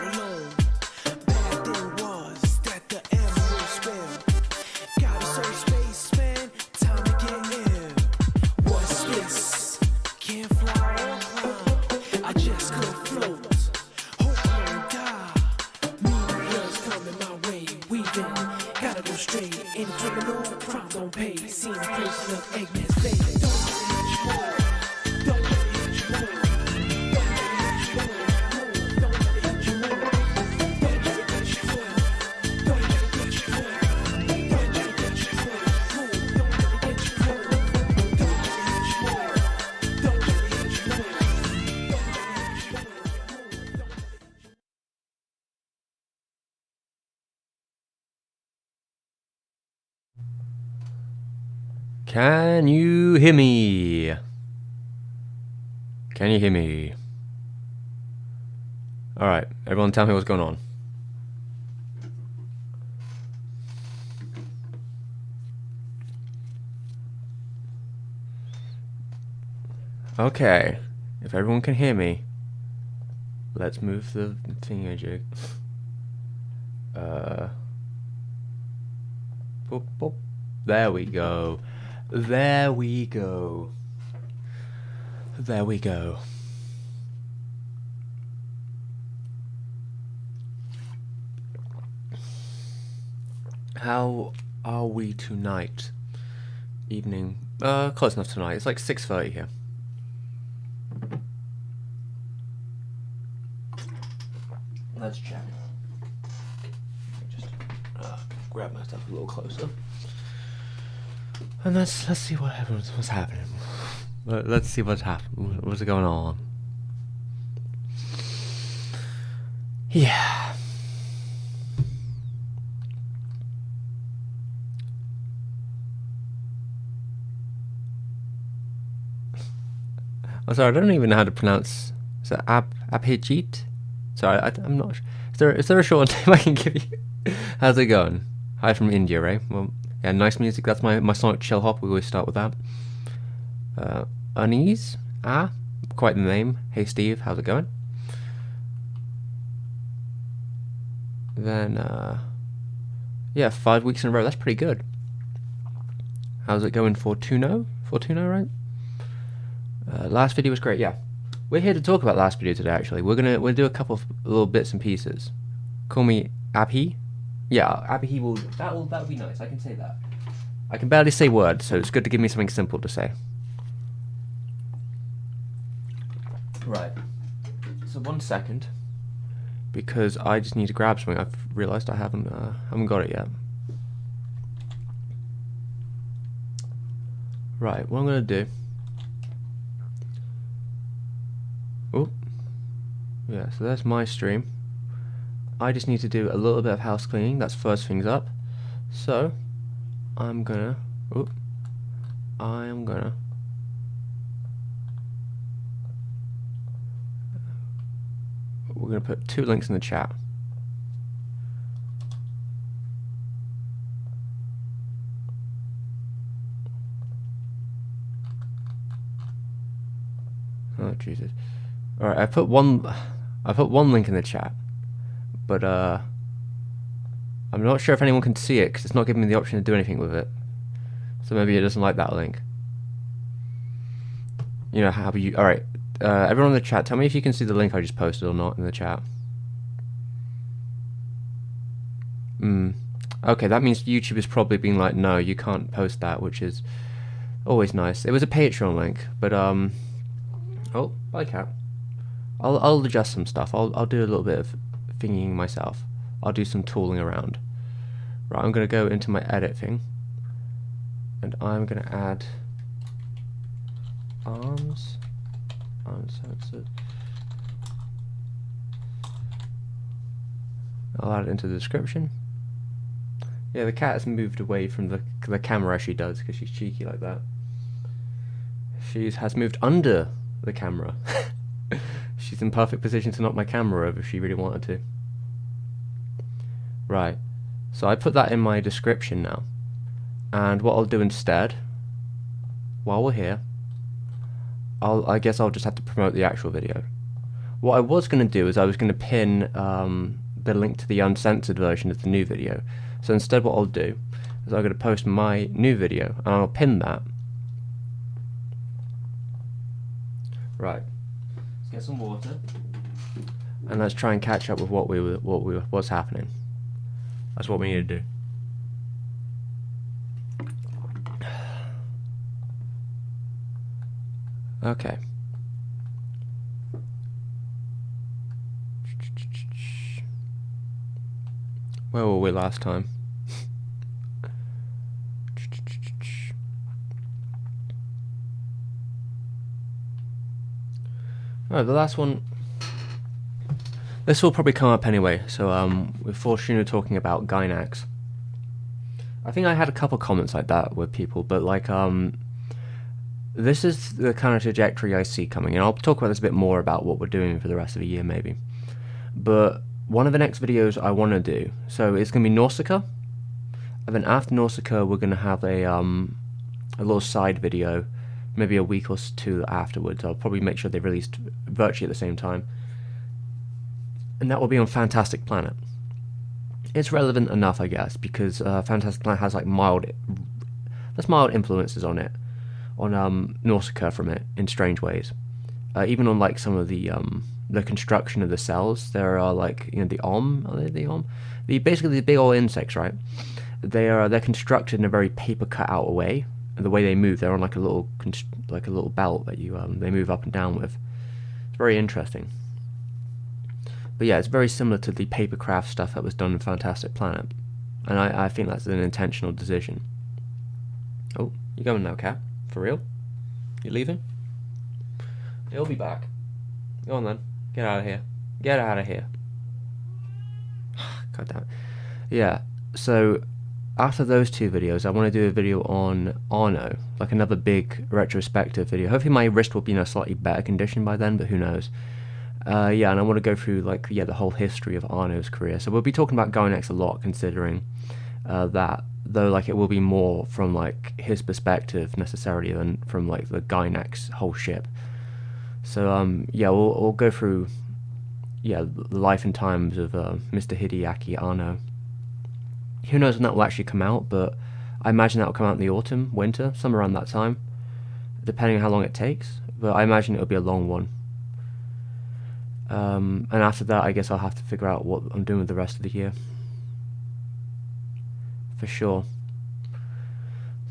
not alone. Bad thing was that the emerald spell. Gotta search space, man. Time to get in. What's this? Can't fly or climb. I just could float. Hope I don't die. Mean girls coming my way. Weaving. Gotta go straight. Any criminal, crime don't pay. Seen a person of Eggman's face. Don't let it more. Don't let it hit you more. Don't let it hit you more. Don't let it hit you more. Don't let it touch you more. Don't let it touch you more. Don't let it touch you more. Don't let it get you more. Don't let it hit you more. Don't let it hit you more. Don't let it hit you more. Can you hear me? Can you hear me? Alright, everyone tell me what's going on. Okay, if everyone can hear me, let's move the thingamajig. Boop, boop. There we go. There we go. There we go. How are we tonight? Evening. Close enough tonight. It's like 6:30 here. Let's check. Just grab my stuff a little closer. And let's see what's happening. Let's see what's happening. What's going on? Yeah. I'm sorry, I don't even know how to pronounce. Is it Abhijit? Sorry, I'm not sure. Is there a short name I can give you? How's it going? Hi from India, right? Well, yeah, nice music. That's my Sonic Chill Hop. We always start with that. Unease? Quite the name. Hey Steve, how's it going? Then, yeah, 5 weeks in a row. That's pretty good. How's it going for Tuno? right? Last video was great. Yeah, we're here to talk about last video today. Actually, we'll do a couple of little bits and pieces. Call me Abhi. Yeah, Abhi will. That'll be nice. I can say that. I can barely say words, so it's good to give me something simple to say. Right. So 1 second, because I just need to grab something. I've realised I haven't got it yet. Right. What I'm gonna do. Oh. Yeah. So that's my stream. I just need to do a little bit of house cleaning. That's first things up. So I'm gonna we're gonna put 2 links in the chat. Oh Jesus. Alright, I put one link in the chat. But I'm not sure if anyone can see it because it's not giving me the option to do anything with it. So maybe it doesn't like that link. You know how you? All right, everyone in the chat, tell me if you can see the link I just posted or not in the chat. Okay, that means YouTube is probably being like, no, you can't post that, which is always nice. It was a Patreon link, but oh, bye cat. I'll adjust some stuff. I'll do a little bit of thinking myself. I'll do some tooling around. Right, I'm gonna go into my edit thing, and I'm gonna add arms uncensored. I'll add it into the description. Yeah, the cat has moved away from the camera as she does because she's cheeky like that. She has moved under the camera. She's in perfect position to knock my camera over if she really wanted to. Right, so I put that in my description now, and what I'll do instead, while we're here, I guess I'll just have to promote the actual video. What I was going to do is I was going to pin the link to the uncensored version of the new video. So instead what I'll do is I'm going to post my new video and I'll pin that. Right, let's get some water and let's try and catch up with what's happening. That's what we need to do. Okay. Where were we last time? Oh, the last one. This will probably come up anyway. So with Fortuna talking about Gynax. I think I had a couple comments like that with people, but like this is the kind of trajectory I see coming, and I'll talk about this a bit more about what we're doing for the rest of the year maybe. But one of the next videos I want to do, so it's going to be Nausicaa, and then after Nausicaa we're going to have a little side video, maybe a week or two afterwards. I'll probably make sure they're released virtually at the same time, and that will be on Fantastic Planet. It's relevant enough, I guess, because Fantastic Planet has like mild influences on it, on Nausicaa from it in strange ways. Even on like some of the construction of the cells, there are like, you know, the are they the basically the big old insects, right? They're constructed in a very paper cut out way, and the way they move, they're on like a little belt that you they move up and down with. It's very interesting. But yeah, it's very similar to the papercraft stuff that was done in Fantastic Planet, and I think that's an intentional decision. Oh, you're going now, Cat? For real? You're leaving? He'll be back. Go on then. Get out of here. Get out of here. God damn it. Yeah, so after those two videos, I want to do a video on Arno, like another big retrospective video. Hopefully my wrist will be in a slightly better condition by then, but who knows. Yeah, and I want to go through like the whole history of Arno's career. So we'll be talking about Gynax a lot, considering that, though like it will be more from like his perspective necessarily than from like the Gynax whole ship. So yeah, we'll go through the life and times of Mr. Hideaki Arno. Who knows when that will actually come out, but I imagine that will come out in the autumn, winter, somewhere around that time, depending on how long it takes. But I imagine it'll be a long one. And after that, I guess I'll have to figure out what I'm doing with the rest of the year. For sure.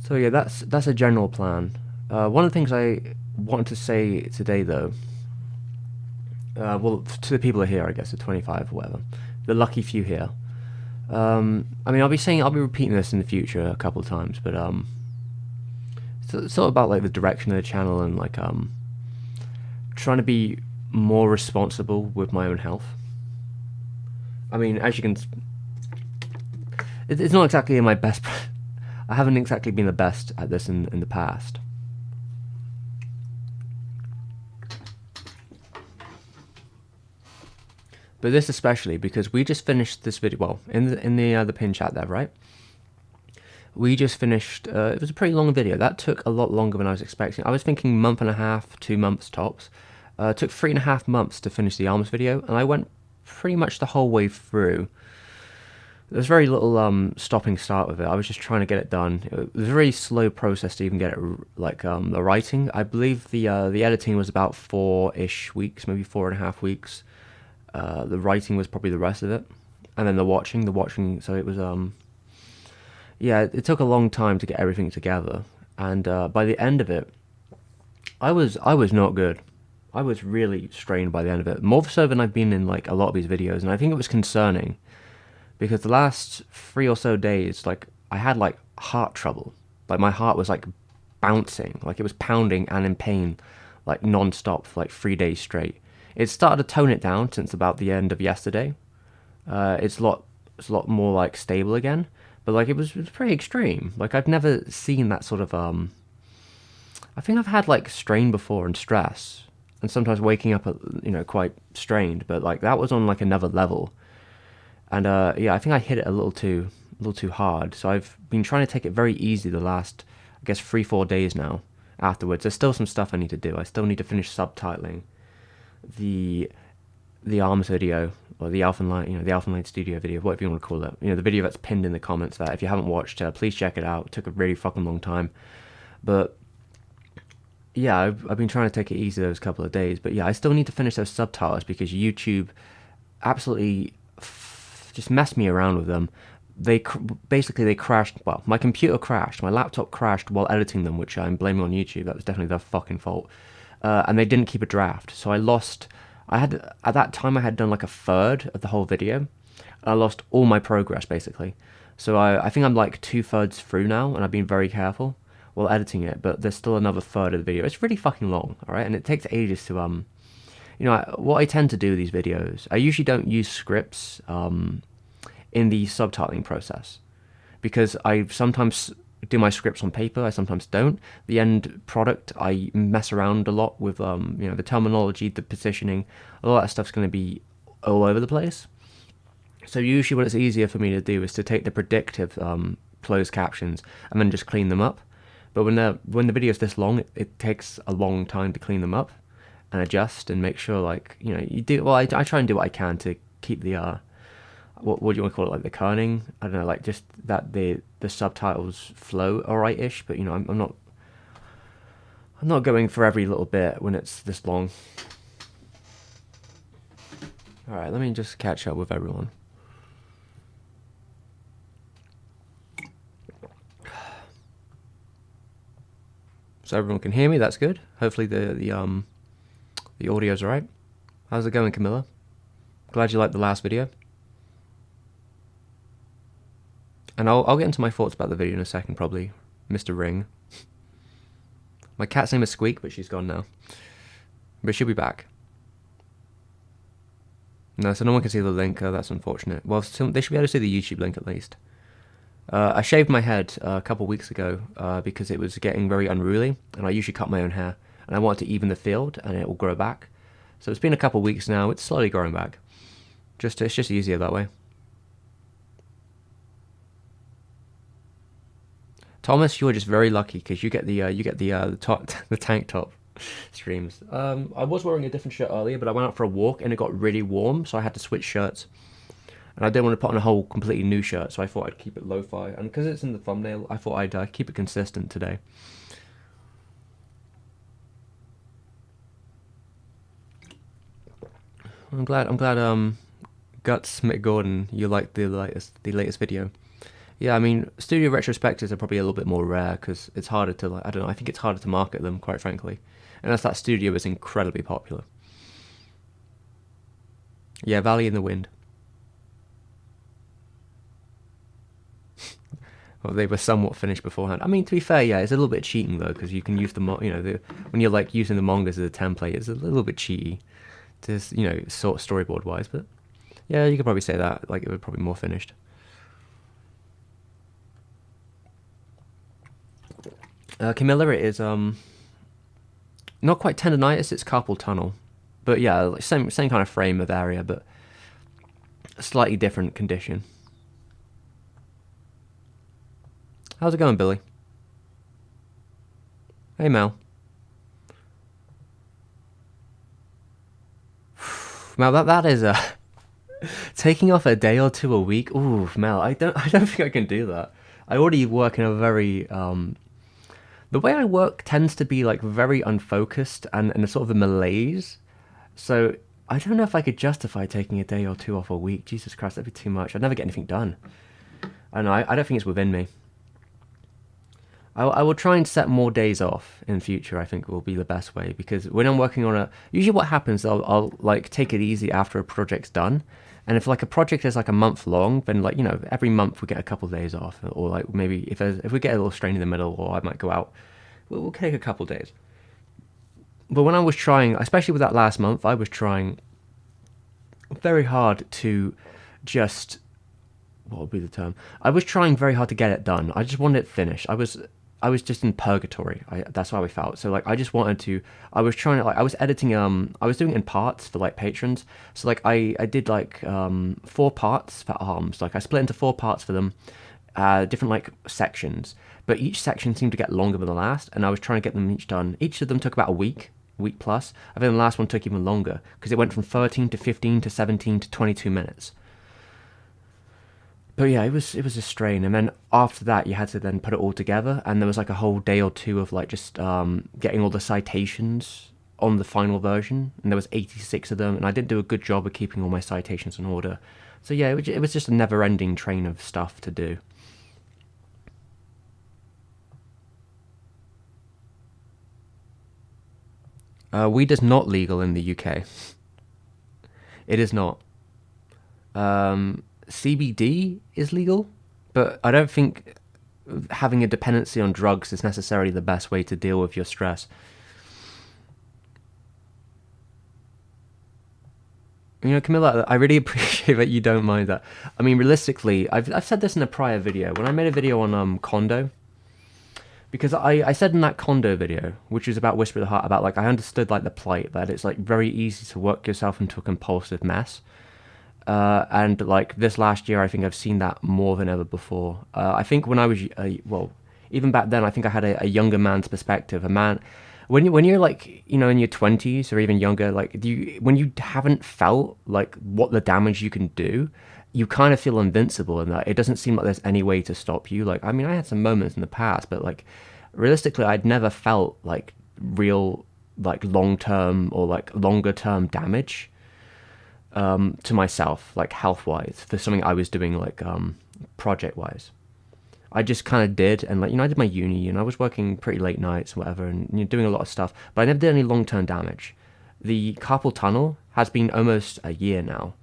So yeah, that's a general plan. One of the things I wanted to say today, though, well, to the people who are here, I guess, the 25 or whatever, the lucky few here. I mean, I'll be repeating this in the future a couple of times, but it's all about like the direction of the channel and like trying to be more responsible with my own health. I mean, as you can, it's not exactly in my best. I haven't exactly been the best at this in the past. But this especially because we just finished this video. Well, in the pin chat there, right? We just finished. It was a pretty long video. That took a lot longer than I was expecting. I was thinking month and a half, 2 months tops. It took 3.5 months to finish the arms video, and I went pretty much the whole way through. There's very little stopping start with it. I was just trying to get it done. It was a very slow process to even get it, like the writing. I believe the editing was about 4-ish weeks, maybe 4.5 weeks. The writing was probably the rest of it, and then the watching. So it was yeah, it took a long time to get everything together, and by the end of it, I was not good. I was really strained by the end of it, more so than I've been in like a lot of these videos, and I think it was concerning because the last 3 or so days, like I had like heart trouble, like my heart was like bouncing, like it was pounding and in pain, like non-stop for like 3 days straight. It started to tone it down since about the end of yesterday. It's a lot more like stable again, but like it was pretty extreme. Like I've never seen that sort of I think I've had like strain before and stress, and sometimes waking up, quite strained, but like that was on like another level. And yeah, I think I hit it a little too hard. So I've been trying to take it very easy the last, I guess, 3-4 days now. Afterwards, there's still some stuff I need to do. I still need to finish subtitling the the ARMS video, or the Alphenline, the Alphenline Studio video, whatever you want to call it. The video that's pinned in the comments. That if you haven't watched, please check it out. It took a really fucking long time, but yeah, I've been trying to take it easy those couple of days. But yeah, I still need to finish those subtitles because YouTube absolutely just messed me around with them. Basically they crashed. Well, my computer crashed, my laptop crashed while editing them, which I'm blaming on YouTube. That was definitely their fucking fault. And they didn't keep a draft, so at that time I had done like a third of the whole video. I lost all my progress basically. So I think I'm like 2/3 through now, and I've been very careful while editing it. But there's still another third of the video. It's really fucking long, all right, and it takes ages to what I tend to do with these videos, I usually don't use scripts in the subtitling process, because I sometimes do my scripts on paper, I sometimes don't. The end product, I mess around a lot with the terminology, the positioning, a lot of that stuff's going to be all over the place. So usually what it's easier for me to do is to take the predictive closed captions and then just clean them up. But when the video is this long, it takes a long time to clean them up and adjust and make sure, you do. Well, I try and do what I can to keep the what do you want to call it, like the kerning? I don't know, like just that the subtitles flow alright-ish. But I'm not going for every little bit when it's this long. All right, let me just catch up with everyone. So everyone can hear me. That's good. Hopefully the audio's alright. How's it going, Camilla? Glad you liked the last video. And I'll get into my thoughts about the video in a second, probably. Mr. Ring. My cat's name is Squeak, but she's gone now. But she'll be back. No, so no one can see the link. That's unfortunate. Well, they should be able to see the YouTube link at least. I shaved my head a couple weeks ago because it was getting very unruly, and I usually cut my own hair. And I wanted to even the field, and it will grow back. So it's been a couple weeks now. It's slowly growing back. It's just easier that way. Thomas, you're just very lucky because you get the tank top streams. I was wearing a different shirt earlier, but I went out for a walk and it got really warm, so I had to switch shirts. And I didn't want to put on a whole completely new shirt, so I thought I'd keep it lo-fi. And because it's in the thumbnail, I thought I'd keep it consistent today. I'm glad. Guts McGordon, you liked the latest video. Yeah, I mean, studio retrospectives are probably a little bit more rare because it's harder to, I don't know, I think it's harder to market them, quite frankly. Unless that studio is incredibly popular. Yeah, Valley in the Wind. Well, they were somewhat finished beforehand. I mean, to be fair, yeah, it's a little bit cheating though, because you can use when you're like using the mangas as a template, it's a little bit cheaty, just sort of storyboard wise. But yeah, you could probably say that, like it was probably more finished. Camilla, it is not quite tendonitis, it's carpal tunnel, but yeah, same kind of frame of area, but a slightly different condition. How's it going, Billy? Hey, Mel. Mel, that is taking off a day or two a week. Ooh, Mel, I don't think I can do that. I already work in a very the way I work tends to be like very unfocused and a sort of a malaise. So I don't know if I could justify taking a day or two off a week. Jesus Christ, that'd be too much. I'd never get anything done. I don't know. I don't think it's within me. I will try and set more days off in future. I think will be the best way, because when I'm working on usually what happens, I'll like take it easy after a project's done. And if like a project is like a month long, then like, every month we get a couple of days off, or like maybe if we get a little strain in the middle, or I might go out, we'll take a couple of days. But when I was trying, especially with that last month, I was trying very hard to just, what would be the term? I was trying very hard to get it done. I just wanted it finished. I was just in purgatory. That's how I felt. So like I just wanted to. I was trying to I was editing. I was doing it in parts for like patrons. So like I did like 4 parts for arms. Like I split into 4 parts for them, different like sections. But each section seemed to get longer than the last, and I was trying to get them each done. Each of them took about a week week plus. I think the last one took even longer because it went from 13 to 15 to 17 to 22 minutes. But yeah, it was a strain. And then after that, you had to then put it all together, and there was like a whole day or two of like just getting all the citations on the final version, and there was 86 of them, and I didn't do a good job of keeping all my citations in order. So yeah, it was just a never-ending train of stuff to do. Weed is not legal in the UK. It is not. CBD is legal, but I don't think having a dependency on drugs is necessarily the best way to deal with your stress. You know, Camilla, I really appreciate that you don't mind that. I mean, realistically, I've said this in a prior video. When I made a video on Condo, because I said in that Condo video, which is about Whisper of the Heart, about like I understood like the plight, that it's like very easy to work yourself into a compulsive mess. And like this last year, I think I've seen that more than ever before. I think when I was well, even back then, I think I had a younger man's perspective. A man, when you're like, you know, in your 20s or even younger, like when you haven't felt like what the damage you can do, you kind of feel invincible, and that it doesn't seem like there's any way to stop you. Like, I mean, I had some moments in the past, but like realistically, I'd never felt like real like long-term or like longer-term damage to myself, like health-wise, for something I was doing like project-wise. I just kind of did, and like, you know, I did my uni, and I was working pretty late nights, whatever, and you know, doing a lot of stuff, but I never did any long-term damage. The carpal tunnel has been almost a year now.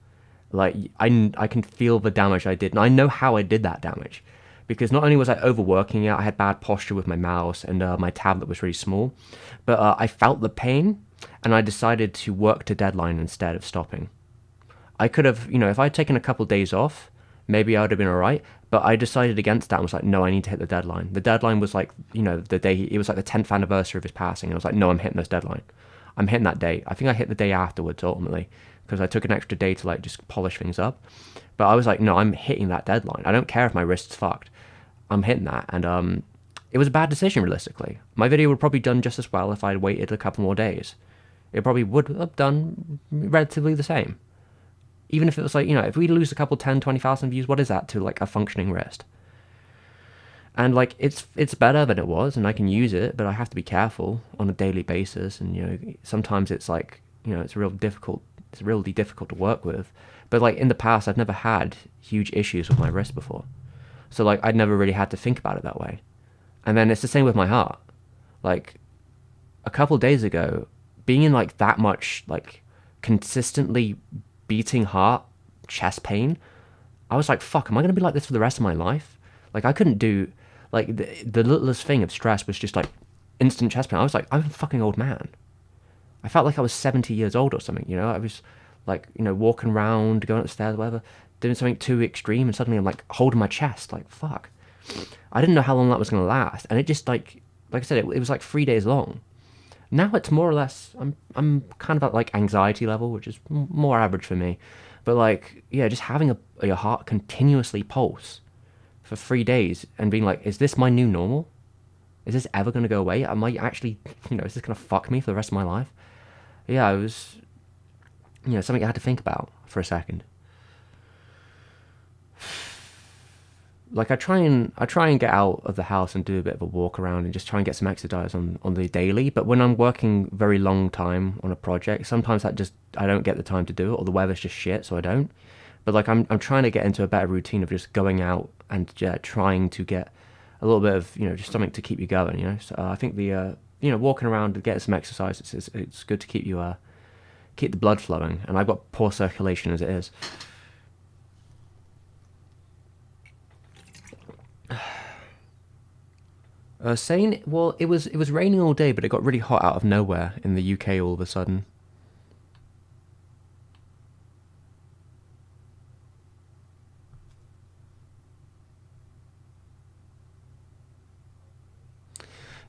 Like, I can feel the damage I did, and I know how I did that damage, because not only was I overworking it, I had bad posture with my mouse, and my tablet was really small, but I felt the pain, and I decided to work to deadline instead of stopping. I could have, you know, if I'd taken a couple of days off, maybe I would have been alright, but I decided against that and was like, no, I need to hit the deadline. The deadline was like, you know, the day, it was like the 10th anniversary of his passing, and I was like, no, I'm hitting this deadline. I'm hitting that day. I think I hit the day afterwards, ultimately, because I took an extra day to like just polish things up. But I was like, no, I'm hitting that deadline. I don't care if my wrist's fucked. I'm hitting that. And it was a bad decision, realistically. My video would probably done just as well if I'd waited a couple more days. It probably would have done relatively the same. Even if it was like, you know, if we lose a couple 10, 20,000 views, what is that to like a functioning wrist? And like, it's better than it was, and I can use it, but I have to be careful on a daily basis. And, you know, sometimes it's like, you know, it's really difficult to work with. But like in the past, I've never had huge issues with my wrist before. So like, I'd never really had to think about it that way. And then it's the same with my heart. Like a couple days ago, being in like that much like consistently beating heart, chest pain, I was like, fuck, am I going to be like this for the rest of my life? Like, I couldn't do, like, the littlest thing of stress was just like instant chest pain. I was like, I'm a fucking old man. I felt like I was 70 years old or something, you know? I was like, you know, walking around, going up the stairs, whatever, doing something too extreme, and suddenly I'm like holding my chest, like, fuck. I didn't know how long that was going to last, and it just like I said, it was like 3 days long. Now it's more or less, I'm kind of at like anxiety level, which is more average for me. But like, yeah, just having your heart continuously pulse for 3 days and being like, is this my new normal? Is this ever going to go away? Am I actually, you know, is this going to fuck me for the rest of my life? Yeah, it was, you know, something I had to think about for a second. Like I try and get out of the house and do a bit of a walk around and just try and get some exercise on the daily. But when I'm working very long time on a project, sometimes I don't get the time to do it, or the weather's just shit, so I don't. But like I'm trying to get into a better routine of just going out and trying to get a little bit of, you know, just something to keep you going, you know. So I think the you know, walking around and getting some exercise, it's good to keep you keep the blood flowing. And I've got poor circulation as it is. Saying, well, it was raining all day, but it got really hot out of nowhere in the UK all of a sudden.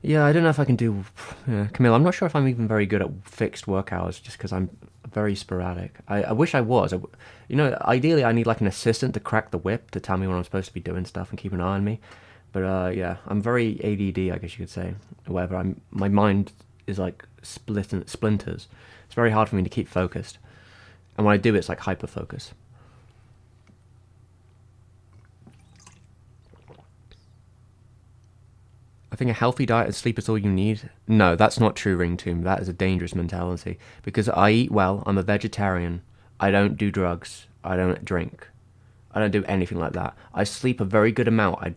Yeah, I don't know if I can do... Yeah, Camille, I'm not sure if I'm even very good at fixed work hours, just because I'm very sporadic. I wish I was. You know, ideally I need like an assistant to crack the whip to tell me when I'm supposed to be doing stuff and keep an eye on me. But yeah, I'm very ADD, I guess you could say. Whatever, my mind is like splinters. It's very hard for me to keep focused, and when I do, it's like hyper focus. I think a healthy diet and sleep is all you need. No, that's not true, Ringtomb. That is a dangerous mentality. Because I eat well, I'm a vegetarian, I don't do drugs, I don't drink, I don't do anything like that. I sleep a very good amount. I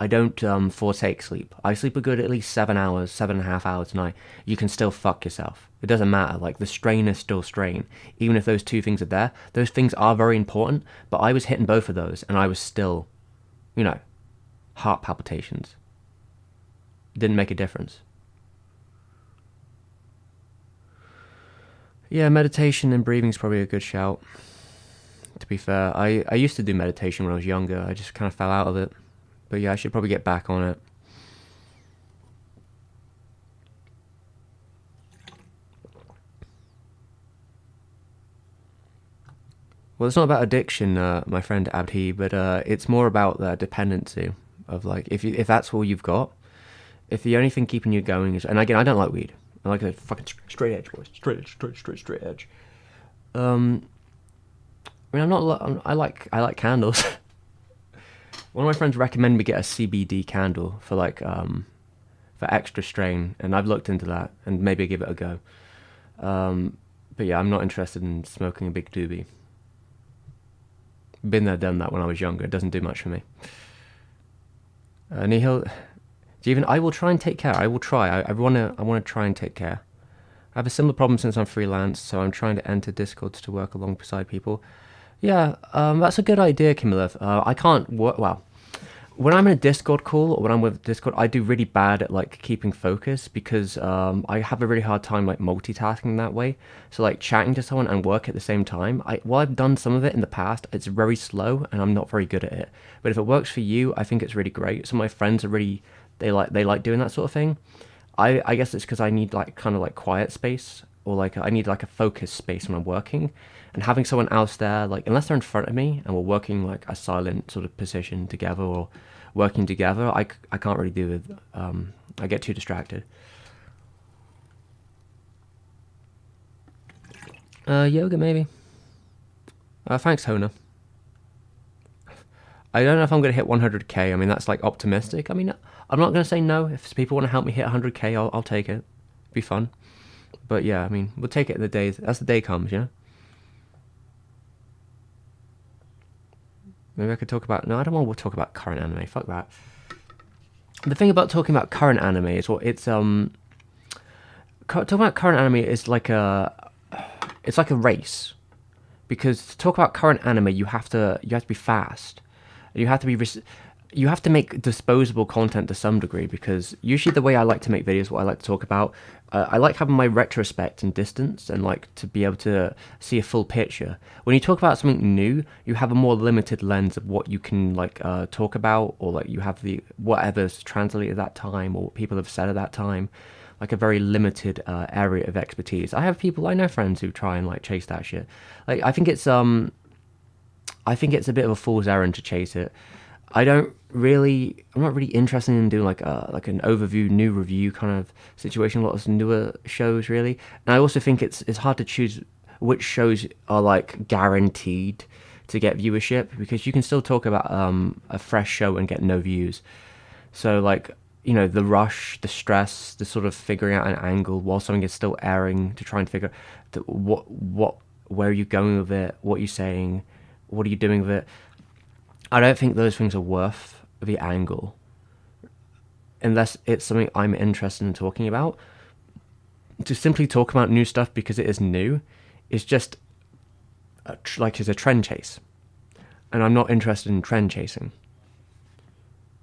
don't forsake sleep. I sleep a good at least 7 hours, 7.5 hours a night. You can still fuck yourself. It doesn't matter. Like, the strain is still strain. Even if those two things are there, those things are very important, but I was hitting both of those, and I was still, heart palpitations. Didn't make a difference. Yeah, meditation and breathing is probably a good shout. To be fair, I used to do meditation when I was younger. I just kind of fell out of it. But yeah, I should probably get back on it. Well, it's not about addiction, my friend Abdi, but it's more about the dependency of, like, if that's all you've got. If the only thing keeping you going is, and again, I don't like weed. I like a fucking straight edge, boys. Straight edge. I mean, I like candles. One of my friends recommended me get a CBD candle for for extra strain, and I've looked into that and maybe give it a go. But yeah, I'm not interested in smoking a big doobie. Been there, done that when I was younger. It doesn't do much for me. Nihil. I will try and take care. I will try. I want to try and take care. I have a similar problem since I'm freelance, so I'm trying to enter Discords to work alongside people. Yeah, that's a good idea, Kimilith. I can't work well. When I'm in a Discord call or when I'm with Discord, I do really bad at keeping focus because I have a really hard time multitasking that way. So chatting to someone and work at the same time. While I've done some of it in the past, it's very slow and I'm not very good at it. But if it works for you, I think it's really great. Some of my friends are really they like doing that sort of thing. I guess it's because I need quiet space, or I need a focused space when I'm working, and having someone else there, unless they're in front of me and we're working a silent sort of position together or working together, I can't really do it. I get too distracted. Yoga maybe. Thanks, Hona. I don't know if I'm going to hit 100k. I mean, that's optimistic. I mean, I'm not going to say no. If people want to help me hit 100k, I'll take it. It'd be fun. But yeah, I mean, we'll take it the day as the day comes, yeah? Maybe I could talk about... No, I don't want to talk about current anime. Fuck that. The thing about talking about current anime is talking about current anime is it's like a race. Because to talk about current anime, you have to be fast. You have to make disposable content to some degree, because usually the way I like to make videos, what I like to talk about, I like having my retrospect and distance and to be able to see a full picture. When you talk about something new, you have a more limited lens of what you can talk about, or you have the whatever's translated at that time or what people have said at that time, a very limited area of expertise. I know friends who try and chase that shit. I think it's a bit of a fool's errand to chase it. I'm not really interested in doing an overview, new review kind of situation. A lot of newer shows, really. And I also think it's hard to choose which shows are guaranteed to get viewership, because you can still talk about a fresh show and get no views. So the rush, the stress, the sort of figuring out an angle while something is still airing to try and figure where are you going with it, what are you saying, what are you doing with it. I don't think those things are worth the angle unless it's something I'm interested in talking about. To simply talk about new stuff because it is new is just is a trend chase, and I'm not interested in trend chasing.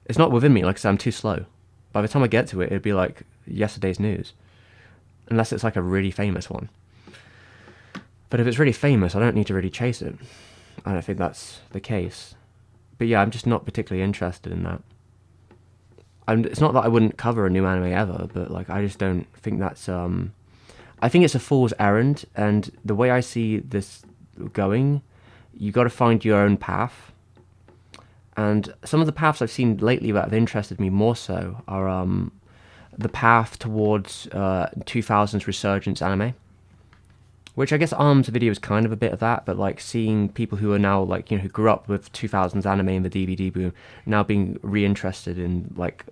It's not within me. Like I said, I'm too slow. By the time I get to it, it'd be like yesterday's news, unless it's a really famous one. But if it's really famous, I don't need to really chase it. I don't think that's the case. But yeah, I'm just not particularly interested in that. It's not that I wouldn't cover a new anime ever, but I just don't think that's... I think it's a fool's errand, and the way I see this going, you got to find your own path. And some of the paths I've seen lately that have interested me more so are the path towards 2000s resurgence anime. Which I guess Arm's video is kind of a bit of that, but like seeing people who are now like, you know, who grew up with 2000s anime and the DVD boom, now being reinterested in like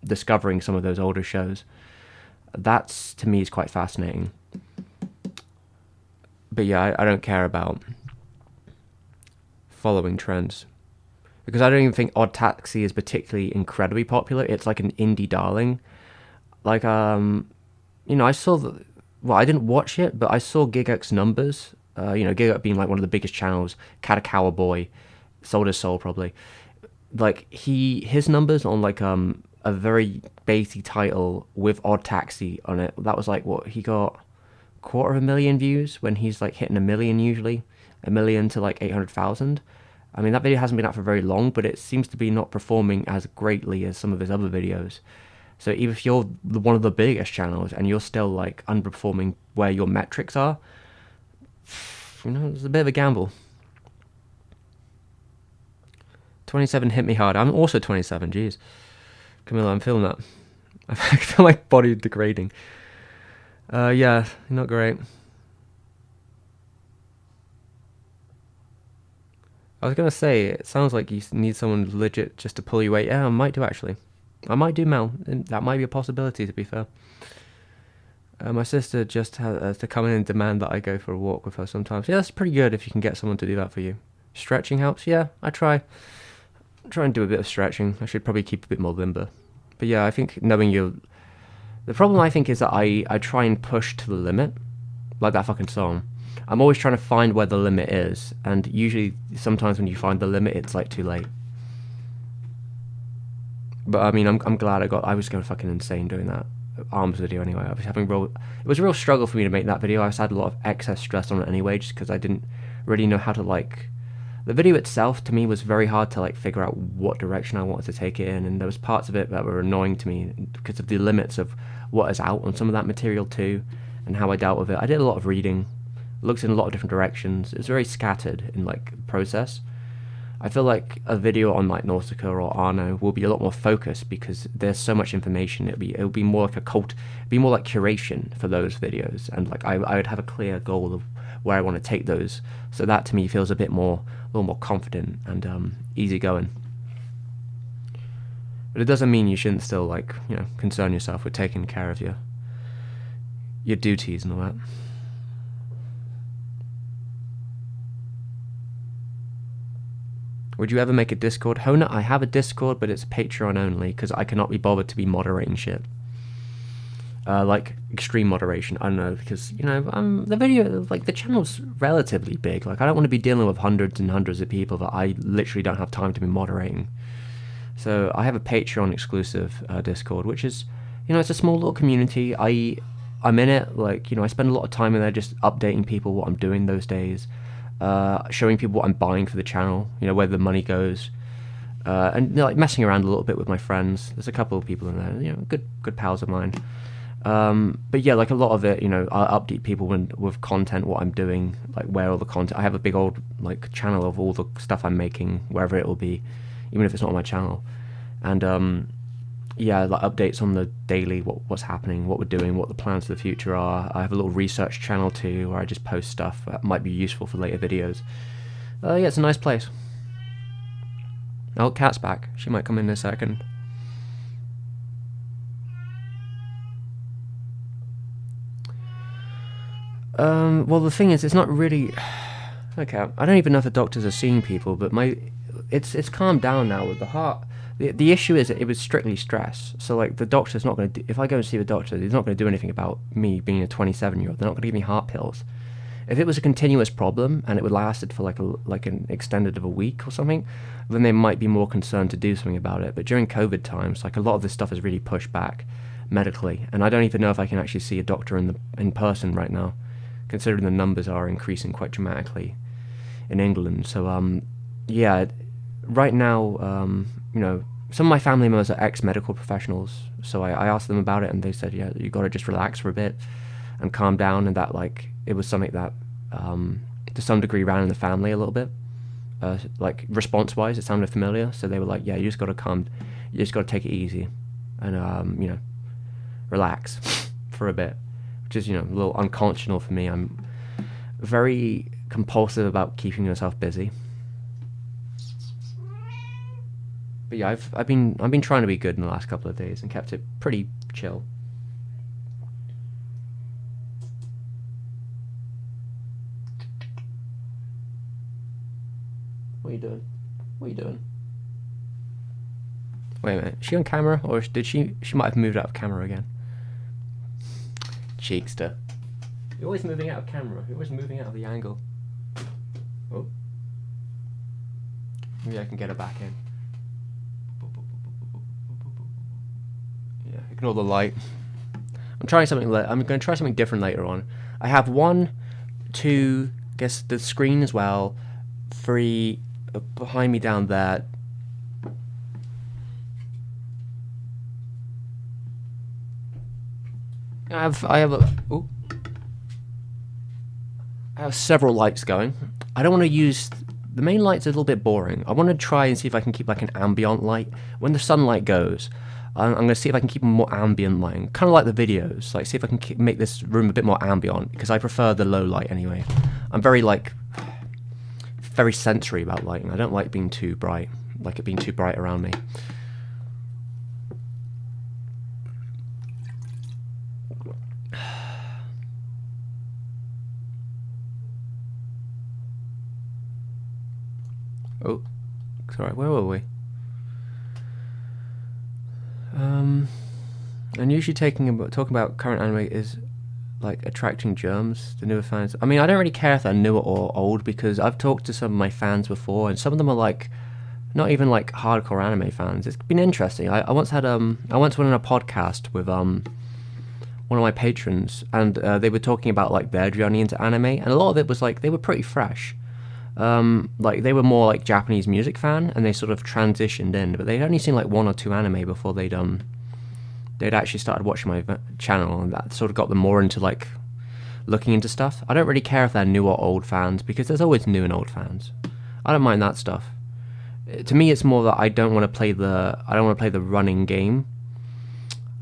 discovering some of those older shows. That's, to me, is quite fascinating. But yeah, I don't care about following trends, because I don't even think Odd Taxi is particularly incredibly popular. It's like an indie darling. Like, you know, I saw the, well, I didn't watch it, but I saw Giguk's numbers. You know, Giguk being like one of the biggest channels, Katakawa Boy, Soul to Soul probably. Like his numbers on like a very basic title with Odd Taxi on it. That was like what he got, 250,000 views when he's like hitting 1 million usually, 1 million to like 800,000. I mean, that video hasn't been out for very long, but it seems to be not performing as greatly as some of his other videos. So even if you're one of the biggest channels and you're still like underperforming where your metrics are, you know, it's a bit of a gamble. 27 hit me hard. I'm also 27, jeez. Camilla, I'm feeling that. I feel my body degrading. Yeah, not great. I was gonna say, it sounds like you need someone legit just to pull you weight. Yeah, I might do actually. I might do, Mel. That might be a possibility, to be fair. My sister just has to come in and demand that I go for a walk with her sometimes. Yeah, that's pretty good if you can get someone to do that for you. Stretching helps. Yeah, I try and do a bit of stretching. I should probably keep a bit more limber. But yeah, I think knowing you... The problem, I think, is that I try and push to the limit. Like that fucking song. I'm always trying to find where the limit is. And usually, sometimes when you find the limit, it's like too late. But I mean, I'm glad I was going fucking insane doing that Arms video anyway. I was having it was a real struggle for me to make that video. I just had a lot of excess stress on it anyway, just because I didn't really know how to like... The video itself, to me, was very hard to like figure out what direction I wanted to take it in, and there was parts of it that were annoying to me because of the limits of what is out on some of that material too, and how I dealt with it. I did a lot of reading, looked in a lot of different directions. It was very scattered in like process. I feel like a video on like Nausicaa or Arno will be a lot more focused because there's so much information. It'll be more like be more like curation for those videos, and like I would have a clear goal of where I want to take those. So that to me feels a little more confident and easygoing. But it doesn't mean you shouldn't still like, you know, concern yourself with taking care of your duties and all that. Would you ever make a Discord? Hona, I have a Discord, but it's Patreon only, because I cannot be bothered to be moderating shit. Like, extreme moderation, I don't know, because, you know, the channel's relatively big. Like, I don't want to be dealing with hundreds and hundreds of people that I literally don't have time to be moderating. So, I have a Patreon exclusive Discord, which is, you know, it's a small little community. I'm in it, like, you know, I spend a lot of time in there just updating people what I'm doing those days. Showing people what I'm buying for the channel, you know, where the money goes, and you know, like messing around a little bit with my friends. There's a couple of people in there, you know, good pals of mine. But yeah, like a lot of it, you know, I update people with content, what I'm doing, like where all the content. I have a big old like channel of all the stuff I'm making, wherever it will be, even if it's not on my channel, and yeah, like updates on the daily, what's happening, what we're doing, what the plans for the future are. I have a little research channel too, where I just post stuff that might be useful for later videos. Yeah, it's a nice place. Oh, Kat's back. She might come in a second. Well, the thing is, it's not really... Okay, I don't even know if the doctors are seeing people, but it's calmed down now with the heart. The issue is that it was strictly stress. So, like, the doctor's not going to... If I go and see the doctor, he's not going to do anything about me being a 27-year-old. They're not going to give me heart pills. If it was a continuous problem and it would lasted for, like an extended of a week or something, then they might be more concerned to do something about it. But during COVID times, like, a lot of this stuff is really pushed back medically. And I don't even know if I can actually see a doctor in person right now, considering the numbers are increasing quite dramatically in England. So, yeah, right now, you know, some of my family members are ex-medical professionals, so I asked them about it, and they said, yeah, you got to just relax for a bit and calm down, and that, like, it was something that, to some degree, ran in the family a little bit. Like, response-wise, it sounded familiar, so they were like, yeah, you just got to take it easy. and relax for a bit, which is a little unconscionable for me. I'm very compulsive about keeping yourself busy. But yeah, I've been trying to be good in the last couple of days and kept it pretty chill. What are you doing? What are you doing? Wait a minute, is she on camera, or did she might have moved out of camera again? Cheekster. You're always moving out of camera. You're always moving out of the angle. Oh. Maybe I can get her back in. Yeah, ignore the light. I'm trying something. I'm going to try something different later on. I have 1, 2, guess the screen as well. 3 behind me down there. I have several lights going. I don't want to use the main light's a little bit boring. I want to try and see if I can keep like an ambient light. When the sunlight goes, I'm going to see if I can keep a more ambient lighting, kind of like the videos. Like see if I can make this room a bit more ambient, because I prefer the low light anyway. I'm very sensory about lighting. I don't like being too bright, like it being too bright around me. Oh, sorry, where were we? And usually talking about current anime is like attracting germs, the newer fans. I mean, I don't really care if they're newer or old, because I've talked to some of my fans before, and some of them are like not even like hardcore anime fans. It's been interesting. I once went on a podcast with one of my patrons, and they were talking about like their journey into anime, and a lot of it was like they were pretty fresh. Like they were more like Japanese music fan, and they sort of transitioned in, but they'd only seen like 1 or 2 anime before they'd actually started watching my channel, and that sort of got them more into like looking into stuff. I don't really care if they're new or old fans, because there's always new and old fans. I don't mind that stuff. To me, it's more that I don't want to play the running game.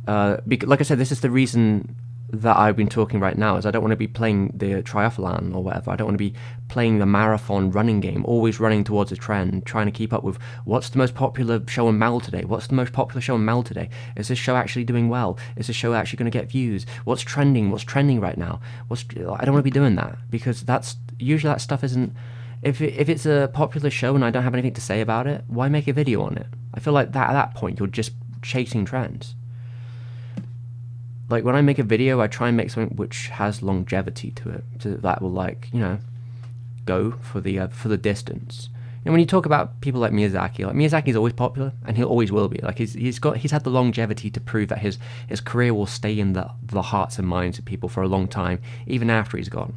Like I said, this is the reason that I've been talking right now, is I don't want to be playing the triathlon or whatever. I don't want to be playing the marathon running game, always running towards a trend, trying to keep up with what's the most popular show in Mal today. What's the most popular show in Mal today? Is this show actually doing well? Is this show actually going to get views? What's trending? What's trending right now? I don't want to be doing that, because that's usually that stuff isn't. If it's a popular show and I don't have anything to say about it, why make a video on it? I feel like that at that point you're just chasing trends. Like when I make a video, I try and make something which has longevity to it, that will go for the distance. And when you talk about people like Miyazaki's always popular, and he always will be. Like he's had the longevity to prove that his career will stay in the hearts and minds of people for a long time, even after he's gone.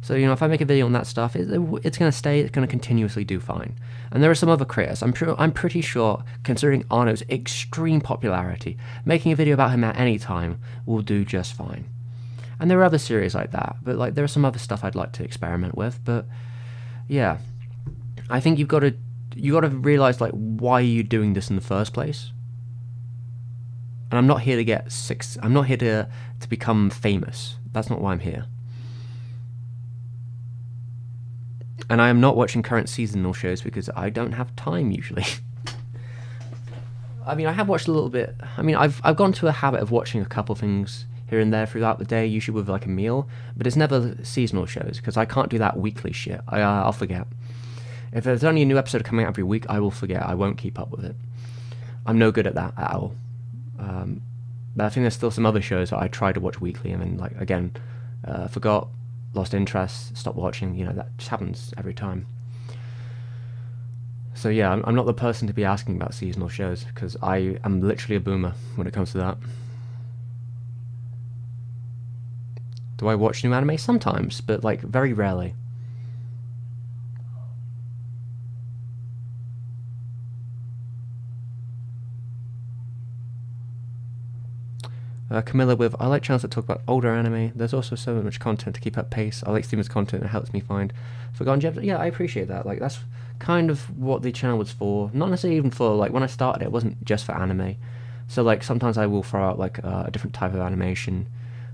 So if I make a video on that stuff, it's going to stay. It's going to continuously do fine. And there are some other creators. I'm pretty sure, considering Arno's extreme popularity, making a video about him at any time will do just fine. And there are other series like that, but like there are some other stuff I'd like to experiment with. But yeah, I think you got to realize like why you're doing this in the first place. And I'm not here to I'm not here to become famous. That's not why I'm here. And I am not watching current seasonal shows because I don't have time usually. I mean, I have watched a little bit. I mean, I've gone to a habit of watching a couple things here and there throughout the day, usually with like a meal, but it's never seasonal shows, because I can't do that weekly shit. I'll forget. If there's only a new episode coming out every week, I will forget. I won't keep up with it. I'm no good at that at all. But I think there's still some other shows that I try to watch weekly, and then like again, forgot. Lost interest, stopped watching, that just happens every time. So yeah, I'm not the person to be asking about seasonal shows, because I am literally a boomer when it comes to that. Do I watch new anime? Sometimes, but like very rarely. Camilla with, I like channels that talk about older anime. There's also so much content to keep up pace. I like Steven's content. It helps me find forgotten gems. Yeah, I appreciate that. Like, that's kind of what the channel was for. Not necessarily even for, like, when I started it wasn't just for anime. So like sometimes I will throw out like a different type of animation,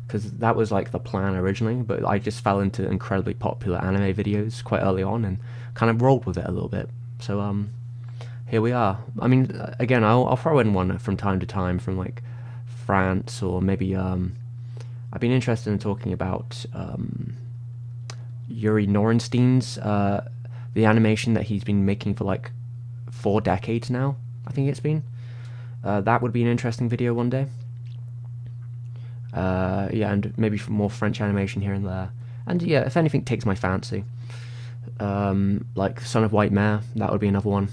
because that was like the plan originally, but I just fell into incredibly popular anime videos quite early on and kind of rolled with it a little bit. So here we are. I mean, again, I'll throw in one from time to time from like France, or maybe I've been interested in talking about Yuri Norenstein's the animation that he's been making for like 4 decades now, I think it's been. That would be an interesting video one day. Yeah, and maybe more French animation here and there. And yeah, if anything takes my fancy, like Son of White Mare, that would be another one.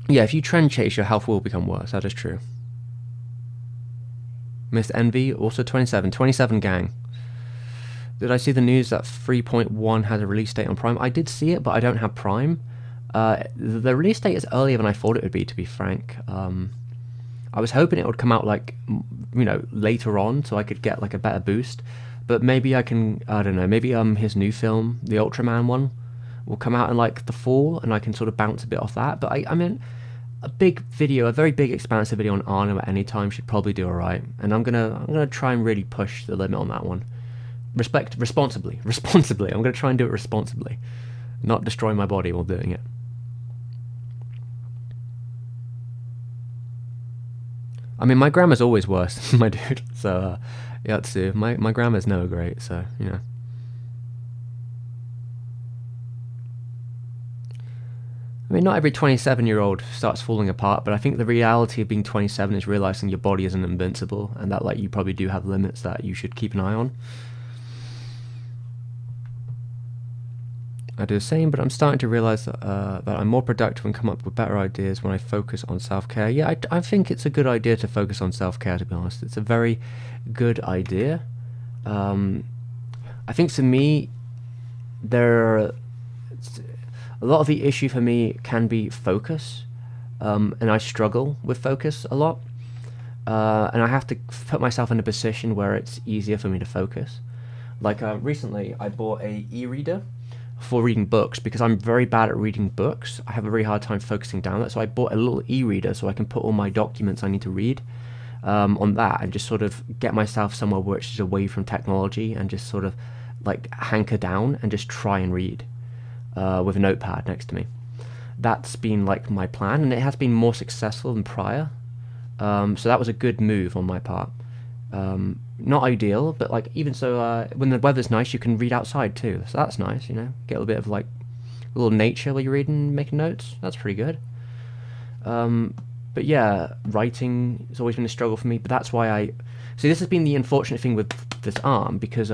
Yeah, if you trend chase, your health will become worse. That is true. Miss Envy, also 27 gang. Did I see the news that 3.1 has a release date on Prime? I did see it, but I don't have Prime. The release date is earlier than I thought it would be, to be frank. I was hoping it would come out like, later on, so I could get like a better boost. But maybe I can, I don't know, maybe his new film, the Ultraman one, will come out in like the fall, and I can sort of bounce a bit off that. But I mean, a big video, a very big expansive video on Arno at any time should probably do alright. And I'm gonna try and really push the limit on that one. Responsibly. I'm gonna try and do it responsibly, not destroy my body while doing it. I mean, my grammar's always worse, my dude. So yeah, too. My grammar's never great. So I mean, not every 27-year-old starts falling apart, but I think the reality of being 27 is realizing your body isn't invincible, and that like you probably do have limits that you should keep an eye on. I do the same, but I'm starting to realize that I'm more productive and come up with better ideas when I focus on self-care. Yeah, I think it's a good idea to focus on self-care, to be honest. It's a very good idea. I think to me, a lot of the issue for me can be focus, and I struggle with focus a lot, and I have to put myself in a position where it's easier for me to focus. Like recently, I bought a e-reader for reading books, because I'm very bad at reading books. I have a very hard time focusing down that, so I bought a little e-reader so I can put all my documents I need to read on that, and just sort of get myself somewhere which is away from technology, and just sort of like hanker down and just try and read with a notepad next to me. That's been like my plan, and it has been more successful than prior. So that was a good move on my part. Not ideal, but like even so, when the weather's nice, you can read outside too. So that's nice, get a little bit of like a little nature while you're reading, making notes. That's pretty good. But yeah, writing has always been a struggle for me. But that's why see, this has been the unfortunate thing with this arm, because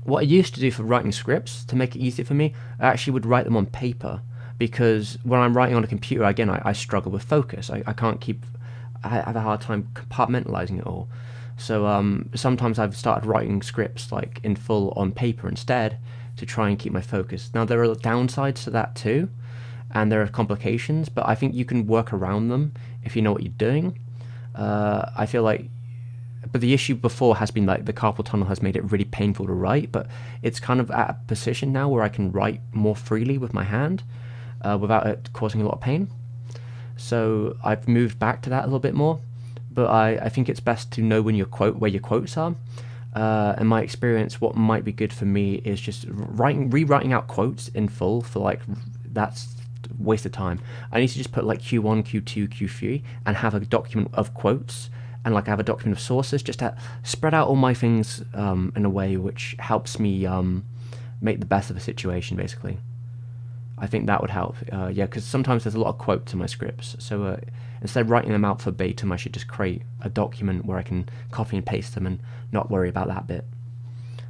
what I used to do for writing scripts to make it easier for me, I actually would write them on paper, because when I'm writing on a computer, again, I struggle with focus. I have a hard time compartmentalizing it all. So sometimes I've started writing scripts like in full on paper instead, to try and keep my focus. Now there are downsides to that too, and there are complications, but I think you can work around them if you know what you're doing. I feel like, but the issue before has been like the carpal tunnel has made it really painful to write, but it's kind of at a position now where I can write more freely with my hand without it causing a lot of pain. So I've moved back to that a little bit more, but I think it's best to know where your quotes are. In my experience, what might be good for me is just rewriting out quotes in full for like, that's a waste of time. I need to just put like Q1, Q2, Q3 and have a document of quotes, and like I have a document of sources, just to spread out all my things in a way which helps me make the best of a situation, basically. I think that would help, yeah, because sometimes there's a lot of quotes in my scripts, so instead of writing them out verbatim, I should just create a document where I can copy and paste them and not worry about that bit.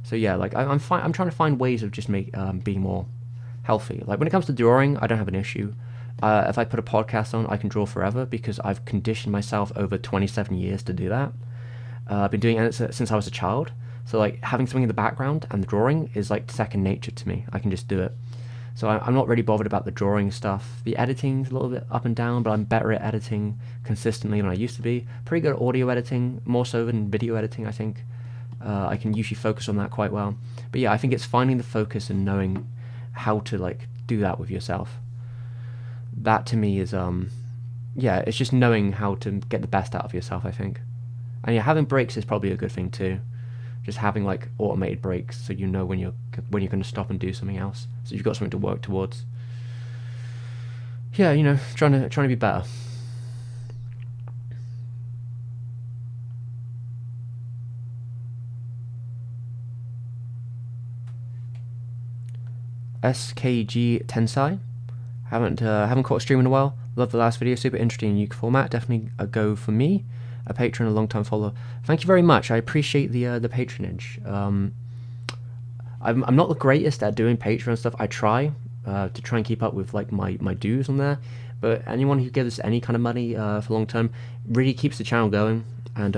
So yeah, like I'm trying to find ways of just being more healthy. Like when it comes to drawing, I don't have an issue. If I put a podcast on, I can draw forever, because I've conditioned myself over 27 years to do that. I've been doing it since I was a child, so like having something in the background and the drawing is like second nature to me. I can just do it. So I'm not really bothered about the drawing stuff. The editing's a little bit up and down, but I'm better at editing consistently than I used to be. Pretty good at audio editing, more so than video editing, I think. I can usually focus on that quite well. But yeah, I think it's finding the focus and knowing how to like do that with yourself. that to me is yeah, it's just knowing how to get the best out of yourself, I think. And yeah, having breaks is probably a good thing too. Just having like automated breaks, so you know when you're going to stop and do something else, so you've got something to work towards. Yeah, you know, trying to be better. SKG Tensai. Haven't caught a stream in a while. Love the last video, super interesting and unique format. Definitely a go for me. A patron, a long time follower. Thank you very much. I appreciate the patronage. I'm not the greatest at doing Patreon stuff. I try to try and keep up with like my dues on there. But anyone who gives any kind of money for long term really keeps the channel going. And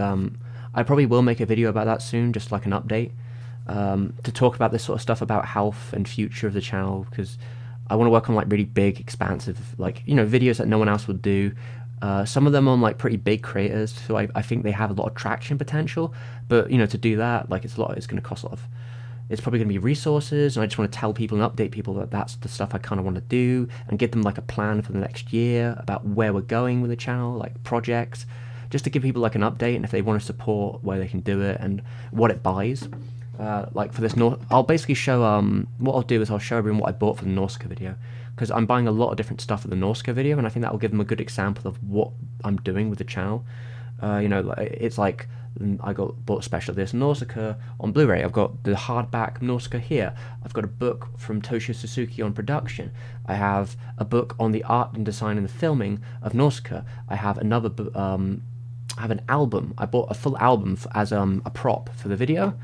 I probably will make a video about that soon, just like an update. To talk about this sort of stuff about health and future of the channel, because I want to work on like really big, expansive, like, you know, videos that no one else would do. Some of them on like pretty big creators, so I think they have a lot of traction potential. But you know, to do that, like it's going to cost a lot of. It's probably going to be resources, and I just want to tell people and update people that that's the stuff I kind of want to do, and give them like a plan for the next year about where we're going with the channel, like projects, just to give people like an update, and if they want to support, where they can do it and what it buys. Like for this I'll basically show what I'll do is I'll show everyone what I bought for the Nausicaa video, because I'm buying a lot of different stuff for the Nausicaa video, and I think that will give them a good example of what I'm doing with the channel. You know, it's like I bought special this Nausicaa on Blu-ray. I've got the hardback Nausicaa here. I've got a book from Toshio Suzuki on production. I have a book on the art and design and the filming of Nausicaa. I have another I have an album. I bought a full album as a prop for the video.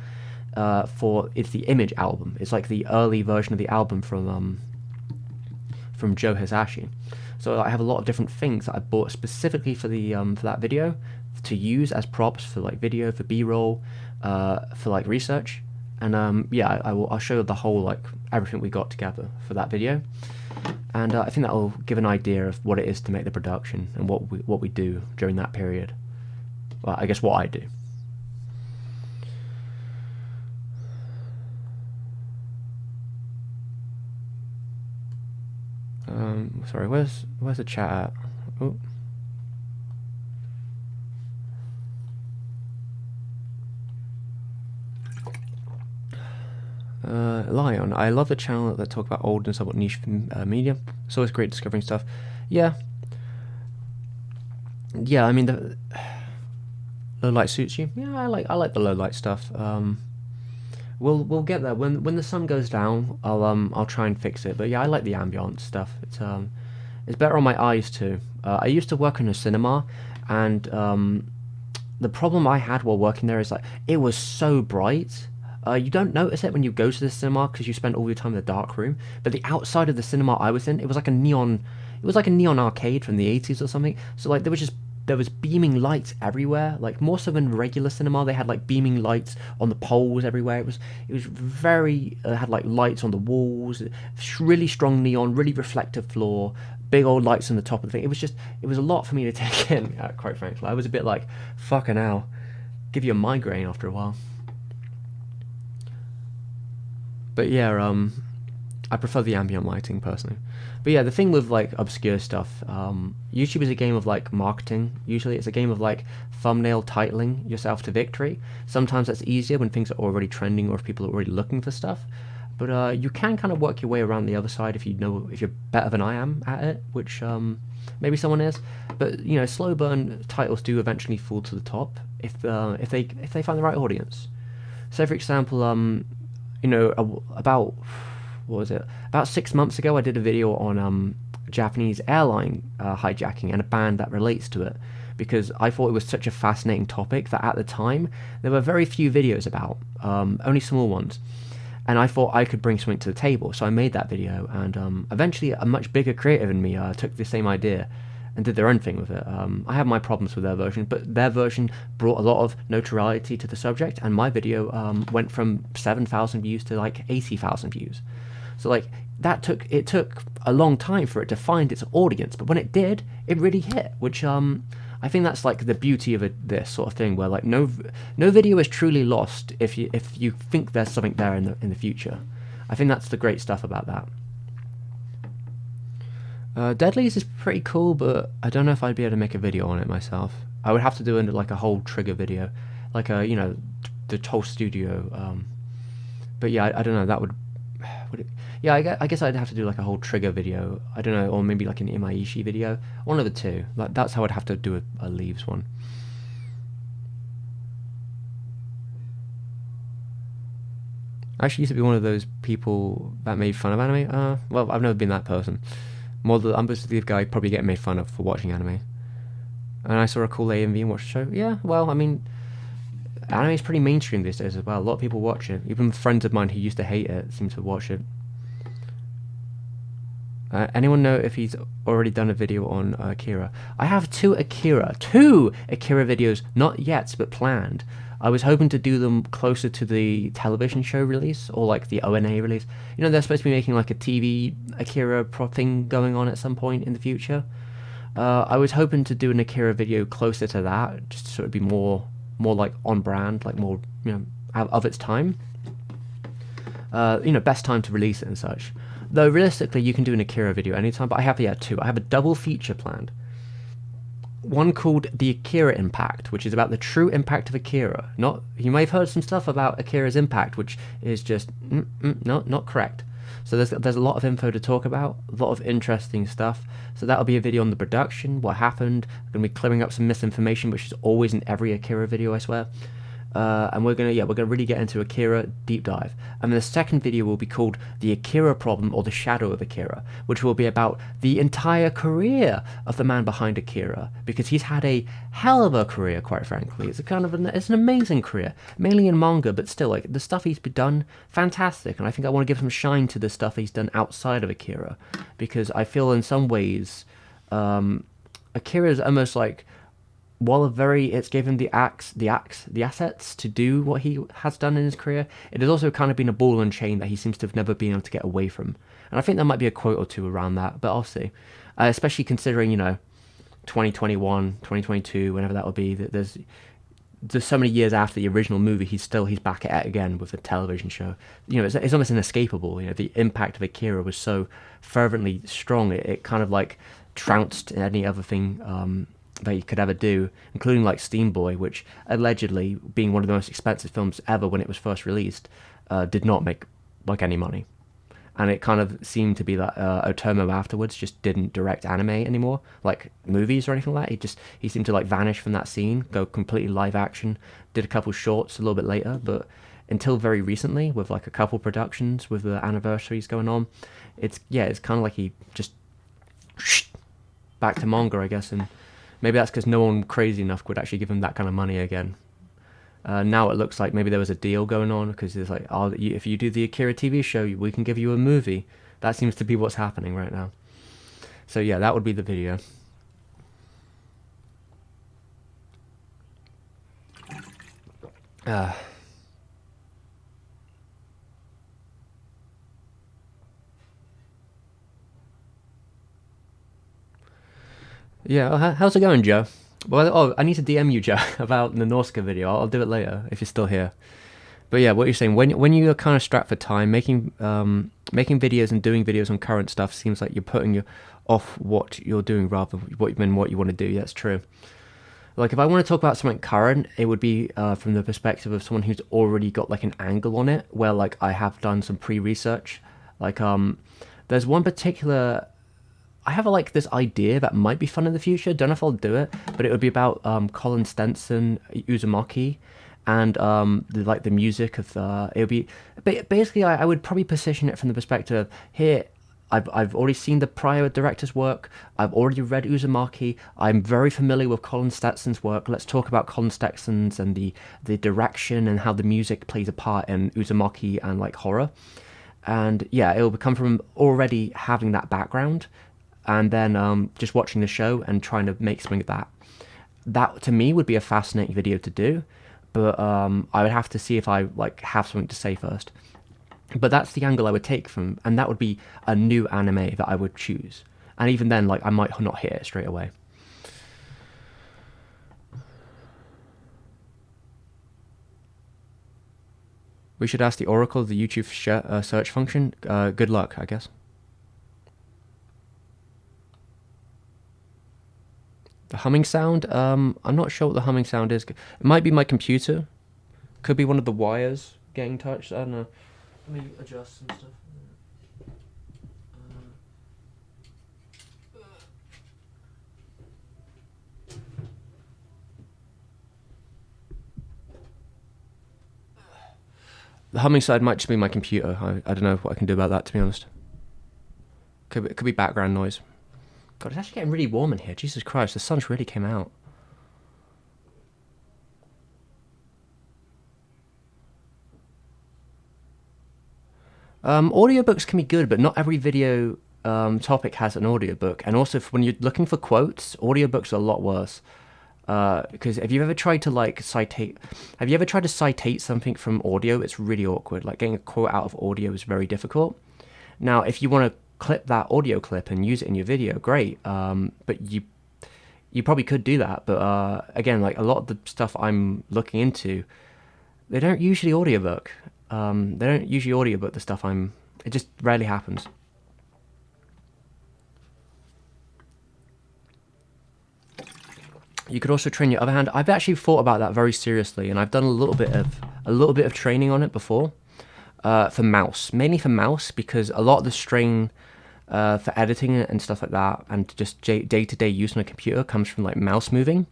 It's the Image album. It's like the early version of the album from Joe Hisashi. So I have a lot of different things that I bought specifically for the for that video to use as props for like video, for B-roll, for like research. And yeah, I'll show the whole, like everything we got together for that video. And I think that will give an idea of what it is to make the production and what we do during that period. Well, I guess what I do. Sorry, where's the chat at? Oh. Lion, I love the channel that talk about old and somewhat niche media. It's always great discovering stuff. Yeah. Yeah, I mean the low light suits you. Yeah, I like the low light stuff. We'll get there when the sun goes down. I'll try and fix it. But yeah, I like the ambient stuff. It's better on my eyes too. I used to work in a cinema, and the problem I had while working there is like it was so bright. You don't notice it when you go to the cinema because you spend all your time in the dark room. But the outside of the cinema I was in, it was like a neon arcade from the 80s or something. So like there was beaming lights everywhere, like more so than regular cinema. They had like beaming lights on the poles everywhere. It was very had like lights on the walls, really strong neon, really reflective floor, big old lights on the top of the thing. It was a lot for me to take in, quite frankly. I was a bit like, fucking hell, give you a migraine after a while. But yeah, I prefer the ambient lighting personally. But yeah, the thing with like obscure stuff, YouTube is a game of like marketing. Usually it's a game of like thumbnail titling yourself to victory. Sometimes that's easier when things are already trending or if people are already looking for stuff. But you can kind of work your way around the other side if you're better than I am at it, which maybe someone is. But you know, slow burn titles do eventually fall to the top if they find the right audience. So for example, you know, about 6 months ago, I did a video on Japanese airline hijacking and a band that relates to it, because I thought it was such a fascinating topic that at the time there were very few videos about, only small ones, and I thought I could bring something to the table, so I made that video. And eventually a much bigger creative than me took the same idea and did their own thing with it. I have my problems with their version, but their version brought a lot of notoriety to the subject, and my video went from 7,000 views to like 80,000 views. So like it took a long time for it to find its audience, but when it did, it really hit, which I think that's like the beauty of this sort of thing, where like no video is truly lost if you think there's something there in the future. I think that's the great stuff about that. Deadlies is pretty cool, but I don't know if I'd be able to make a video on it myself. I would have to do like a whole trigger video, like a the whole studio. But yeah, I don't know. That would it? Yeah, I guess I'd have to do like a whole trigger video. I don't know, or maybe like an Imaishi video. One of the two. Like that's how I'd have to do a Leaves one. I actually used to be one of those people that made fun of anime. Well, I've never been that person. I'm just the guy probably getting made fun of for watching anime. And I saw a cool AMV and watched the show. Yeah, well, I mean, anime is pretty mainstream these days as well. A lot of people watch it. Even friends of mine who used to hate it seem to watch it. Anyone know if he's already done a video on Akira? I have two Akira videos, not yet, but planned. I was hoping to do them closer to the television show release, or like the ONA release. You know, they're supposed to be making like a TV Akira thing going on at some point in the future. I was hoping to do an Akira video closer to that, just so it'd be more like on brand, like more, of its time. Best time to release it and such. Though realistically, you can do an Akira video anytime, but I have two. I have a double feature planned. One called The Akira Impact, which is about the true impact of Akira. You may have heard some stuff about Akira's impact, which is just not correct. So there's a lot of info to talk about, a lot of interesting stuff. So that'll be a video on the production, what happened. I'm gonna be clearing up some misinformation, which is always in every Akira video, I swear. And we're gonna really get into Akira deep dive. And then the second video will be called The Akira Problem, or The Shadow of Akira, which will be about the entire career of the man behind Akira, because he's had a hell of a career, quite frankly. It's it's an amazing career, mainly in manga, but still, like, the stuff he's done, fantastic. And I think I want to give some shine to the stuff he's done outside of Akira, because I feel in some ways Akira is almost like, while it's given the assets to do what he has done in his career, it has also kind of been a ball and chain that he seems to have never been able to get away from. And I think there might be a quote or two around that, but I'll see. Especially considering, 2021, 2022, whenever that will be, that there's so many years after the original movie, he's back at it again with a television show. It's almost inescapable. The impact of Akira was so fervently strong, it kind of like trounced any other thing that you could ever do, including like Steam Boy, which allegedly, being one of the most expensive films ever when it was first released, did not make like any money. And it kind of seemed to be that Otomo afterwards just didn't direct anime anymore, like movies or anything like that. He seemed to like vanish from that scene, go completely live action, did a couple shorts a little bit later, but until very recently, with like a couple productions with the anniversaries going on, it's kind of like he just back to manga, I guess. And maybe that's because no one crazy enough would actually give him that kind of money again. Now it looks like maybe there was a deal going on, because it's like, if you do the Akira TV show, we can give you a movie. That seems to be what's happening right now. So yeah, that would be the video. Yeah, how's it going, Joe? Well, I need to DM you, Joe, about the Norska video. I'll do it later if you're still here. But yeah, what you're saying, when you're kind of strapped for time, making videos and doing videos on current stuff seems like you're putting you off what you're doing rather than what you want to do. Yeah, that's true. Like, if I want to talk about something current, it would be from the perspective of someone who's already got like an angle on it, where like I have done some pre-research. Like, there's one particular, I have like this idea that might be fun in the future. Don't know if I'll do it, but it would be about Colin Stenson, Uzumaki, and the music of it would be basically, I would probably position it from the perspective of, here I've already seen the prior director's work, I've already read Uzumaki, I'm very familiar with Colin Stetson's work. Let's talk about Colin Stetson's and the direction and how the music plays a part in Uzumaki and like horror. And yeah, it'll come from already having that background, and then just watching the show and trying to make something of that. That to me would be a fascinating video to do, but I would have to see if I like have something to say first. But that's the angle I would take from, and that would be a new anime that I would choose. And even then, like, I might not hit it straight away. We should ask the Oracle the YouTube search function. Good luck, I guess. The humming sound. I'm not sure what the humming sound is. It might be my computer. Could be one of the wires getting touched. I don't know. Let me adjust some stuff. The humming side might just be my computer. I don't know what I can do about that, to be honest. It could be background noise. God, it's actually getting really warm in here. Jesus Christ, the sun's really came out. Audiobooks can be good, but not every video topic has an audiobook. And also, when you're looking for quotes, audiobooks are a lot worse. Because have you ever tried to citate something from audio? It's really awkward. Like getting a quote out of audio is very difficult. Now, if you want to clip that audio clip and use it in your video, great. But you probably could do that. But again, like a lot of the stuff I'm looking into, they don't usually audiobook. The stuff it just rarely happens. You could also train your other hand. I've actually thought about that very seriously, and I've done a little bit of training on it before, mainly for mouse, because a lot of the strain for editing and stuff like that, and just day-to-day use on a computer comes from like mouse moving.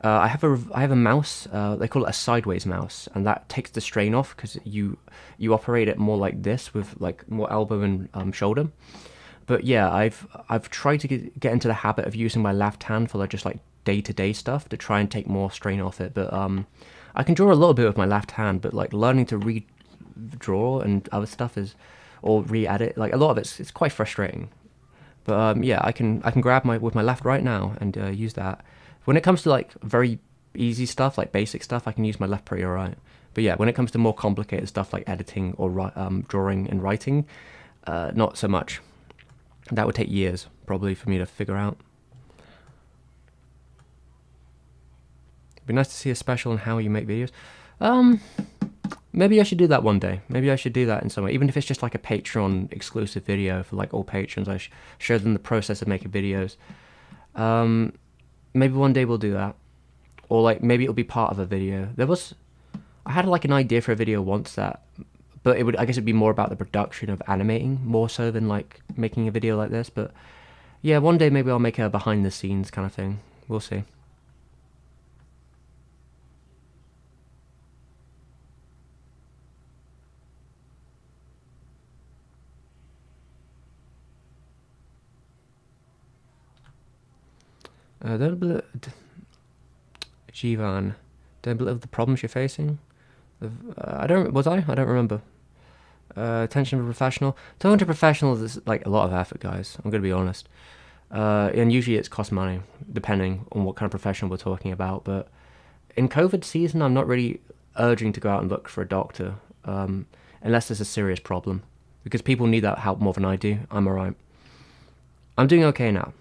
I have a mouse. They call it a sideways mouse, and that takes the strain off because you operate it more like this with like more elbow and shoulder. But yeah, I've tried to get into the habit of using my left hand for just like day-to-day stuff to try and take more strain off it. But I can draw a little bit with my left hand, but like learning to redraw and other stuff or re-edit, like a lot of it's quite frustrating. But yeah, I can grab with my left right now and use that. When it comes to like very easy stuff, like basic stuff, I can use my left pretty alright. But yeah, when it comes to more complicated stuff like editing or drawing and writing, not so much. That would take years probably for me to figure out. It'd be nice to see a special on how you make videos. Maybe I should do that one day. Maybe I should do that in some way, even if it's just like a Patreon exclusive video for like all patrons. I show them the process of making videos. Maybe one day we'll do that, or like maybe it'll be part of a video. I had like an idea for a video once but I guess it'd be more about the production of animating more so than like making a video like this. But yeah, one day maybe I'll make a behind the scenes kind of thing. We'll see. Jivan, don't believe the problems you're facing. I don't remember. Attention to professional. Talking to professionals is like a lot of effort, guys. I'm gonna be honest. And usually it's cost money, depending on what kind of professional we're talking about. But in COVID season, I'm not really urging to go out and look for a doctor, unless there's a serious problem, because people need that help more than I do. I'm alright. I'm doing okay now.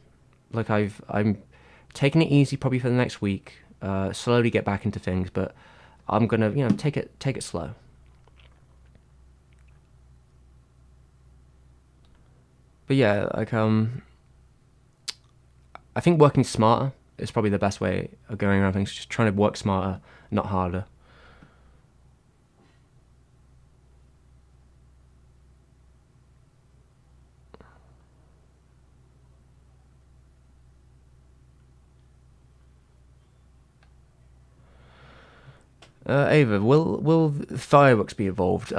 Like I'm taking it easy probably for the next week. Slowly get back into things, but I'm gonna take it slow. But yeah, like I think working smarter is probably the best way of going around things. Just trying to work smarter, not harder. Ava, will fireworks be involved?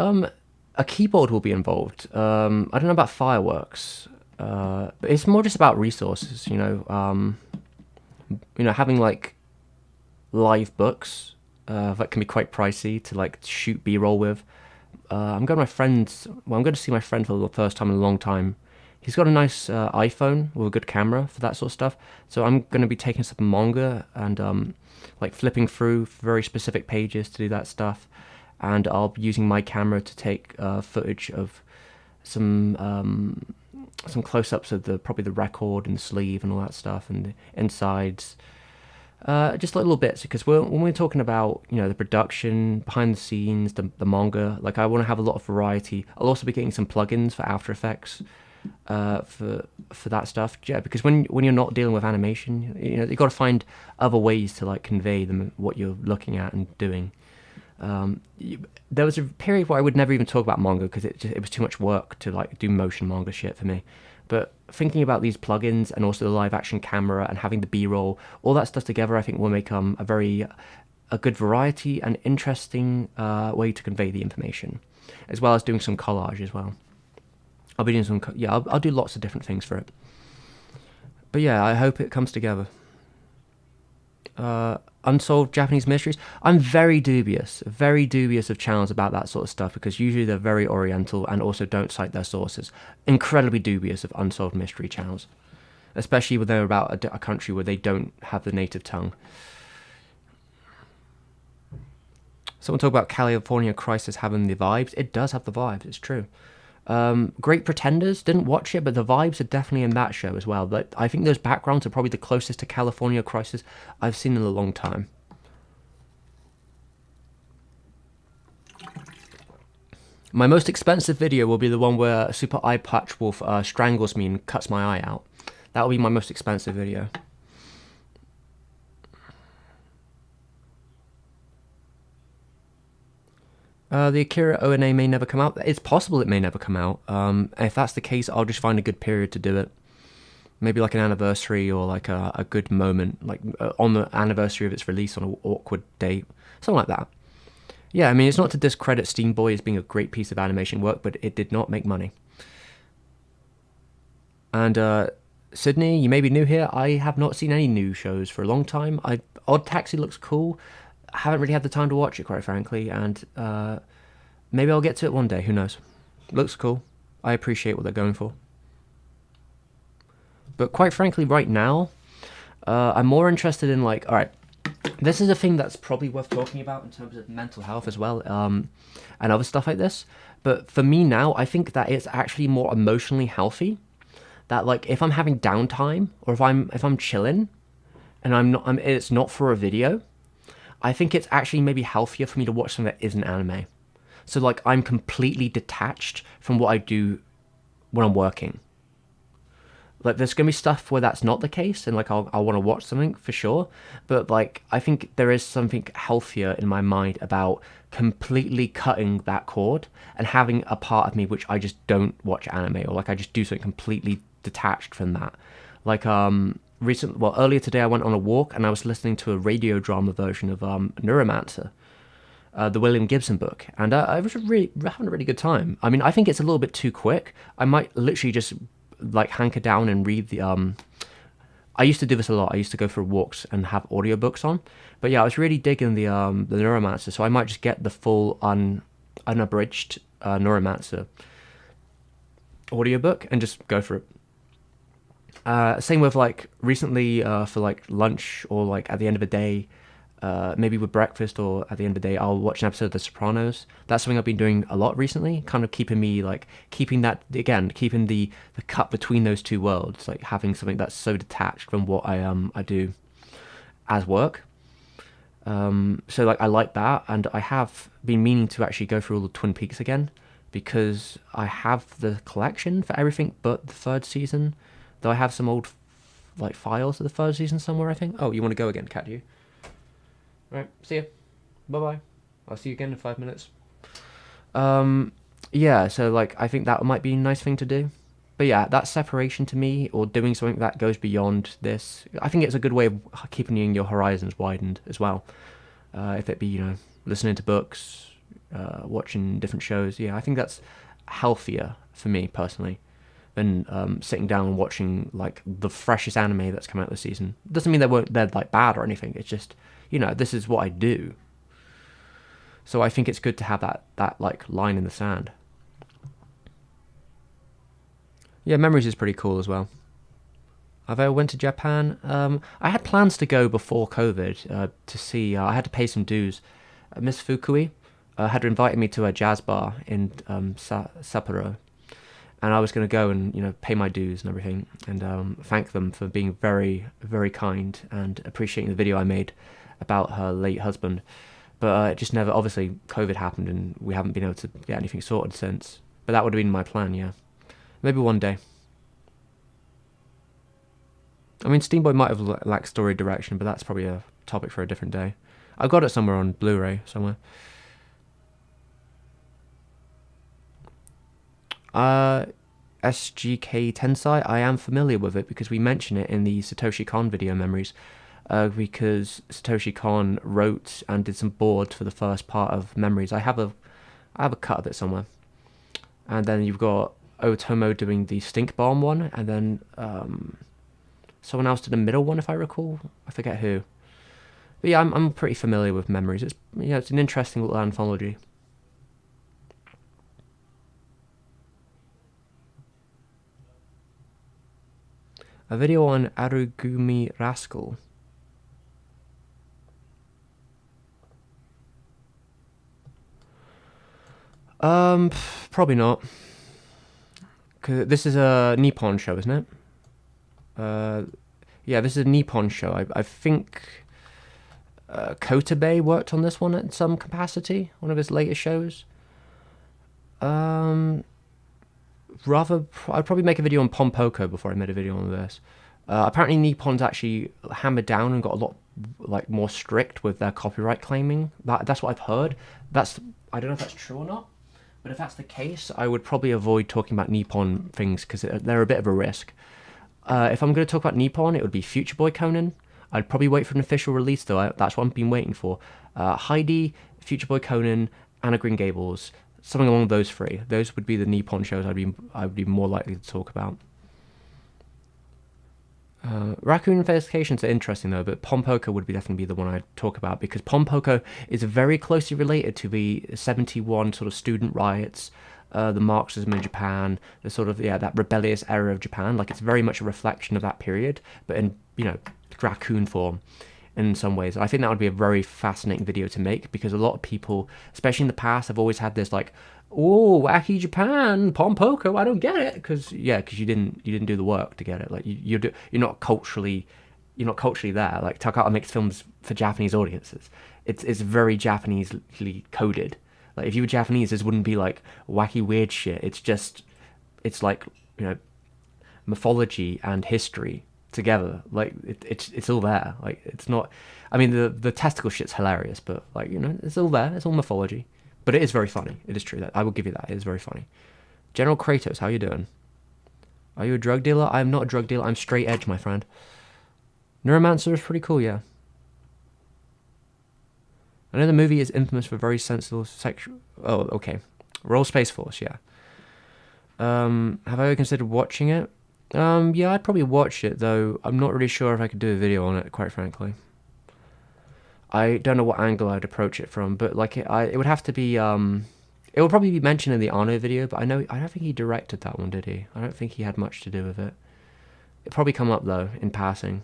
A keyboard will be involved. I don't know about fireworks, but it's more just about resources. Having like live books that can be quite pricey to like shoot B-roll with. I'm going to see my friend for the first time in a long time. He's got a nice iPhone with a good camera for that sort of stuff. So I'm going to be taking some manga and like flipping through very specific pages to do that stuff. And I'll be using my camera to take footage of some close-ups of probably the record and the sleeve and all that stuff and the insides. Just little bits, because when we're talking about the production, behind the scenes, the manga, like I want to have a lot of variety. I'll also be getting some plugins for After Effects, for that stuff. Yeah, because when you're not dealing with animation, you got to find other ways to like convey what you're looking at and doing. There was a period where I would never even talk about manga because it was too much work to like do motion manga shit for me. But thinking about these plugins and also the live action camera and having the B-roll, all that stuff together, I think will make a good variety and interesting way to convey the information, as well as doing some collage as well. I'll be doing some, I'll do lots of different things for it. But yeah, I hope it comes together. Unsolved Japanese mysteries. I'm very dubious of channels about that sort of stuff because usually they're very oriental and also don't cite their sources. Incredibly dubious of unsolved mystery channels, especially when they're about a country where they don't have the native tongue. Someone talk about California Crisis having the vibes. It does have the vibes, it's true. Great Pretenders, didn't watch it, but the vibes are definitely in that show as well. But I think those backgrounds are probably the closest to California Crisis I've seen in a long time. My most expensive video will be the one where Super Eye Patch Wolf strangles me and cuts my eye out. That will be my most expensive video. The Akira ONA may never come out. It's possible it may never come out. If that's the case, I'll just find a good period to do it. Maybe like an anniversary or like a good moment, like on the anniversary of its release on an awkward date. Something like that. Yeah, I mean, it's not to discredit Steam Boy as being a great piece of animation work, but it did not make money. And Sydney, you may be new here. I have not seen any new shows for a long time. Odd Taxi looks cool. I haven't really had the time to watch it, quite frankly, and maybe I'll get to it one day. Who knows? Looks cool. I appreciate what they're going for. But quite frankly, right now, I'm more interested in like, all right, this is a thing that's probably worth talking about in terms of mental health as well, and other stuff like this. But for me now, I think that it's actually more emotionally healthy. That like if I'm having downtime or if I'm chilling, and it's not for a video. I think it's actually maybe healthier for me to watch something that isn't anime. So like I'm completely detached from what I do when I'm working. Like there's gonna be stuff where that's not the case, and like I'll want to watch something for sure. But like I think there is something healthier in my mind about completely cutting that cord and having a part of me which I just don't watch anime, or like I just do something completely detached from that. Like earlier today I went on a walk and I was listening to a radio drama version of Neuromancer, the William Gibson book, and I was really having a really good time. I mean, I think it's a little bit too quick. I might literally just like hanker down and read the I used to do this a lot. I used to go for walks and have audiobooks on. But yeah, I was really digging the Neuromancer, so I might just get the full unabridged Neuromancer audiobook and just go for it. Same with like recently for like lunch or like at the end of the day, maybe with breakfast or at the end of the day, I'll watch an episode of The Sopranos. That's something I've been doing a lot recently, kind of keeping the cut between those two worlds, like having something that's so detached from what I do as work. So like I like that, and I have been meaning to actually go through all the Twin Peaks again because I have the collection for everything but the third season. Though I have some old like files of the third season somewhere, I think. Oh, you want to go again, Cat? Do you? Right, see ya. Bye-bye. I'll see you again in 5 minutes. Yeah, so like I think that might be a nice thing to do. But yeah, that separation to me, or doing something that goes beyond this, I think it's a good way of keeping your horizons widened as well. If it be, listening to books, watching different shows. Yeah, I think that's healthier for me personally than sitting down and watching like the freshest anime that's come out this season. Doesn't mean they're like bad or anything. It's just, this is what I do. So I think it's good to have that like line in the sand. Yeah, Memories is pretty cool as well. I've ever went to Japan. I had plans to go before COVID to see. I had to pay some dues. Miss Fukui had invited me to a jazz bar in Sapporo, and I was going to go and pay my dues and everything, and thank them for being very, very kind and appreciating the video I made about her late husband. But it just never. Obviously, COVID happened, and we haven't been able to get anything sorted since. But that would have been my plan. Yeah, maybe one day. I mean, Steam Boy might have lacked story direction, but that's probably a topic for a different day. I've got it somewhere on Blu-ray somewhere. SGK Tensai, I am familiar with it because we mention it in the Satoshi Kon video memories. Because Satoshi Kon wrote and did some boards for the first part of Memories. I have a cut of it somewhere. And then you've got Otomo doing the Stink Bomb one, and then someone else did the middle one, if I recall. I forget who. But yeah, I'm pretty familiar with Memories. It's it's an interesting little anthology. A video on Arugumi Rascal. Probably not. Cause this is a Nippon show, isn't it? Yeah, this is a Nippon show. I think Kotabe worked on this one at some capacity. One of his later shows. I'd probably make a video on Pompoko before I made a video on this. Apparently, Nippon's actually hammered down and got a lot more strict with their copyright claiming. That's what I've heard. I don't know if that's true or not. But if that's the case, I would probably avoid talking about Nippon things because they're a bit of a risk. If I'm going to talk about Nippon, it would be Future Boy Conan. I'd probably wait for an official release, though. That's what I've been waiting for. Heidi, Future Boy Conan, Anna Green Gables, something along those three. Those would be the Nippon shows I'd be more likely to talk about. Raccoon Investigations are interesting though, but Pompoko would definitely be the one I'd talk about because Pompoko is very closely related to the 71 sort of student riots, the Marxism in Japan, the sort of that rebellious era of Japan. Like it's very much a reflection of that period, but in raccoon form in some ways. I think that would be a very fascinating video to make because a lot of people, especially in the past, have always had this like, oh, wacky Japan, Pompoko, I don't get it, because you didn't do the work to get it. Like you're not culturally there. Like Takahata makes films for Japanese audiences. It's very Japanesely coded. Like if you were Japanese, this wouldn't be like wacky weird shit. It's like mythology and history together. Like it's all there. Like it's not. I mean the testicle shit's hilarious, but like it's all there. It's all mythology. But it is very funny. It is true. That I will give you that. It is very funny. General Kratos, how you doing? Are you a drug dealer? I'm not a drug dealer. I'm straight edge, my friend. Neuromancer is pretty cool, yeah. I know the movie is infamous for very sensitive sexual... Oh, okay. Roll Space Force, yeah. Have I ever considered watching it? Yeah, I'd probably watch it, though I'm not really sure if I could do a video on it, quite frankly. I don't know what angle I'd approach it from, but like it would have to be it would probably be mentioned in the Arno video, but I don't think he directed that one, did he? I don't think he had much to do with it. It'd probably come up though in passing.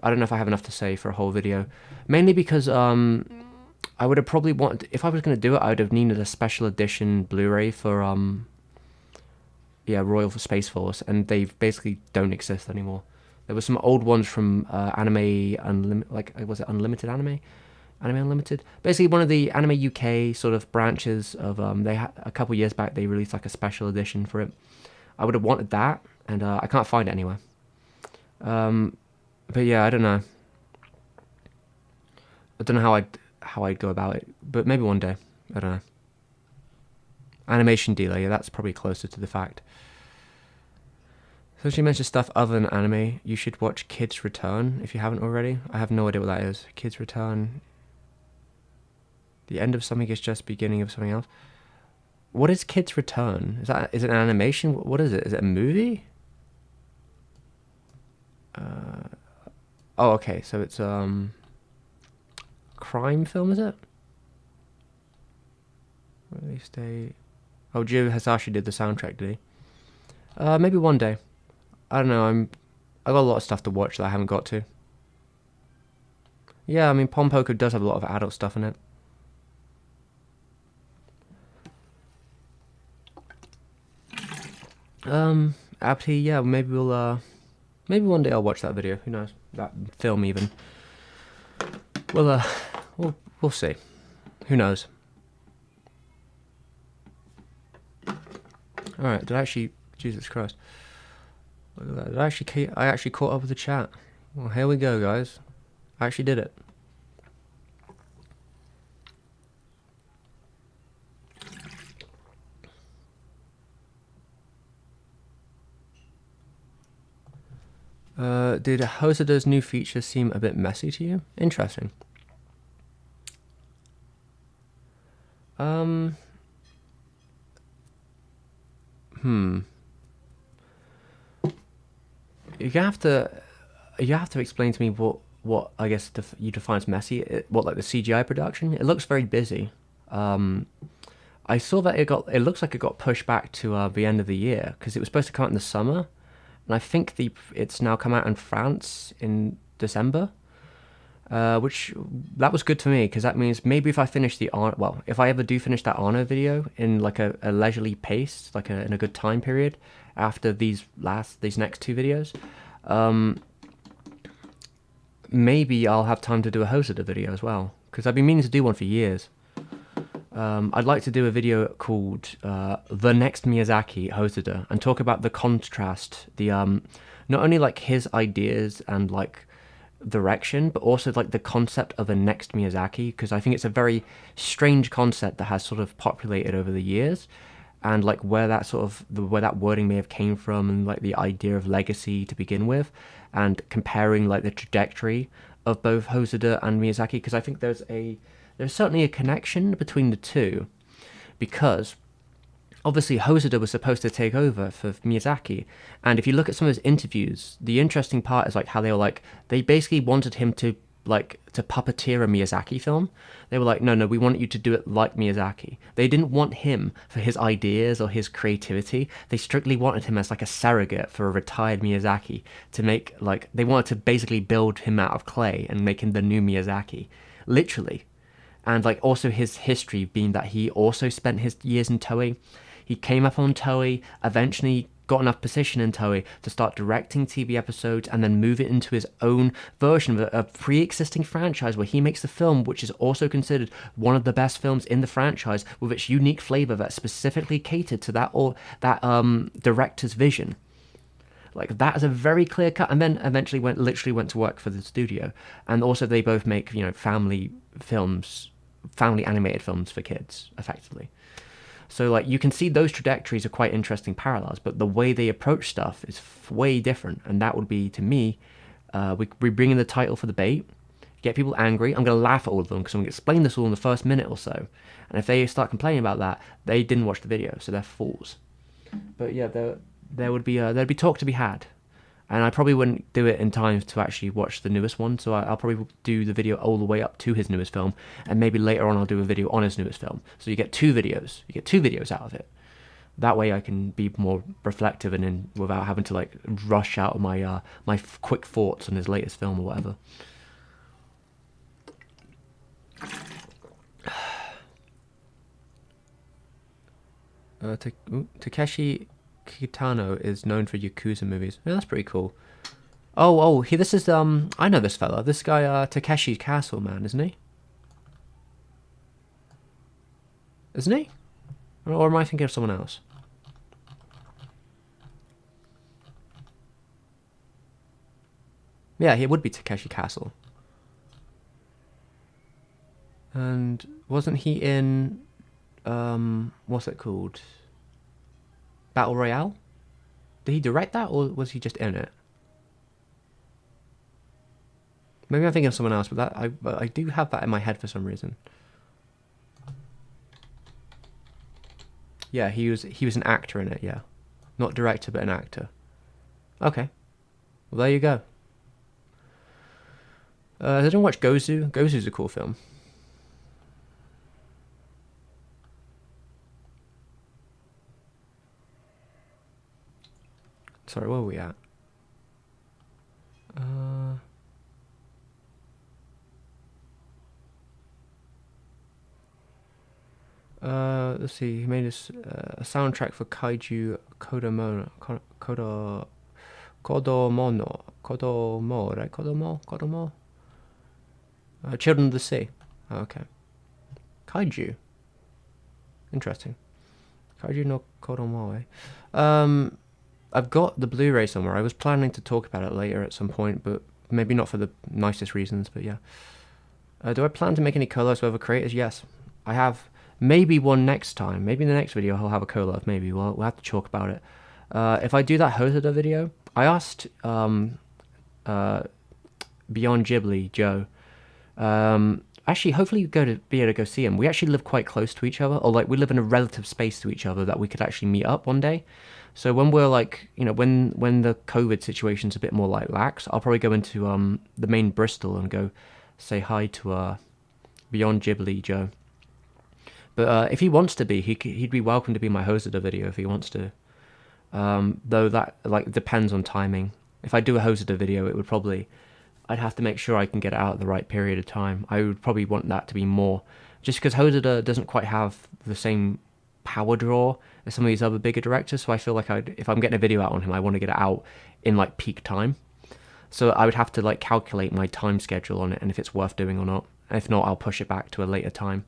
I don't know if I have enough to say for a whole video, mainly because I would have probably wanted, if I was going to do it, I would have needed a special edition Blu-ray for Royal Space Force, and they basically don't exist anymore. There were some old ones from Anime Unlimited, was it Unlimited Anime? Anime Unlimited? Basically one of the Anime UK sort of branches of, they had, a couple years back, they released like a special edition for it. I would have wanted that, and I can't find it anywhere. But yeah, I don't know. I don't know how I'd go about it, but maybe one day. I don't know. Animation dealer, yeah, that's probably closer to the fact. So she mentioned stuff other than anime. You should watch Kids Return if you haven't already. I have no idea what that is. Kids Return. The end of something is just beginning of something else. What is Kids Return? Is it an animation? What is it? Is it a movie? Oh, okay. So it's crime film, is it? Release date. Oh, Joe Hasashi did the soundtrack, did he? Maybe one day. I don't know, I got a lot of stuff to watch that I haven't got to. Yeah, I mean, Pompoko does have a lot of adult stuff in it. Abti, yeah, maybe one day I'll watch that video. Who knows? That film even. We'll see. Who knows? Alright, Jesus Christ. Look at that. I actually caught up with the chat. Well, here we go, guys. I actually did it. Did Hosoda's new feature seem a bit messy to you? Interesting. You have to explain to me what I guess you define as messy. What, like the CGI production? It looks very busy. I saw that it looks like it got pushed back to the end of the year because it was supposed to come out in the summer, and I think it's now come out in France in December. Which that was good for me because that means maybe if I finish if I ever do finish that Arno video in like a leisurely pace, like in a good time period after these next two videos, maybe I'll have time to do a Hosoda video as well because I've been meaning to do one for years. I'd like to do a video called The Next Miyazaki Hosoda and talk about the contrast, not only like his ideas and like direction, but also like the concept of a next Miyazaki, because I think it's a very strange concept that has sort of populated over the years, and like where that wording may have came from, and like the idea of legacy to begin with, and comparing like the trajectory of both Hosoda and Miyazaki, because I think there's certainly a connection between the two, because obviously Hosoda was supposed to take over for Miyazaki, and if you look at some of his interviews, the interesting part is like how they basically wanted him to puppeteer a Miyazaki film. They were like, no, we want you to do it like Miyazaki. They didn't want him for his ideas or his creativity. They strictly wanted him as like a surrogate for a retired Miyazaki to make, like, they wanted to basically build him out of clay and make him the new Miyazaki, literally. And like also his history being that he also spent his years in Toei. He came up on Toei, eventually got enough position in Toei to start directing TV episodes and then move it into his own version of a pre-existing franchise where he makes the film which is also considered one of the best films in the franchise with its unique flavor that specifically catered to that director's vision. Like, that is a very clear cut, and then eventually literally went to work for the studio. And also they both make, family animated films for kids, effectively. So, like, you can see those trajectories are quite interesting parallels, but the way they approach stuff is way different. And that would be, to me, we bring in the title for the bait, get people angry. I'm going to laugh at all of them because I'm going to explain this all in the first minute or so. And if they start complaining about that, they didn't watch the video, so they're fools. But yeah, there'd be talk to be had. And I probably wouldn't do it in time to actually watch the newest one, so I'll probably do the video all the way up to his newest film, and maybe later on I'll do a video on his newest film. So you get two videos. You get two videos out of it. That way I can be more reflective and without having to like rush out my my quick thoughts on his latest film or whatever. Takeshi Kitano is known for Yakuza movies. Yeah, that's pretty cool. This is I know this fella. This guy, Takeshi Castle, man, isn't he? Isn't he? Or am I thinking of someone else? Yeah, he would be Takeshi Castle. And wasn't he in what's it called? Battle Royale? Did he direct that, or was he just in it? Maybe I'm thinking of someone else, but I do have that in my head for some reason. Yeah, he was an actor in it. Yeah, not director, but an actor. Okay, well there you go. I didn't watch Gozu. Gozu's a cool film. Sorry, where were we at? Let's see. He made a soundtrack for Kaiju Kodomo, right? Kodomo. Children of the Sea. Oh, okay. Kaiju. Interesting. Kaiju no Kodomo. I've got the Blu-ray somewhere. I was planning to talk about it later at some point, but maybe not for the nicest reasons. But yeah. Do I plan to make any collabs with other creators? Yes, I have. Maybe one next time. Maybe in the next video I'll have a collab. Maybe we'll have to talk about it. If I do that Hosoda video, I asked Beyond Ghibli Joe. Actually, hopefully you be able to go see him. We actually live quite close to each other, or like we live in a relative space to each other that we could actually meet up one day. So when we're like, when the COVID situation's a bit more like lax, I'll probably go into the main Bristol and go say hi to Beyond Ghibli Joe. But if he wants to be, he'd be welcome to be my Hosoda video if he wants to. Though that like depends on timing. If I do a Hosoda video, it would probably, I'd have to make sure I can get it out at the right period of time. I would probably want that to be more, just because Hosoda doesn't quite have the same power draw as some of these other bigger directors. So I feel like if I'm getting a video out on him, I want to get it out in like peak time. So I would have to like calculate my time schedule on it and if it's worth doing or not. And if not, I'll push it back to a later time.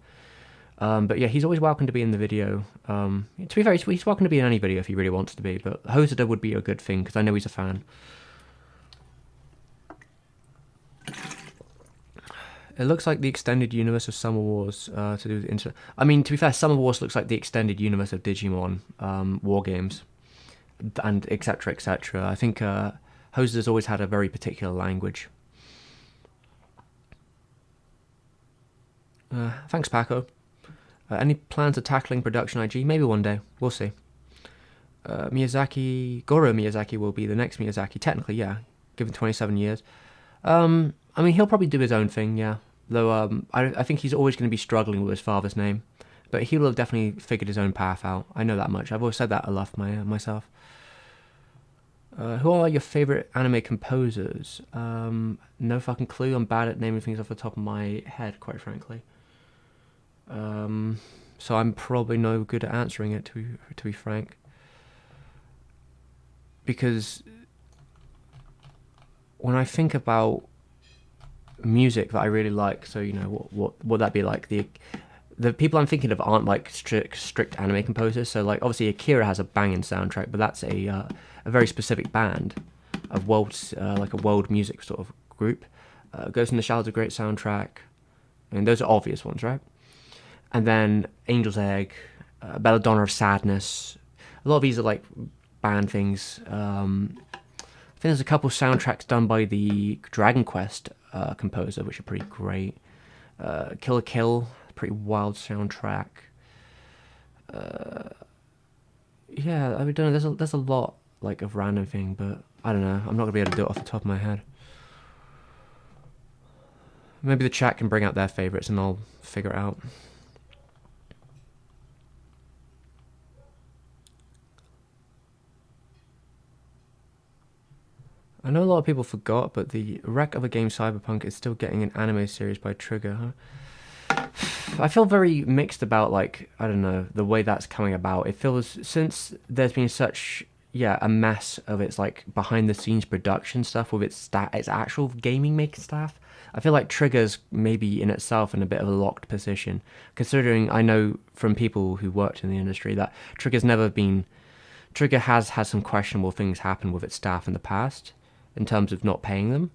But yeah, he's always welcome to be in the video. To be fair, he's welcome to be in any video if he really wants to be. But Hosoda would be a good thing because I know he's a fan. It looks like the extended universe of Summer Wars to do with the internet. I mean, to be fair, Summer Wars looks like the extended universe of Digimon War Games, and etc. etc. I think Hosoda's always had a very particular language. Thanks, Paco. Any plans of tackling production IG? Maybe one day. We'll see. Goro Miyazaki will be the next Miyazaki. Technically, yeah. Given 27 years. I mean, he'll probably do his own thing, yeah. Though, I think he's always going to be struggling with his father's name. But he will have definitely figured his own path out. I know that much. I've always said that a lot myself. Who are your favourite anime composers? No fucking clue. I'm bad at naming things off the top of my head, quite frankly. So I'm probably no good at answering it, to be frank. Because when I think about music that I really like, so what would that be like? The people I'm thinking of aren't like strict anime composers. So like obviously Akira has a banging soundtrack, but that's a very specific band of like a world music sort of group. Ghost in the Shell's a great soundtrack. I mean, those are obvious ones, right? And then Angel's Egg, Belladonna of Sadness. A lot of these are like band things. I think there's a couple soundtracks done by the Dragon Quest composer, which are pretty great. Kill la Kill, pretty wild soundtrack. Yeah, I don't know. There's a lot like of random thing, but I don't know. I'm not gonna be able to do it off the top of my head. Maybe the chat can bring out their favorites, and I'll figure it out. I know a lot of people forgot, but the wreck of a game Cyberpunk is still getting an anime series by Trigger, huh? I feel very mixed about, like, I don't know, the way that's coming about. It feels, since there's been such, a mess of its, like, behind-the-scenes production stuff with its actual gaming making staff, I feel like Trigger's maybe in itself in a bit of a locked position, considering I know from people who worked in the industry that Trigger has had some questionable things happen with its staff in the past, in terms of not paying them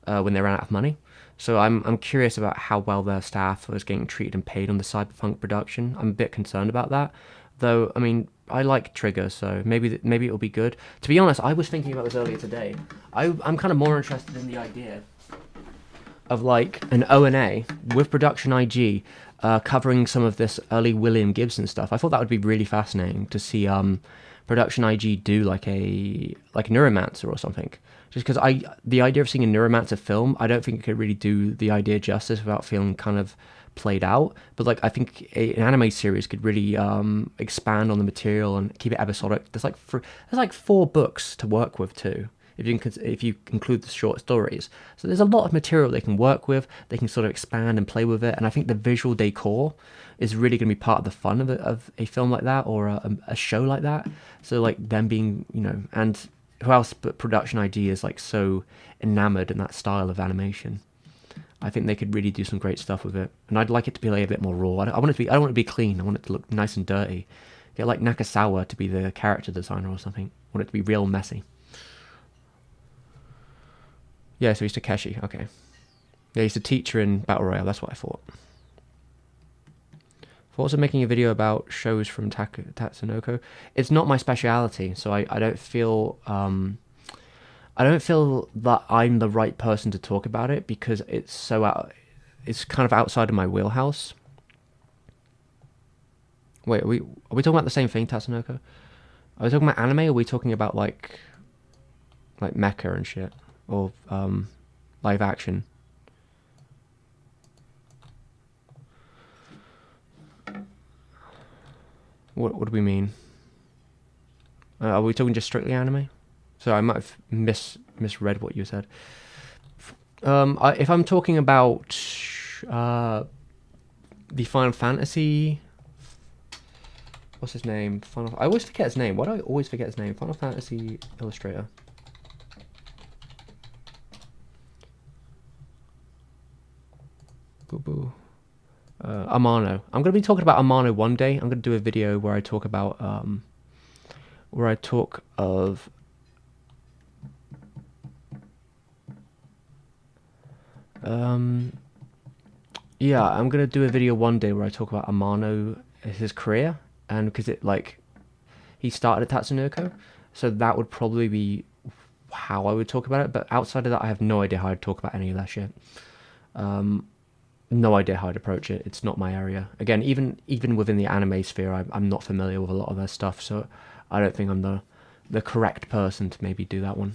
when they ran out of money. So I'm curious about how well their staff was getting treated and paid on the Cyberpunk production. I'm a bit concerned about that. Though, I mean, I like Trigger, so maybe it'll be good. To be honest, I was thinking about this earlier today. I'm kind of more interested in the idea of like an O&A with Production IG covering some of this early William Gibson stuff. I thought that would be really fascinating to see Production IG do like a Neuromancer or something. Just because the idea of seeing a Neuromancer film, I don't think it could really do the idea justice without feeling kind of played out. But like, I think an anime series could really expand on the material and keep it episodic. There's like 4 books to work with too, if you include the short stories. So there's a lot of material they can work with. They can sort of expand and play with it. And I think the visual decor is really going to be part of the fun of a film like that, or a show like that. So like them being, and who else but Production ID is like so enamored in that style of animation. I think they could really do some great stuff with it, and I'd like it to be like a bit more raw. I don't want it to be clean. I want it to look nice and dirty, Get like Nakasawa to be the character designer or something. Want it to be real messy. Yeah, so he's Takeshi. Okay. Yeah, he's a teacher in Battle Royale. That's what I thought. Also making a video about shows from Tatsunoko. It's not my speciality, so I don't feel that I'm the right person to talk about it because it's kind of outside of my wheelhouse. Wait, are we talking about the same thing, Tatsunoko? Are we talking about anime, or are we talking about like mecha and shit, or live action? What do we mean? Are we talking just strictly anime? So I might have misread what you said. If I'm talking about the Final Fantasy, what's his name? I always forget his name. Why do I always forget his name? Final Fantasy illustrator. Boo boo. Amano. I'm going to be talking about Amano one day. I'm going to do a video where I talk about yeah, I'm going to do a video one day where I talk about Amano, his career, and because he started at Tatsunoko, so that would probably be how I would talk about it, but outside of that I have no idea how I'd talk about any of that shit. No idea how I'd approach it. It's not my area. Again, even within the anime sphere, I'm not familiar with a lot of their stuff, so I don't think I'm the correct person to maybe do that one.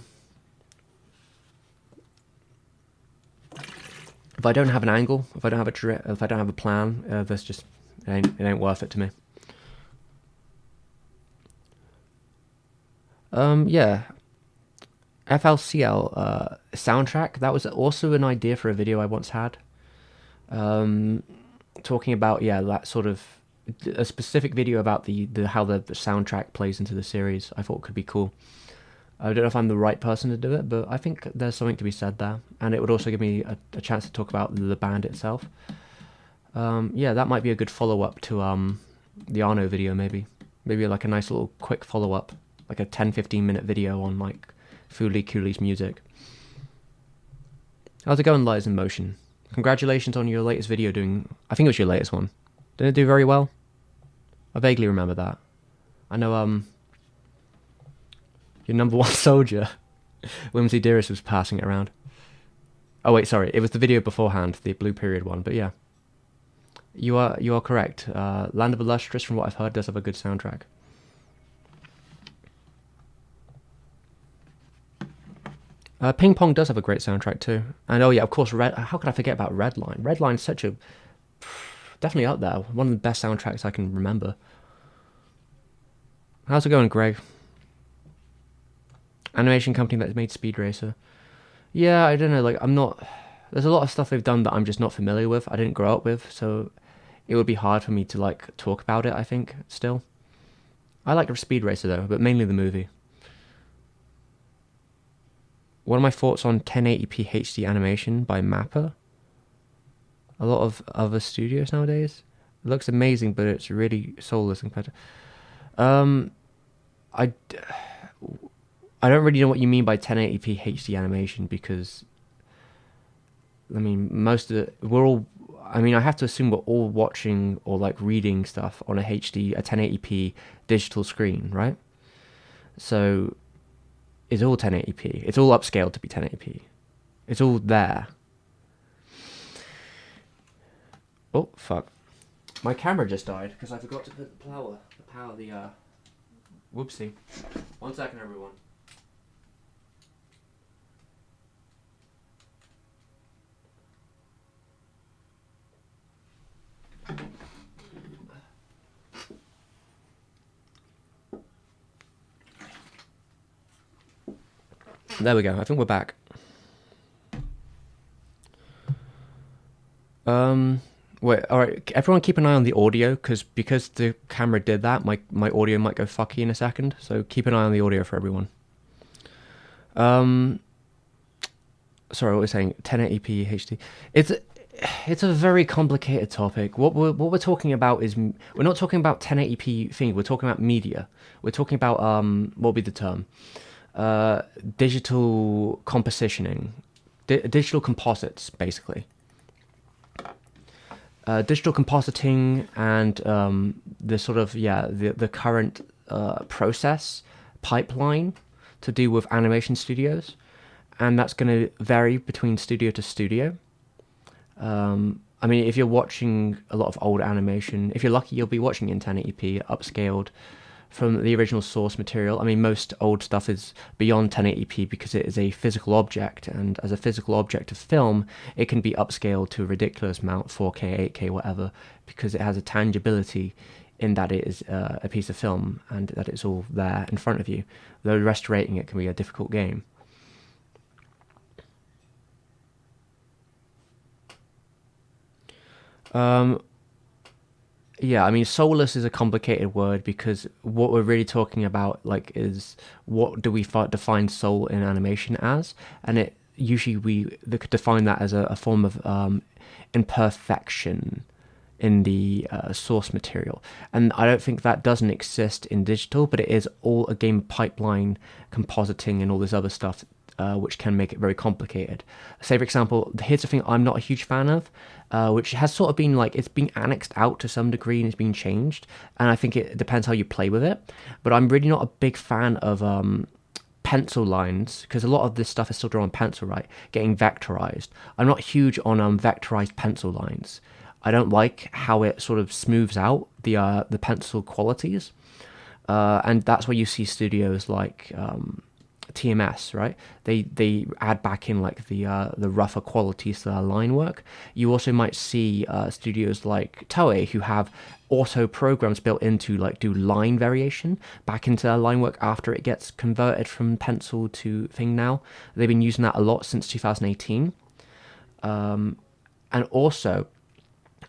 If I don't have an angle, if I don't have a plan, there's just it ain't worth it to me. Yeah. FLCL soundtrack. That was also an idea for a video I once had. Talking about that sort of a specific video about the how the soundtrack plays into the series. I thought could be cool. I don't know if I'm the right person to do it, but I think there's something to be said there, and it would also give me a chance to talk about the band itself. Yeah, that might be a good follow-up to the Arno video, maybe like a nice little quick follow-up, like a 10-15 minute video on like Foolie Cooley's music. How's it going, Lights in Motion? Congratulations on your latest video I think it was your latest one. Didn't it do very well? I vaguely remember that. I know, your number one soldier, Whimsy Dearest, was passing it around. Oh wait, sorry, it was the video beforehand, the Blue Period one, but yeah. You are correct. Land of Illustrious, from what I've heard, does have a good soundtrack. Ping Pong does have a great soundtrack too. And oh yeah, of course, how could I forget about Redline? Redline's definitely up there. One of the best soundtracks I can remember. How's it going, Greg? Animation company that made Speed Racer. Yeah, I don't know, like there's a lot of stuff they've done that I'm just not familiar with. I didn't grow up with, so it would be hard for me to like talk about it, I think, still. I like Speed Racer though, but mainly the movie. What are my thoughts on 1080p HD animation by Mappa? A lot of other studios nowadays. It looks amazing, but it's really soulless compared to... I don't really know what you mean by 1080p HD animation, because... I mean, most of it... I have to assume we're all watching or like reading stuff on a 1080p digital screen, right? So... it's all 1080p. It's all upscaled to be 1080p. It's all there. Oh, fuck. My camera just died because I forgot to put the power. Whoopsie. 1 second, everyone. There we go. I think we're back. Wait, alright, everyone keep an eye on the audio, because the camera did that, my audio might go fucky in a second, so keep an eye on the audio for everyone. Sorry, what was I saying? 1080p HD. It's a very complicated topic. What we're talking about is we're not talking about 1080p thing. We're talking about media. We're talking about what would be the term? Uh, Digital compositioning, digital composites, basically. Digital compositing and the sort of the current process pipeline to do with animation studios, and that's going to vary between studio to studio. I mean, if you're watching a lot of old animation, if you're lucky, you'll be watching in 1080p, upscaled from the original source material. I mean, most old stuff is beyond 1080p because it is a physical object, and as a physical object of film, it can be upscaled to a ridiculous amount, 4K, 8K, whatever, because it has a tangibility in that it is a piece of film and that it's all there in front of you. Though restoring it can be a difficult game. Um, Yeah, I mean, soulless is a complicated word because what we're really talking about, like, is what do we define soul in animation as? And it usually they could define that as a form of imperfection in the source material. And I don't think that doesn't exist in digital, but it is all a game pipeline, compositing, and all this other stuff, which can make it very complicated. Say, for example, here's the thing I'm not a huge fan of, which has sort of been like, it's been annexed out to some degree and it's been changed. And I think it depends how you play with it. But I'm really not a big fan of pencil lines, because a lot of this stuff is still drawn on pencil, right? Getting vectorized. I'm not huge on vectorized pencil lines. I don't like how it sort of smooths out the pencil qualities, and that's where you see studios like TMS, right? They add back in like the rougher qualities to their line work. You also might see studios like Toei who have auto programs built into like do line variation back into their line work after it gets converted from pencil to thing now. They've been using that a lot since 2018. And also,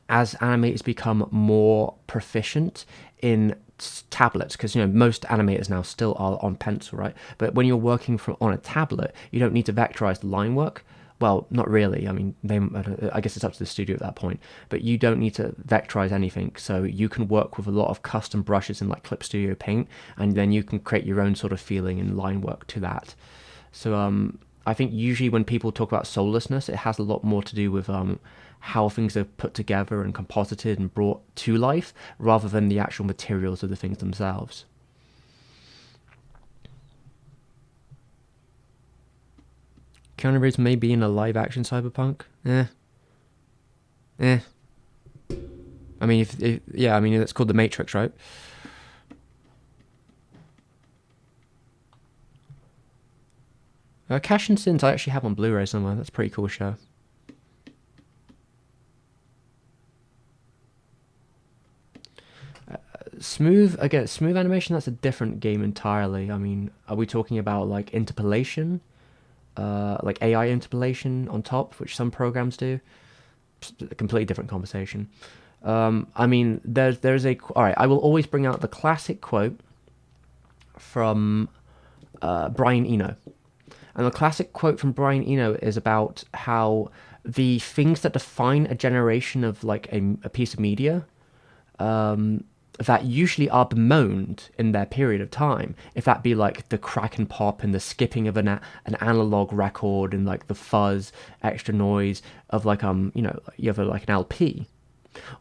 as animators become more proficient in tablets, because most animators now still are on pencil, right? But when you're working on a tablet, you don't need to vectorize the line work. Well, not really. I mean, I guess it's up to the studio at that point. But you don't need to vectorize anything, so you can work with a lot of custom brushes in like Clip Studio Paint, and then you can create your own sort of feeling and line work to that. So I think usually when people talk about soullessness, it has a lot more to do with how things are put together and composited and brought to life, rather than the actual materials of the things themselves. Keanu Reeves may be in a live-action Cyberpunk. Eh. I mean, I mean, it's called The Matrix, right? Cash and Sins I actually have on Blu-ray somewhere. That's a pretty cool show. Smooth animation, that's a different game entirely. I mean, are we talking about like interpolation? Like AI interpolation on top, which some programs do? A completely different conversation. I mean, there's all right, I will always bring out the classic quote from Brian Eno. And the classic quote from Brian Eno is about how the things that define a generation of like a piece of media, that usually are bemoaned in their period of time, if that be like the crack and pop and the skipping of an analog record and like the fuzz, extra noise of like you have like an LP,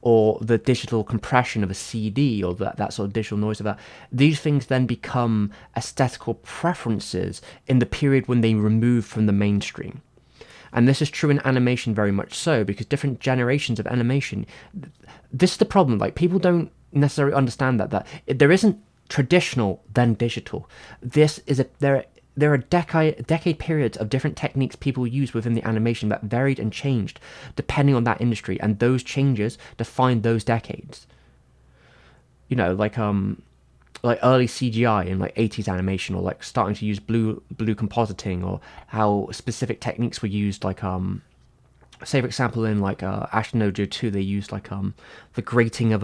or the digital compression of a CD, or that sort of digital noise of that. These things then become aesthetical preferences in the period when they remove from the mainstream. And this is true in animation very much so, because different generations of animation, this is the problem, like people don't necessarily understand that there isn't traditional then digital. There are decade periods of different techniques people use within the animation that varied and changed depending on that industry, and those changes define those decades. Like early CGI in like 80s animation, or like starting to use blue compositing, or how specific techniques were used, like say for example in like Ashton 2 they used like the grating of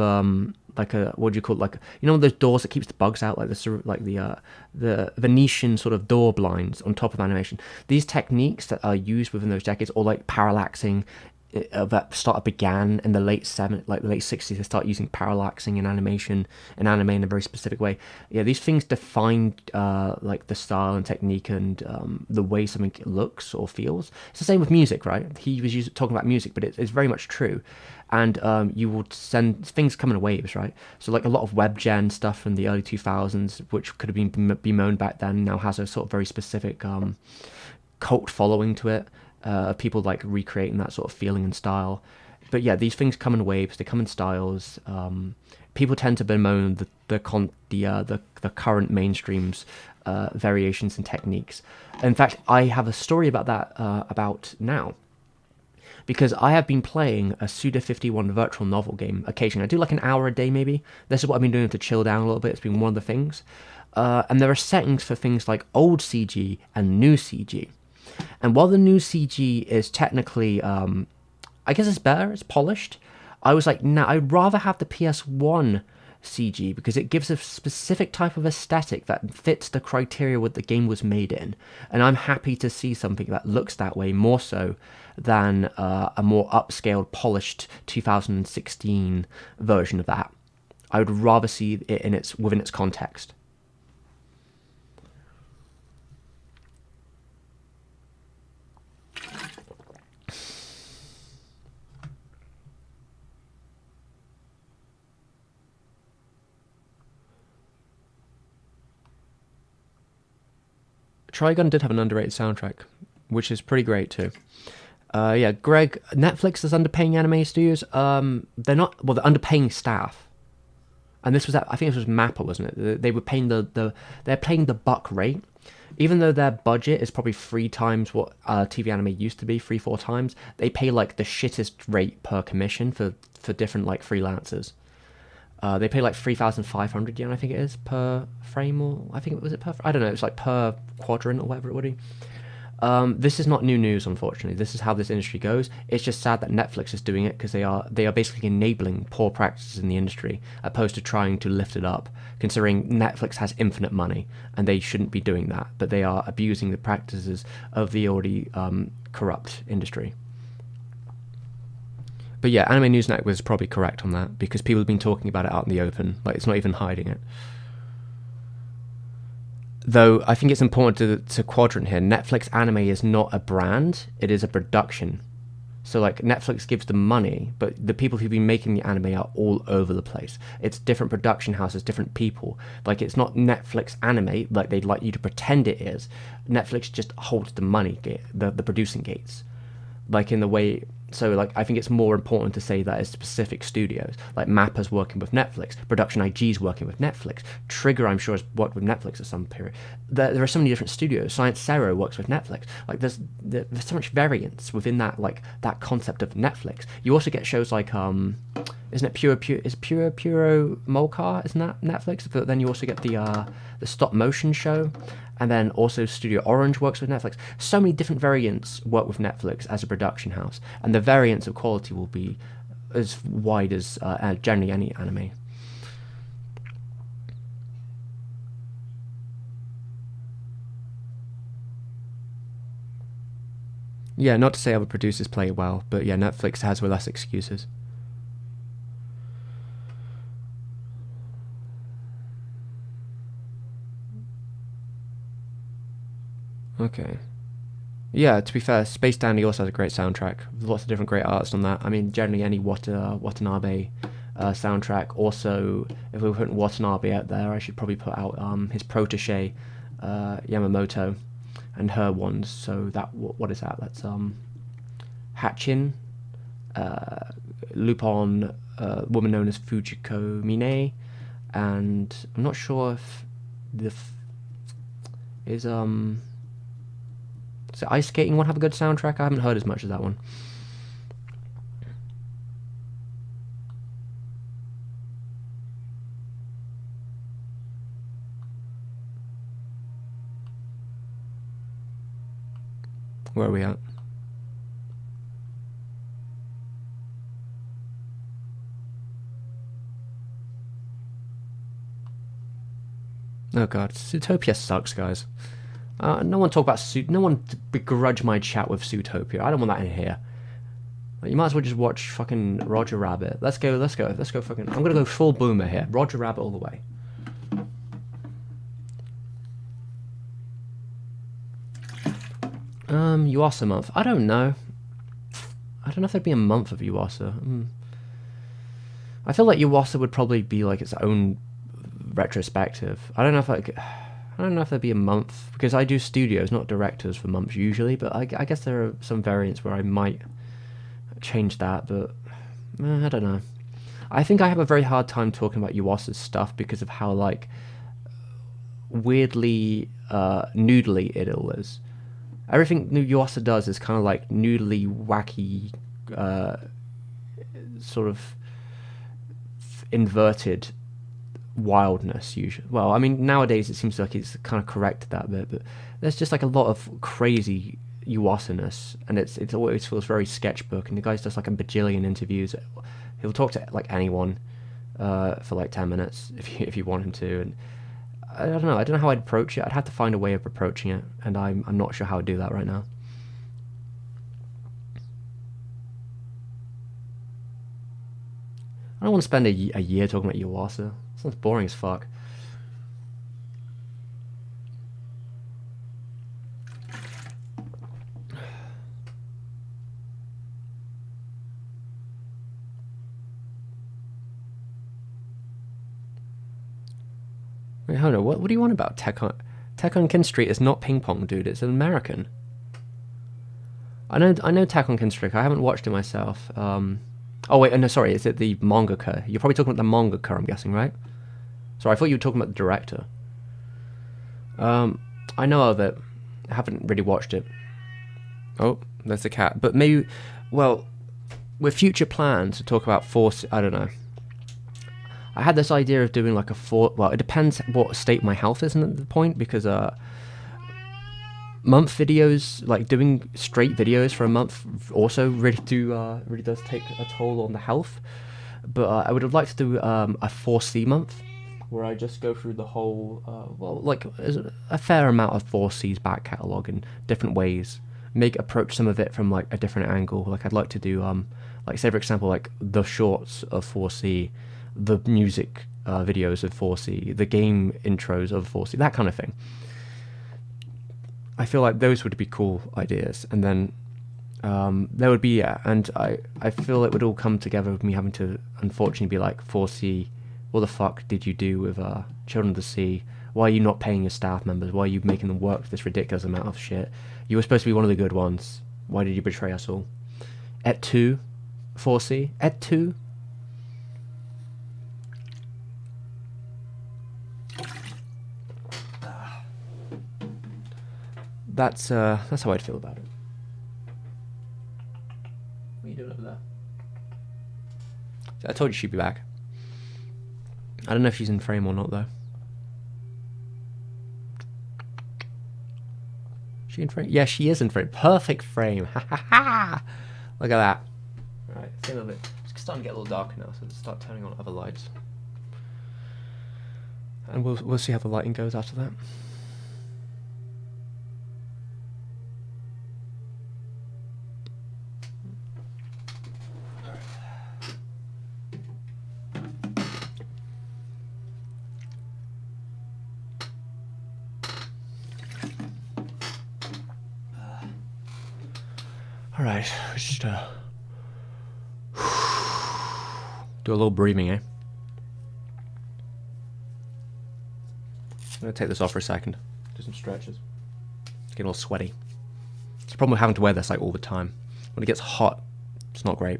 like a, what do you call it, like those doors that keeps the bugs out, like the Venetian sort of door blinds on top of animation. These techniques that are used within those decades, or like parallaxing that started began in the late like the late 60s. They start using parallaxing in animation and anime in a very specific way. Yeah, these things define like the style and technique and the way something looks or feels. It's the same with music, right? He was talking about music, but it's very much true. And you will send things come in waves, right? So like a lot of web gen stuff from the early 2000s, which could have been bemoaned back then, now has a sort of very specific cult following to it. People like recreating that sort of feeling and style. But yeah, these things come in waves. They come in styles. People tend to bemoan the current mainstream's variations and techniques. In fact, I have a story about that about now, because I have been playing a Suda51 virtual novel game occasionally. I do like an hour a day maybe. This is what I've been doing to chill down a little bit. It's been one of the things. And there are settings for things like old CG and new CG. And while the new CG is technically, I guess it's better, it's polished, I was like, nah, I'd rather have the PS1 CG because it gives a specific type of aesthetic that fits the criteria what the game was made in. And I'm happy to see something that looks that way more so than a more upscaled, polished 2016 version of that. I would rather see it within its context. Trigun did have an underrated soundtrack, which is pretty great too. Yeah, Greg, Netflix is underpaying anime studios. They're not. Well, they're underpaying staff, and this was I think it was Mappa, wasn't it? They were paying they're paying the buck rate, even though their budget is probably 3 times what TV anime used to be, 3-4 times. They pay like the shittest rate per commission for different like freelancers. They pay like 3,500 yen, I think it is, per frame, or I think was it per. I don't know. It's like per quadrant or whatever it would be. This is not new news, unfortunately. This is how this industry goes. It's just sad that Netflix is doing it because they are basically enabling poor practices in the industry, opposed to trying to lift it up. Considering Netflix has infinite money and they shouldn't be doing that, but they are abusing the practices of the already corrupt industry. But yeah, Anime News Network was probably correct on that because people have been talking about it out in the open. Like, it's not even hiding it. Though I think it's important to quadrant here. Netflix anime is not a brand, it is a production. So like Netflix gives them money, but the people who've been making the anime are all over the place. It's different production houses, different people. Like, it's not Netflix anime like they'd like you to pretend it is. Netflix just holds the money, the producing gates. Like in the way. So, like, I think it's more important to say that it's specific studios. Like, Mappa's working with Netflix. Production IG's working with Netflix. Trigger, I'm sure, has worked with Netflix at some period. There are so many different studios. Science Zero works with Netflix. Like, there's so much variance within that, like, that concept of Netflix. You also get shows like, isn't it Puro Molcar? Isn't that Netflix? But then you also get the stop motion show. And then also Studio Orange works with Netflix. So many different variants work with Netflix as a production house. And the variance of quality will be as wide as generally any anime. Yeah, not to say other producers play it well, but yeah, Netflix has with less excuses. Okay. Yeah, to be fair, Space Dandy also has a great soundtrack. Lots of different great artists on that. I mean, generally any Watanabe soundtrack. Also, if we're putting Watanabe out there, I should probably put out his protege, Yamamoto, and her ones. So that, what is that? That's Hatchin, Lupin, woman known as Fujiko Mine, and I'm not sure if is so Ice Skating one have a good soundtrack? I haven't heard as much as that one. Where are we at? Oh god, Zootopia sucks, guys. No one talk about no one begrudge my chat with Zootopia. I don't want that in here. Like, you might as well just watch fucking Roger Rabbit. Let's go fucking... I'm gonna go full boomer here. Roger Rabbit all the way. Yuasa month. I don't know. I don't know if there'd be a month of Yuasa. I feel like Yuasa would probably be like its own retrospective. I don't know if there'd be a month, because I do studios, not directors, for months usually, but I guess there are some variants where I might change that, but I don't know. I think I have a very hard time talking about Yuasa's stuff because of how, like, weirdly noodly it all is. Everything Yuasa does is kind of like noodly, wacky, sort of inverted wildness usually. Well, I mean, nowadays it seems like it's kind of corrected that bit, but there's just like a lot of crazy Yuasa-ness, and it always feels very sketchbook, and the guy's just like a bajillion interviews. He'll talk to like anyone for like 10 minutes if you want him to, and I don't know how I'd approach it. I'd have to find a way of approaching it, and I'm not sure how I'd do that right now. I don't want to spend a year talking about Yuasa. Sounds boring as fuck. Wait, hold on. What do you want about Tekken Kin Street is not ping pong, dude. It's an American. I know Tekken Kin Street. I haven't watched it myself. Oh wait, no, sorry. Is it the mangaka? You're probably talking about the mangaka, I'm guessing, right? Sorry, I thought you were talking about the director. I know of it. I haven't really watched it. Oh, there's the cat. But maybe, well, with future plans to talk about Force, I don't know. I had this idea of doing like well, it depends what state my health is at the point, because month videos, like doing straight videos for a month, also really does take a toll on the health. But I would have liked to do a 4C month, where I just go through the whole, well, like a fair amount of 4C's back catalogue in different ways. Approach some of it from like a different angle. Like I'd like to do, like say for example, like the shorts of 4C, the music videos of 4C, the game intros of 4C, that kind of thing. I feel like those would be cool ideas, and then there would be, and I feel it would all come together with me having to unfortunately be like, 4C, what the fuck did you do with Children of the Sea? Why are you not paying your staff members? Why are you making them work this ridiculous amount of shit? You were supposed to be one of the good ones. Why did you betray us all? Et tu, 4C? Et tu? That's how I'd feel about it. What are you doing over there? I told you she'd be back. I don't know if she's in frame or not, though. Is she in frame? Yeah, she is in frame. Perfect frame. Ha ha ha! Look at that. Alright, see a little bit. It's starting to get a little darker now, so let's start turning on other lights. And we'll see how the lighting goes after that. Alright, just do a little breathing, eh? I'm gonna take this off for a second. Do some stretches. It's getting all sweaty. It's the problem with having to wear this like all the time. When it gets hot, it's not great.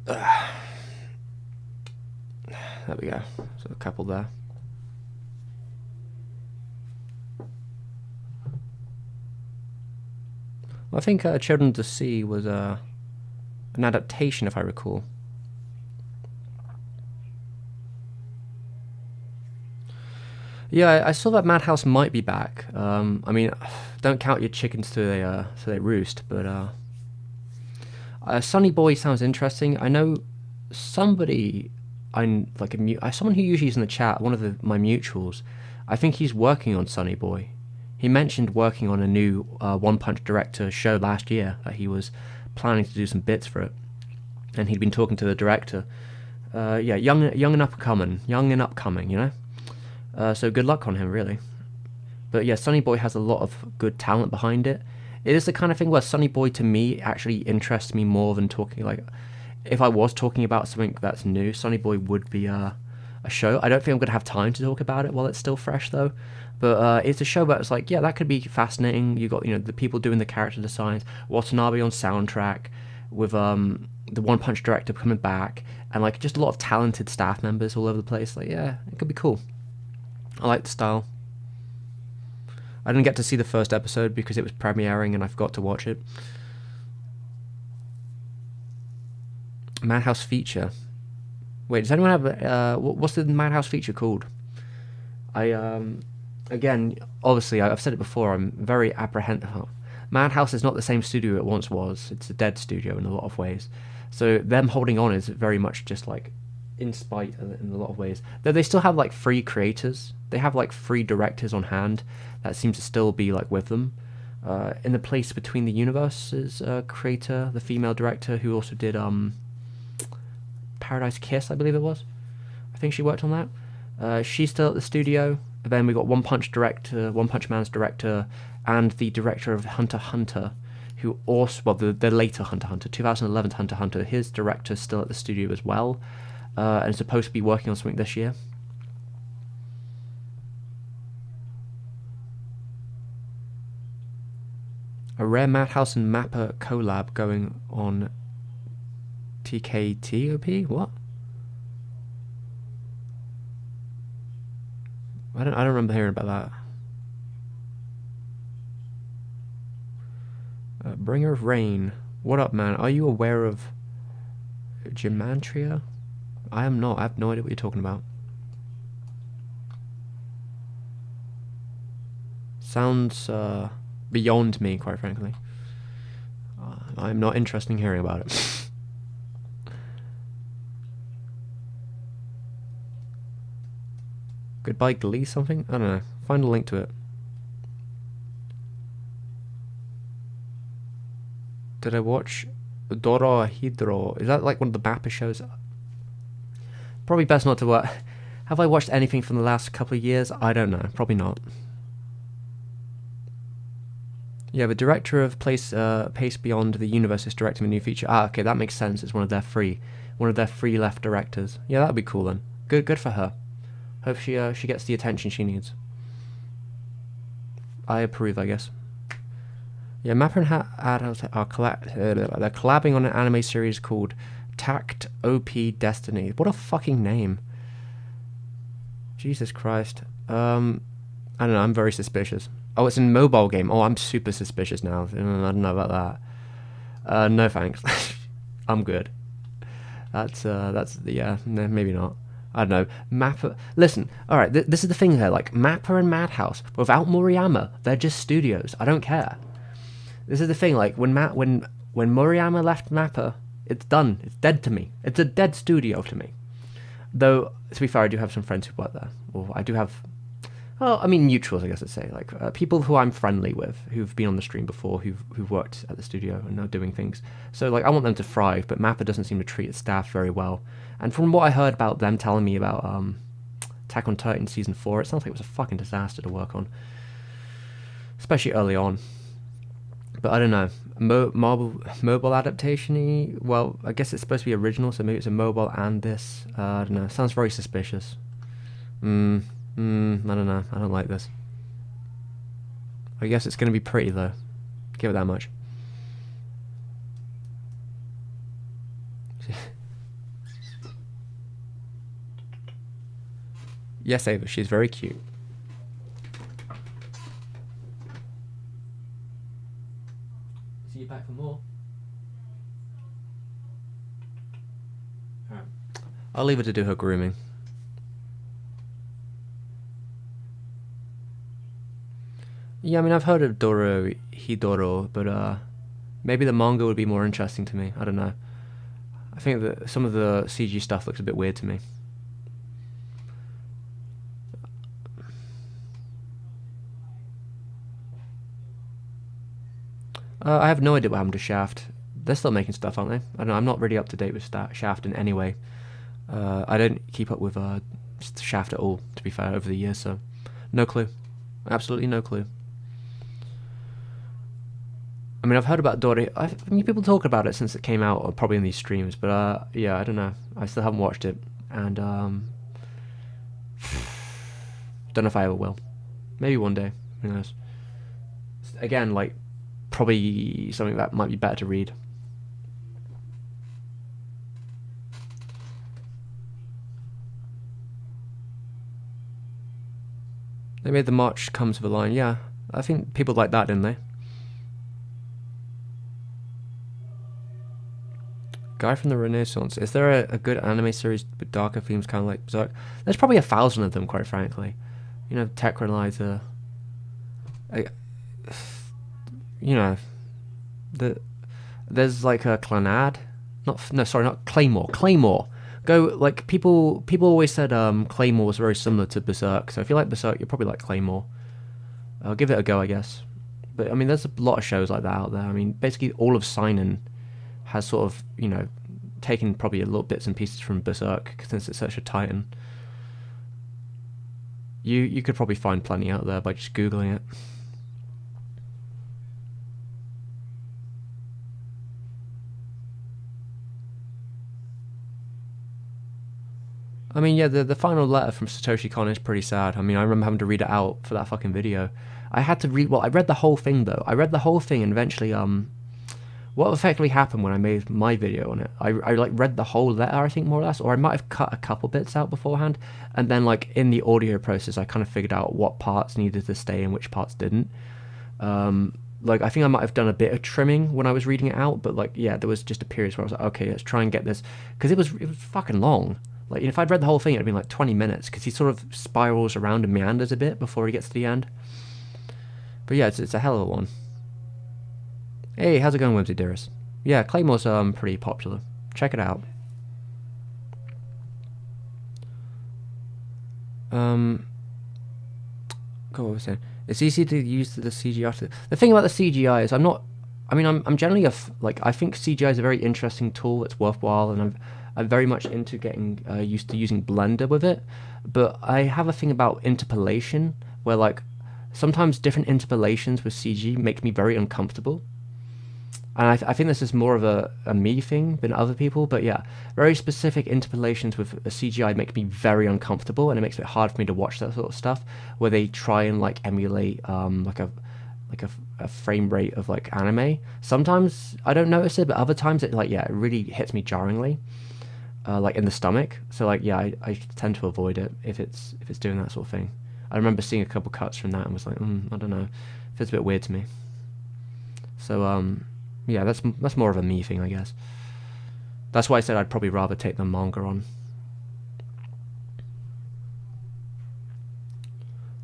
There we go. So a couple there. Well, I think Children of the Sea was an adaptation, if I recall. Yeah, I saw that Madhouse might be back. I mean, don't count your chickens till they roost, but Sunny Boy sounds interesting. I know somebody, someone who usually is in the chat, one of my mutuals. I think he's working on Sunny Boy. He mentioned working on a new One Punch Director show last year that he was planning to do some bits for it, and he'd been talking to the director. Yeah, young and upcoming, you know. So good luck on him, really. But yeah, Sonny Boy has a lot of good talent behind it. It is the kind of thing where Sonny Boy to me actually interests me more than talking like. If I was talking about something that's new, Sonny Boy would be a show. I don't think I'm gonna have time to talk about it while it's still fresh though. But it's a show that's like, yeah, that could be fascinating. You got, you know, the people doing the character designs, Watanabe on soundtrack, with the One Punch director coming back, and like just a lot of talented staff members all over the place. Like, yeah, it could be cool. I like the style. I didn't get to see the first episode because it was premiering and I forgot to watch it. Madhouse feature. Wait, does anyone have what's the Madhouse feature called? Again, obviously I've said it before. I'm very apprehensive. Madhouse is not the same studio it once was. It's a dead studio in a lot of ways. So them holding on is very much just like in spite in a lot of ways. Though they still have like free creators. They have like free directors on hand that seem to still be like with them. In the Place Between the Universes creator, the female director who also did Paradise Kiss, I believe it was. I think she worked on that. She's still at the studio. Then we got One Punch Man's director, and the director of Hunter x Hunter, who also, well, the later Hunter x Hunter, 2011 Hunter x Hunter, his director's still at the studio as well, and is supposed to be working on something this year. A rare Madhouse and Mappa collab going on TKTOP? What? I don't remember hearing about that. Bringer of Rain. What up, man? Are you aware of Gemantria? I am not. I have no idea what you're talking about. Sounds beyond me, quite frankly. I'm not interested in hearing about it. Goodbye Glee something? I don't know. Find a link to it. Did I watch Doro Hydro? Is that like one of the Mappa shows? Probably best not to watch. Have I watched anything from the last couple of years? I don't know. Probably not. Yeah, the director of Pace Beyond the Universe is directing a new feature. Ah, okay, that makes sense. It's one of their free left directors. Yeah, that'd be cool then. Good for her. Hope she gets the attention she needs. I approve, I guess. Yeah, Mappa and they're collabing on an anime series called Tact OP Destiny. What a fucking name. Jesus Christ. I don't know, I'm very suspicious. Oh, it's a mobile game. Oh, I'm super suspicious now. I don't know about that. No thanks. I'm good. That's yeah, no, maybe not. I don't know. Mappa. Listen, alright, this is the thing here. Like, Mappa and Madhouse, without Moriyama, they're just studios. I don't care. This is the thing. Like, when Moriyama left Mappa, it's done. It's dead to me. It's a dead studio to me. Though, to be fair, I do have some friends who work there. Or I do have. Well, I mean, neutrals, I guess I'd say. Like, people who I'm friendly with, who've been on the stream before, who've worked at the studio and are doing things. So, like, I want them to thrive, but Mappa doesn't seem to treat its staff very well. And from what I heard about them telling me about Attack on Titan Season 4, it sounds like it was a fucking disaster to work on. Especially early on. But I don't know. Mobile adaptation-y? Well, I guess it's supposed to be original, so maybe it's a mobile and this. I don't know. Sounds very suspicious. I don't know. I don't like this. I guess it's going to be pretty, though. Give it that much. Yes, Ava, she's very cute. See you back for more. Alright. I'll leave her to do her grooming. Yeah, I mean, I've heard of Doro Hidoro, but maybe the manga would be more interesting to me. I don't know. I think that some of the CG stuff looks a bit weird to me. I have no idea what happened to Shaft. they're still making stuff, aren't they? I don't know. I'm not really up to date with Shaft in any way. I don't keep up with Shaft at all, to be fair, over the years. So, no clue. Absolutely no clue. I mean, I've heard about Dory. I mean, people talk about it since it came out, or probably in these streams. But yeah, I don't know. I still haven't watched it, and don't know if I ever will. Maybe one day. Who knows? Again, like, probably something that might be better to read. They made the March Comes with a line. Yeah, I think people like that, didn't they? Guy from the Renaissance. Is there a good anime series with darker themes, kind of like Berserk? There's probably 1,000 of them, quite frankly. You know, Techrolizer. You know, there's like a Clanad. Not Claymore. Claymore. Go, like, people always said Claymore was very similar to Berserk. So if you like Berserk, you'll probably like Claymore. I'll give it a go, I guess. But I mean, there's a lot of shows like that out there. I mean, basically all of Seinen has sort of, you know, taken probably a little bits and pieces from Berserk since it's such a titan. You could probably find plenty out there by just Googling it. I mean, yeah, the final letter from Satoshi Kon is pretty sad. I mean, I remember having to read it out for that fucking video. I had to read... Well, I read the whole thing, though. I read the whole thing, and eventually, what effectively happened when I made my video on it, I like, read the whole letter, I think, more or less, or I might have cut a couple bits out beforehand, and then, like, in the audio process, I kind of figured out what parts needed to stay and which parts didn't. Like, I think I might have done a bit of trimming when I was reading it out, but, like, yeah, there was just a period where I was like, okay, let's try and get this... Because it was fucking long. Like, if I'd read the whole thing, it'd been like 20 minutes, because he sort of spirals around and meanders a bit before he gets to the end. But yeah, it's a hell of a one. Hey, how's it going, Whimsy Dearest? Yeah, Claymore's pretty popular. Check it out. God, what was I saying? It's easy to use the CGI. The thing about the CGI is I'm generally I think CGI is a very interesting tool. It's worthwhile, and I'm very much into getting used to using Blender with it. But I have a thing about interpolation, where, like, sometimes different interpolations with CG make me very uncomfortable. And I think this is more of a me thing than other people, but yeah, very specific interpolations with a CGI make me very uncomfortable, and it makes it hard for me to watch that sort of stuff, where they try and, like, emulate like a frame rate of, like, anime. Sometimes I don't notice it, but other times it, like, yeah, it really hits me jarringly, like in the stomach. So, like, yeah, I tend to avoid it if it's doing that sort of thing. I remember seeing a couple cuts from that and was like, I don't know, it feels a bit weird to me. So yeah, that's more of a me thing, I guess. That's why I said I'd probably rather take the manga on.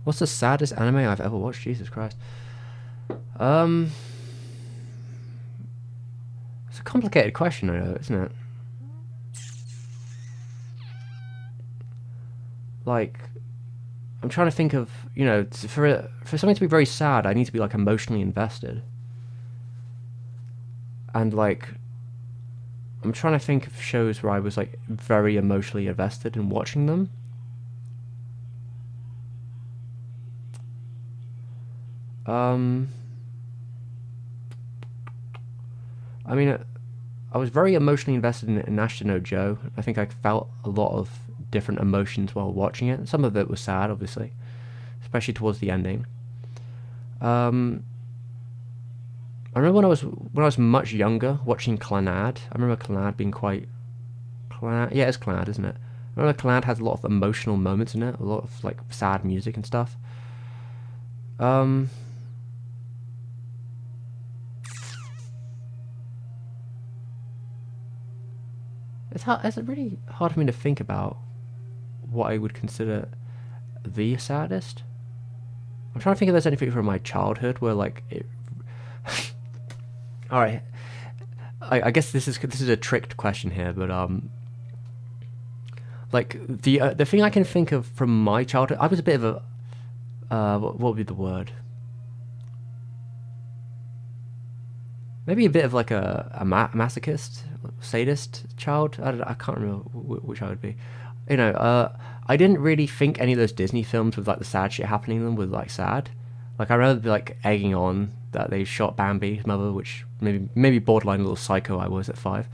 What's the saddest anime I've ever watched? Jesus Christ. It's a complicated question, I know, isn't it? Like, I'm trying to think of, you know, for something to be very sad, I need to be, like, emotionally invested. And, like, I'm trying to think of shows where I was, like, very emotionally invested in watching them. I mean, I was very emotionally invested in Ashton no Joe. I think I felt a lot of different emotions while watching it. Some of it was sad, obviously, especially towards the ending. I remember when I was much younger watching Clanad. I remember Clanad being quite... Yeah, it's Clanad, isn't it? I remember Clanad has a lot of emotional moments in it, a lot of, like, sad music and stuff. It's really hard for me to think about what I would consider the saddest. I'm trying to think if there's anything from my childhood where, like, it... All right, I guess this is a tricked question here, but like, the thing I can think of from my childhood, I was a bit of a what would be the word? maybe a bit of like a masochist, sadist child. I can't remember which I would be. You know, I didn't really think any of those Disney films with like the sad shit happening in them were like sad. Like I rather be like egging on that they shot Bambi, his mother, which maybe borderline a little psycho I was at 5.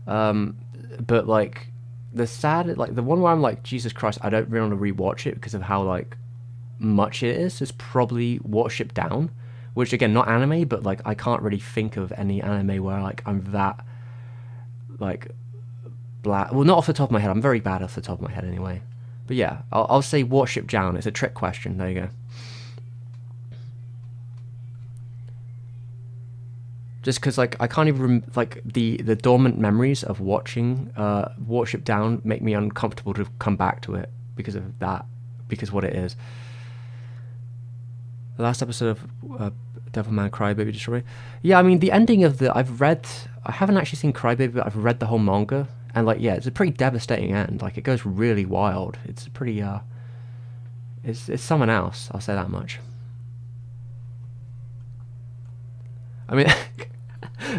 But like the sad, like the one where I'm like, Jesus Christ, I don't really want to rewatch it because of how like much it is probably Watership Down, which again not anime, but like I can't really think of any anime where like I'm that like black. Well, not off the top of my head. I'm very bad off the top of my head anyway. But yeah, I'll say Watership Down. It's a trick question. There you go. Just because like I can't even like the dormant memories of watching Watership Down make me uncomfortable to come back to it because of that, because what it is. The last episode of Devilman Crybaby Destroy. Yeah, I mean the ending of I haven't actually seen Crybaby, but I've read the whole manga, and like yeah, it's a pretty devastating end. Like it goes really wild. It's pretty it's someone else. I'll say that much. I mean.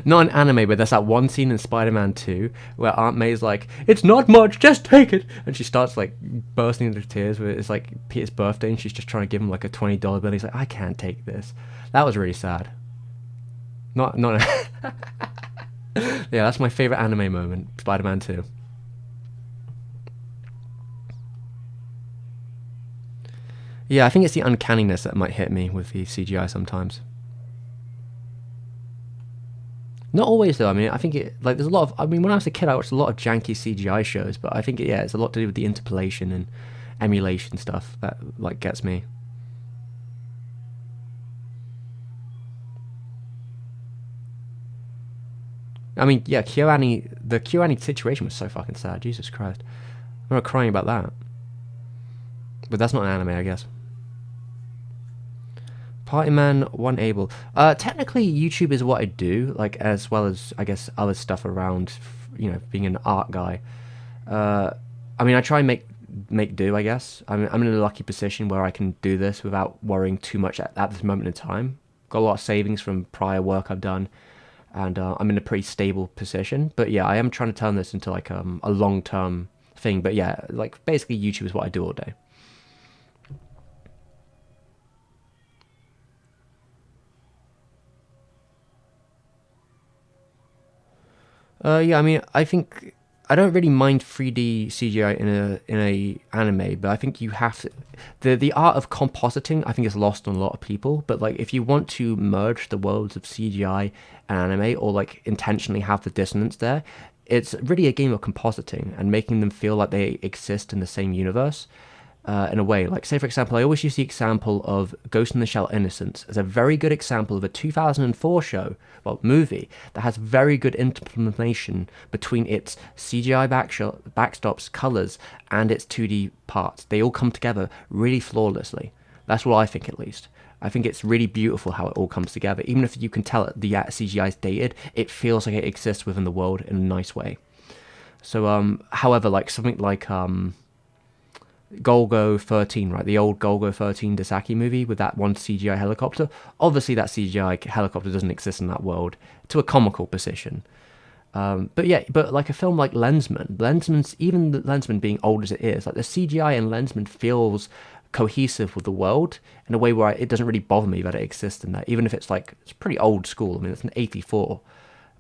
Not an anime, but there's that one scene in Spider-Man 2 where Aunt May's like, "It's not much, just take it," and she starts like bursting into tears. Where it's like Peter's birthday, and she's just trying to give him like a $20 bill. He's like, "I can't take this." That was really sad. Not. Yeah, that's my favorite anime moment. Spider-Man 2. Yeah, I think it's the uncanniness that might hit me with the CGI sometimes. Not always though. I mean, I think there's a lot of. I mean, when I was a kid, I watched a lot of janky CGI shows, but I think it's a lot to do with the interpolation and emulation stuff that like gets me. I mean, yeah, the KyoAni situation was so fucking sad. Jesus Christ, I remember crying about that. But that's not an anime, I guess. Partyman One Able. Technically, YouTube is what I do, like as well as I guess other stuff around, you know, being an art guy. I mean, I try and make do. I guess I'm in a lucky position where I can do this without worrying too much at this moment in time. Got a lot of savings from prior work I've done, and I'm in a pretty stable position. But yeah, I am trying to turn this into like a long-term thing. But yeah, like basically YouTube is what I do all day. Yeah, I mean, I think I don't really mind 3D CGI in a anime, but I think you have to, the art of compositing. I think is lost on a lot of people. But like, if you want to merge the worlds of CGI and anime, or like intentionally have the dissonance there, it's really a game of compositing and making them feel like they exist in the same universe. In a way, like say for example, I always use the example of Ghost in the Shell Innocence as a very good example of a 2004 movie that has very good implementation between its CGI backstops, colors, and its 2D parts. They all come together really flawlessly. That's what I think, at least. I think it's really beautiful how it all comes together. Even if you can tell the CGI is dated, it feels like it exists within the world in a nice way. So, however, like something like Golgo 13, right? The old Golgo 13 Dasaki movie with that one CGI helicopter. Obviously, that CGI helicopter doesn't exist in that world to a comical position. But yeah, but like a film like even the Lensman being old as it is, like the CGI in Lensman feels cohesive with the world in a way where it doesn't really bother me that it exists in that, even if it's pretty old school. I mean, it's an 84,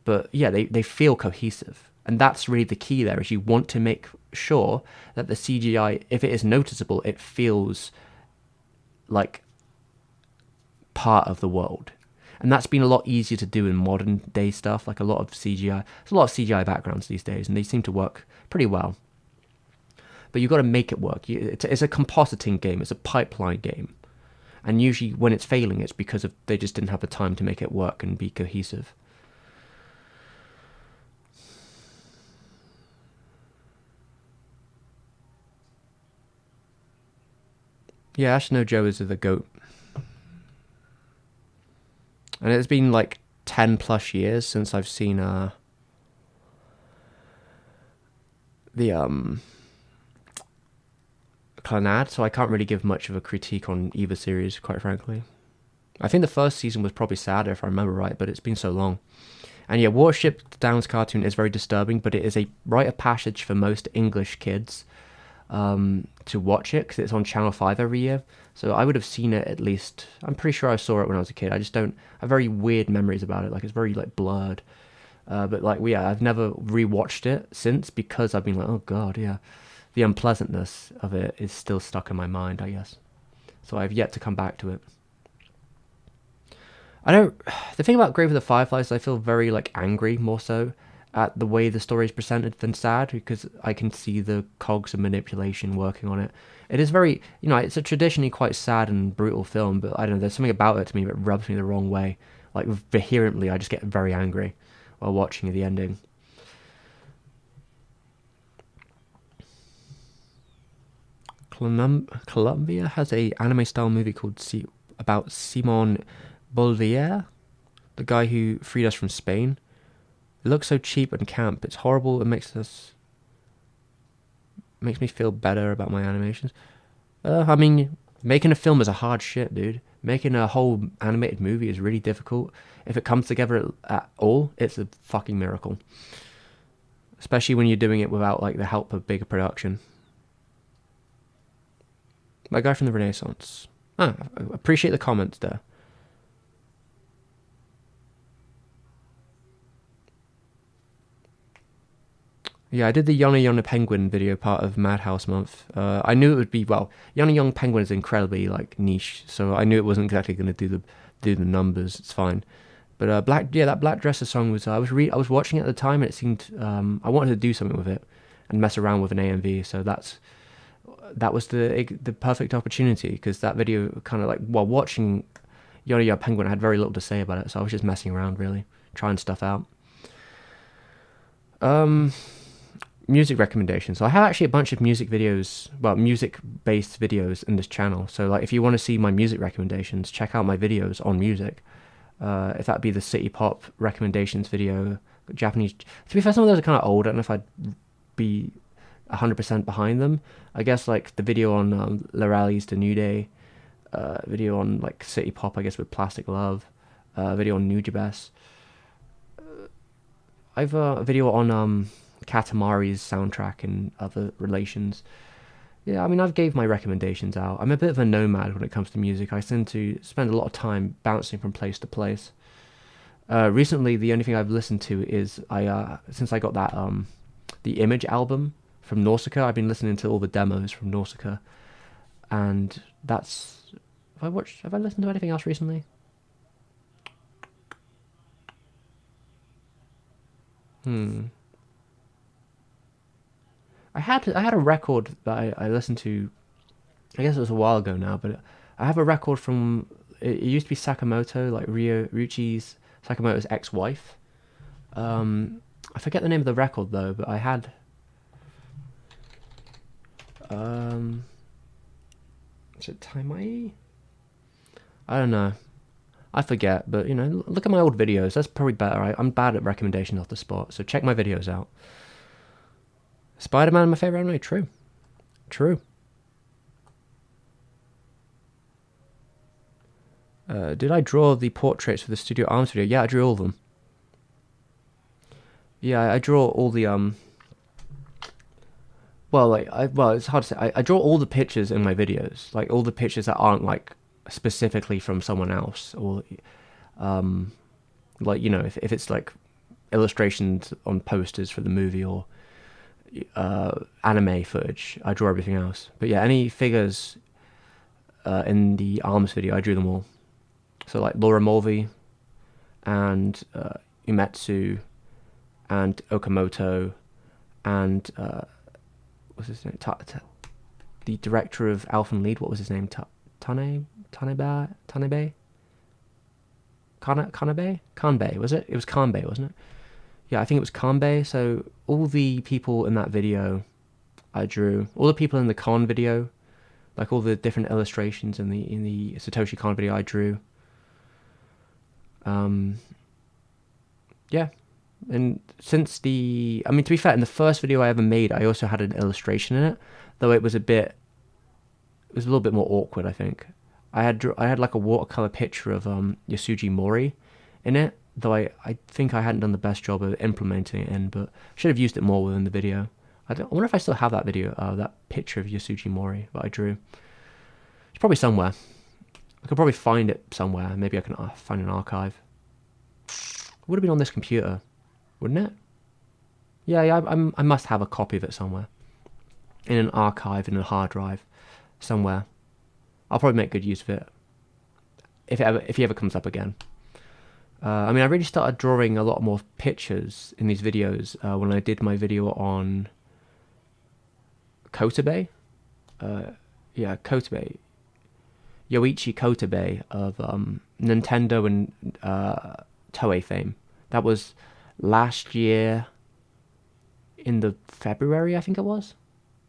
but yeah, they feel cohesive. And that's really the key there, is you want to make sure that the CGI, if it is noticeable, it feels like part of the world. And that's been a lot easier to do in modern day stuff, like a lot of CGI. There's a lot of CGI backgrounds these days, and they seem to work pretty well. But you've got to make it work. It's a compositing game. It's a pipeline game. And usually when it's failing, it's because they just didn't have the time to make it work and be cohesive. Yeah, Ashino Joe is the GOAT. And it's been like 10 plus years since I've seen the Clannad, so I can't really give much of a critique on either series, quite frankly. I think the first season was probably sadder if I remember right, but it's been so long. And yeah, Watership Down's cartoon is very disturbing, but it is a rite of passage for most English kids to watch it because it's on Channel 5 every year. So I would have seen it at least. I'm pretty sure I saw it when I was a kid. I just don't have very weird memories about it. Like it's very like blurred. But like yeah, I've never rewatched it since because I've been like, oh god, yeah, the unpleasantness of it is still stuck in my mind, I guess. So I've yet to come back to it. I don't. The thing about Grave of the Fireflies, I feel very like angry more so at the way the story is presented than sad because I can see the cogs of manipulation working on it. It is very, it's a traditionally quite sad and brutal film, but I don't know. There's something about it to me that rubs me the wrong way. Like vehemently, I just get very angry while watching the ending. Colombia has a anime style movie called about Simon Bolivar, the guy who freed us from Spain. It looks so cheap and camp. It's horrible. It makes me feel better about my animations. I mean, making a film is a hard shit, dude. Making a whole animated movie is really difficult. If it comes together at all, it's a fucking miracle. Especially when you're doing it without like the help of bigger production. My guy from the Renaissance. I appreciate the comments there. Yeah, I did the Yana Yana Penguin video part of Madhouse Month. I knew it would be, well, Yana Young Penguin is incredibly like niche, so I knew it wasn't exactly going to do the numbers. It's fine. But that Black Dresser song was I was watching it at the time and it seemed I wanted to do something with it and mess around with an AMV. So that was the perfect opportunity because that video kind of like while watching Yana Yana Penguin, I had very little to say about it, so I was just messing around really, trying stuff out. Music recommendations. So I have actually a bunch of music videos, well, music-based videos in this channel. So like if you want to see my music recommendations, check out my videos on music. If that be the City Pop recommendations video, Japanese. To be fair, some of those are kind of old. I don't know if I'd be 100% behind them. I guess like the video on Lorelli's The New Day, video on like City Pop, I guess with Plastic Love, video on Nujabes. I've a video on Katamari's soundtrack and other relations. Yeah, I mean, I've gave my recommendations out. I'm a bit of a nomad when it comes to music. I tend to spend a lot of time bouncing from place to place. Recently, the only thing I've listened to is since I got that the Image album from Nausicaa. I've been listening to all the demos from Nausicaa, and that's. Have I listened to anything else recently? I had a record that I listened to. I guess it was a while ago now, but I have a record from. It used to be Sakamoto, like Ryuichi Sakamoto's ex-wife. I forget the name of the record though, but I had. Is it Taimai? I don't know. I forget, but look at my old videos. That's probably better. I'm bad at recommendations off the spot, so check my videos out. Spider-Man, my favorite anime. True. Did I draw the portraits for the Studio Arms video? Yeah, I drew all of them. Yeah, I draw all the Well, it's hard to say. I draw all the pictures in my videos, like all the pictures that aren't like specifically from someone else, or like if it's like illustrations on posters for the movie or anime footage, I draw everything else. But yeah, any figures in the Arms video, I drew them all. So like Laura Mulvey and Umetsu and Okamoto and what's his name? The director of Alpha and Lead, what was his name? Kanbei? Kanbei, was it? It was Kanbei, wasn't it? Yeah, I think it was Kanbei. So all the people in that video I drew. All the people in the Kon video, like all the different illustrations in the Satoshi Kon video I drew. Yeah. And since to be fair, in the first video I ever made, I also had an illustration in it, though it was a little bit more awkward, I think. I had like a watercolor picture of Yasuji Mori in it, though I think I hadn't done the best job of implementing it in, but should have used it more within the video. I wonder if I still have that video, that picture of Yasuji Mori that I drew. It's probably somewhere. I could probably find it somewhere. Maybe I can find an archive. It would have been on this computer, wouldn't it? Yeah, I must have a copy of it somewhere. In an archive, in a hard drive, somewhere. I'll probably make good use of it. If he ever comes up again. I mean, I really started drawing a lot more pictures in these videos when I did my video on Kotabe. Kotabe. Yoichi Kotabe of Nintendo and Toei fame. That was last year in the February, I think it was.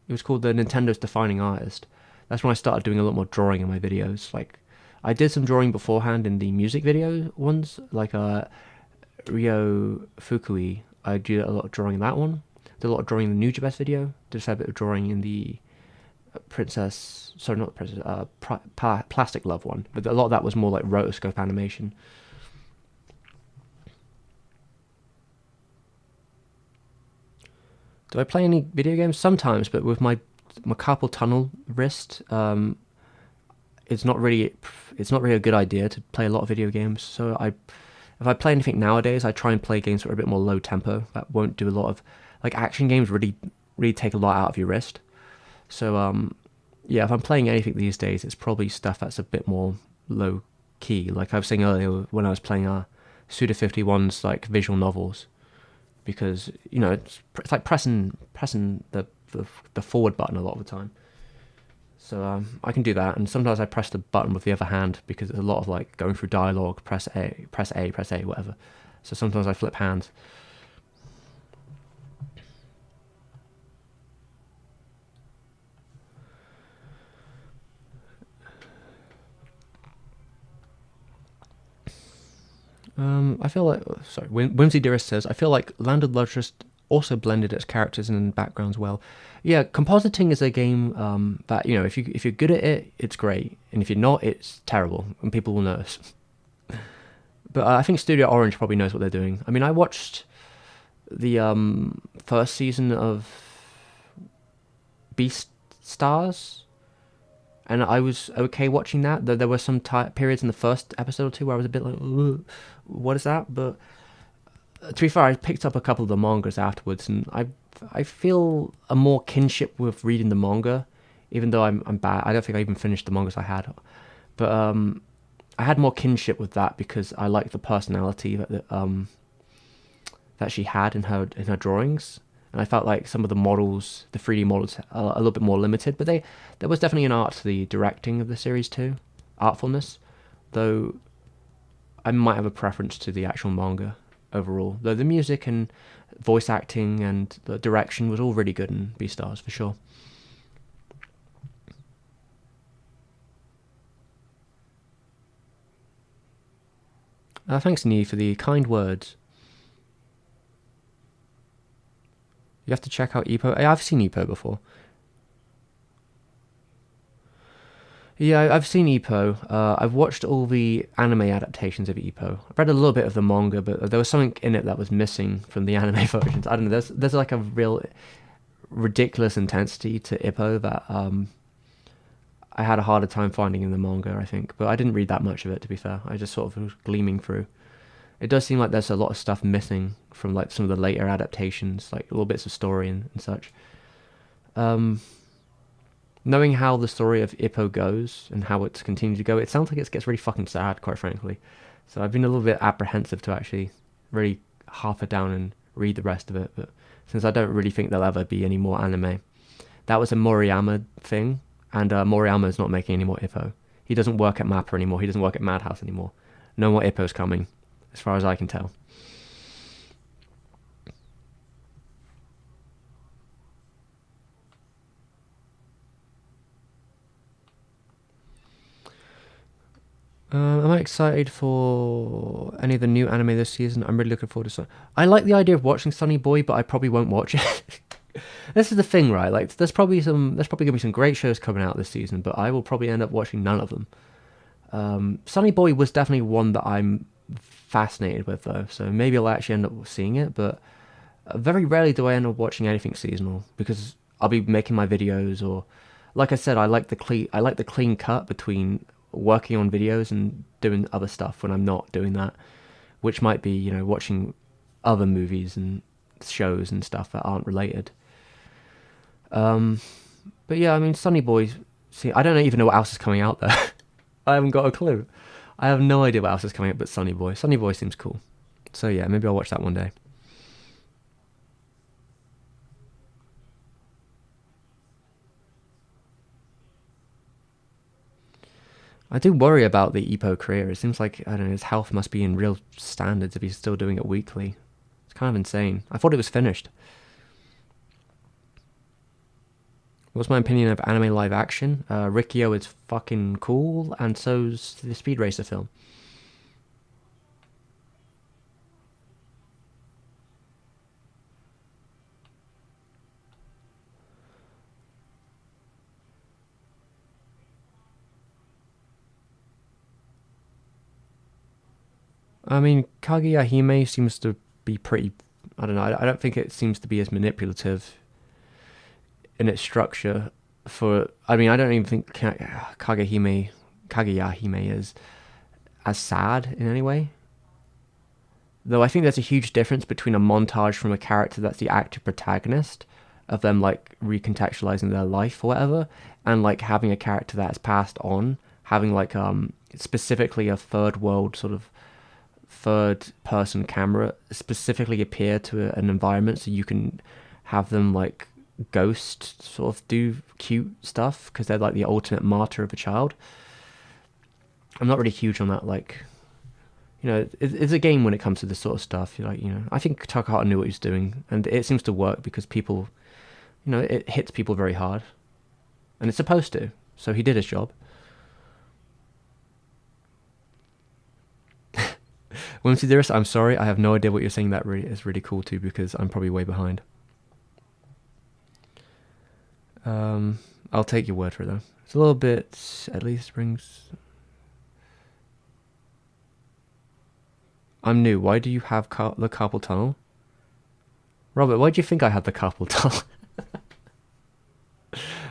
It was called the Nintendo's Defining Artist. That's when I started doing a lot more drawing in my videos. Like, I did some drawing beforehand in the music video ones, like Ryo Fukui. I did a lot of drawing in that one. Did a lot of drawing in the Nujabes video. Did a fair bit of drawing in the Plastic Love one. But a lot of that was more like rotoscope animation. Do I play any video games? Sometimes, but with my carpal tunnel wrist, it's not really a good idea to play a lot of video games. So if I play anything nowadays, I try and play games that are a bit more low tempo. That won't do a lot of, like, action games really take a lot out of your wrist. So yeah, if I'm playing anything these days, it's probably stuff that's a bit more low key. Like I was saying earlier when I was playing Suda 51's like visual novels, because you know it's like pressing the forward button a lot of the time. So I can do that, and sometimes I press the button with the other hand because there's a lot of like going through dialogue, press A, whatever. So sometimes I flip hands. I feel like, sorry, Whimsy Dearest says, I feel like Land of Lustrous also blended its characters and backgrounds well. Yeah, compositing is a game that, you know, if you're good at it, it's great, and if you're not, it's terrible, and people will notice. But I think Studio Orange probably knows what they're doing. I mean, I watched the first season of Beast Stars, and I was okay watching that. There were some periods in the first episode or two where I was a bit like, what is that? But to be fair, I picked up a couple of the mangas afterwards, and I feel a more kinship with reading the manga, even though I'm bad. I don't think I even finished the mangas I had. But I had more kinship with that because I liked the personality that she had in her drawings. And I felt like some of the models, the 3D models, are a little bit more limited. But there was definitely an art to the directing of the series too, artfulness. Though I might have a preference to the actual manga overall. Though the music and voice acting and the direction was all really good in Beastars for sure. Thanks, Nee, for the kind words. You have to check out Ippo. I've seen Ippo before. Yeah, I've seen Ippo. I've watched all the anime adaptations of Ippo. I've read a little bit of the manga, but there was something in it that was missing from the anime versions. I don't know. There's like a real ridiculous intensity to Ippo that I had a harder time finding in the manga, I think. But I didn't read that much of it, to be fair. I just sort of was gleaming through. It does seem like there's a lot of stuff missing from like some of the later adaptations, like little bits of story and such. Knowing how the story of Ippo goes and how it's continued to go, it sounds like it gets really fucking sad, quite frankly. So I've been a little bit apprehensive to actually really half it down and read the rest of it. But since I don't really think there'll ever be any more anime, that was a Moriyama thing, and Moriyama is not making any more Ippo. He doesn't work at Mappa anymore. He doesn't work at Madhouse anymore. No more Ippo's coming, as far as I can tell. Am I excited for any of the new anime this season? I'm really looking forward to some. I like the idea of watching Sunny Boy, but I probably won't watch it. This is the thing, right? Like, there's probably gonna be some great shows coming out this season, but I will probably end up watching none of them Sunny Boy was definitely one that I'm fascinated with though, so maybe I'll actually end up seeing it, but very rarely do I end up watching anything seasonal because I'll be making my videos, or like I said, I like the clean cut between working on videos and doing other stuff when I'm not doing that, which might be, you know, watching other movies and shows and stuff that aren't related. But yeah, I mean, Sunny Boy. See, I don't even know what else is coming out there. I haven't got a clue. I have no idea what else is coming up but Sunny Boy. Sunny Boy seems cool. So yeah, maybe I'll watch that one day. I do worry about the Epo career. It seems like, I don't know, his health must be in real standards if he's still doing it weekly. It's kind of insane. I thought it was finished. What's my opinion of anime live action? Rikio is fucking cool, and so's the Speed Racer film. I mean, Kaguya Hime seems to be pretty. I don't know. I don't think it seems to be as manipulative in its structure. For I mean, I don't even think Kaguya Hime is as sad in any way. Though I think there's a huge difference between a montage from a character that's the active protagonist of them like recontextualizing their life or whatever, and like having a character that's passed on, having like specifically a third world sort of third person camera specifically appear to an environment so you can have them like ghost sort of do cute stuff because they're like the ultimate martyr of a child. I'm not really huge on that, like, you know, it's a game when it comes to this sort of stuff. You're like, you know, I think Takahata knew what he was doing, and it seems to work because people, you know, it hits people very hard, and it's supposed to. So he did his job. Whimsy Dearest, I'm sorry, I have no idea what you're saying. That really is really cool too because I'm probably way behind. I'll take your word for it though. It's a little bit, at least brings. I'm new. Why do you have the carpal tunnel? Robert, why do you think I had the carpal tunnel?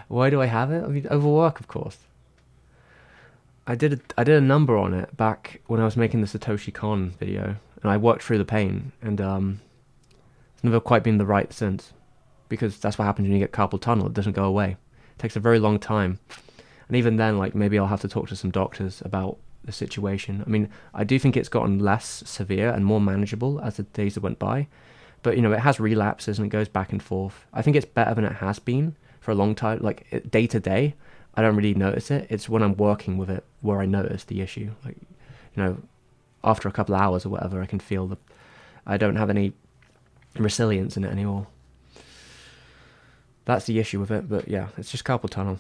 Why do I have it? I mean, overwork, of course. I did a number on it back when I was making the Satoshi Kon video, and I worked through the pain, and it's never quite been the right since, because that's what happens when you get carpal tunnel. It doesn't go away. It takes a very long time, and even then, like, maybe I'll have to talk to some doctors about the situation. I mean, I do think it's gotten less severe and more manageable as the days that went by, but you know, it has relapses and it goes back and forth. I think it's better than it has been for a long time. Like day to day, I don't really notice it. It's when I'm working with it where I notice the issue. Like, you know, after a couple of hours or whatever, I can feel I don't have any resilience in it anymore. That's the issue with it. But yeah, it's just carpal tunnel.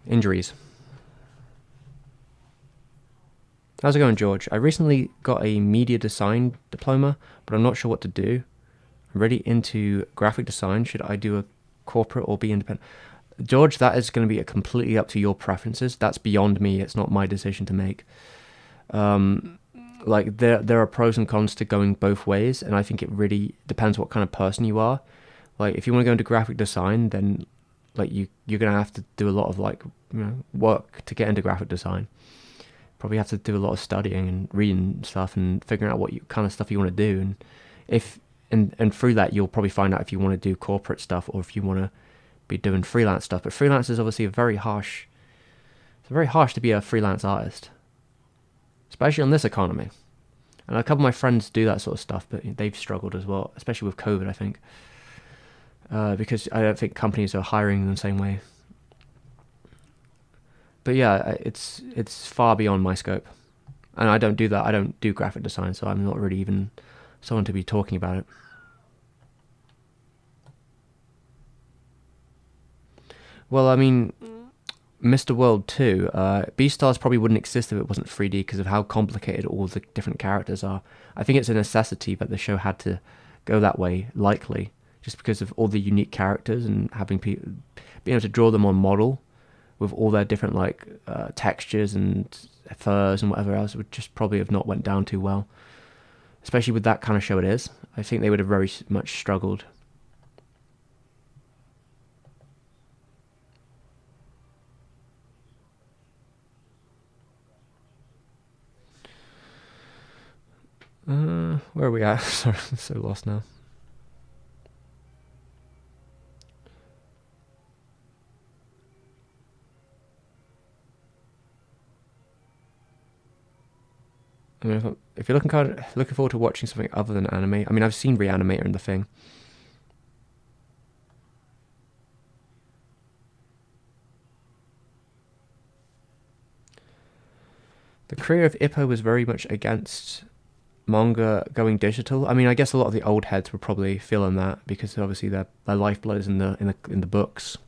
Injuries. How's it going, George? I recently got a media design diploma, but I'm not sure what to do. I'm really into graphic design. Should I do a corporate or be independent? George, that is going to be completely up to your preferences. That's beyond me. It's not my decision to make. Like there are pros and cons to going both ways, and I think it really depends what kind of person you are. Like if you want to go into graphic design, then like you're going to have to do a lot of like, you know, work to get into graphic design. Probably have to do a lot of studying and reading stuff and figuring out what kind of stuff you want to do, and if and through that you'll probably find out if you want to do corporate stuff or if you want to be doing freelance stuff. But freelance is obviously it's very harsh to be a freelance artist, especially on this economy. And a couple of my friends do that sort of stuff, but they've struggled as well, especially with COVID, I think, because I don't think companies are hiring in the same way. But yeah, it's far beyond my scope, and I don't do that. I don't do graphic design, so I'm not really even someone to be talking about it. Well, I mean, Mr. World 2, Beastars probably wouldn't exist if it wasn't 3D because of how complicated all the different characters are. I think it's a necessity that the show had to go that way, likely, just because of all the unique characters and having people being able to draw them on model with all their different like textures and furs and whatever else, it would just probably have not went down too well. Especially with that kind of show it is. I think they would have very much struggled. Where are we at? Sorry, I'm so lost now. I mean, if you're looking forward to watching something other than anime, I mean, I've seen Reanimator and The Thing. The creator of Ippo was very much against manga going digital. I mean, I guess a lot of the old heads were probably feeling that because obviously their lifeblood is in the books.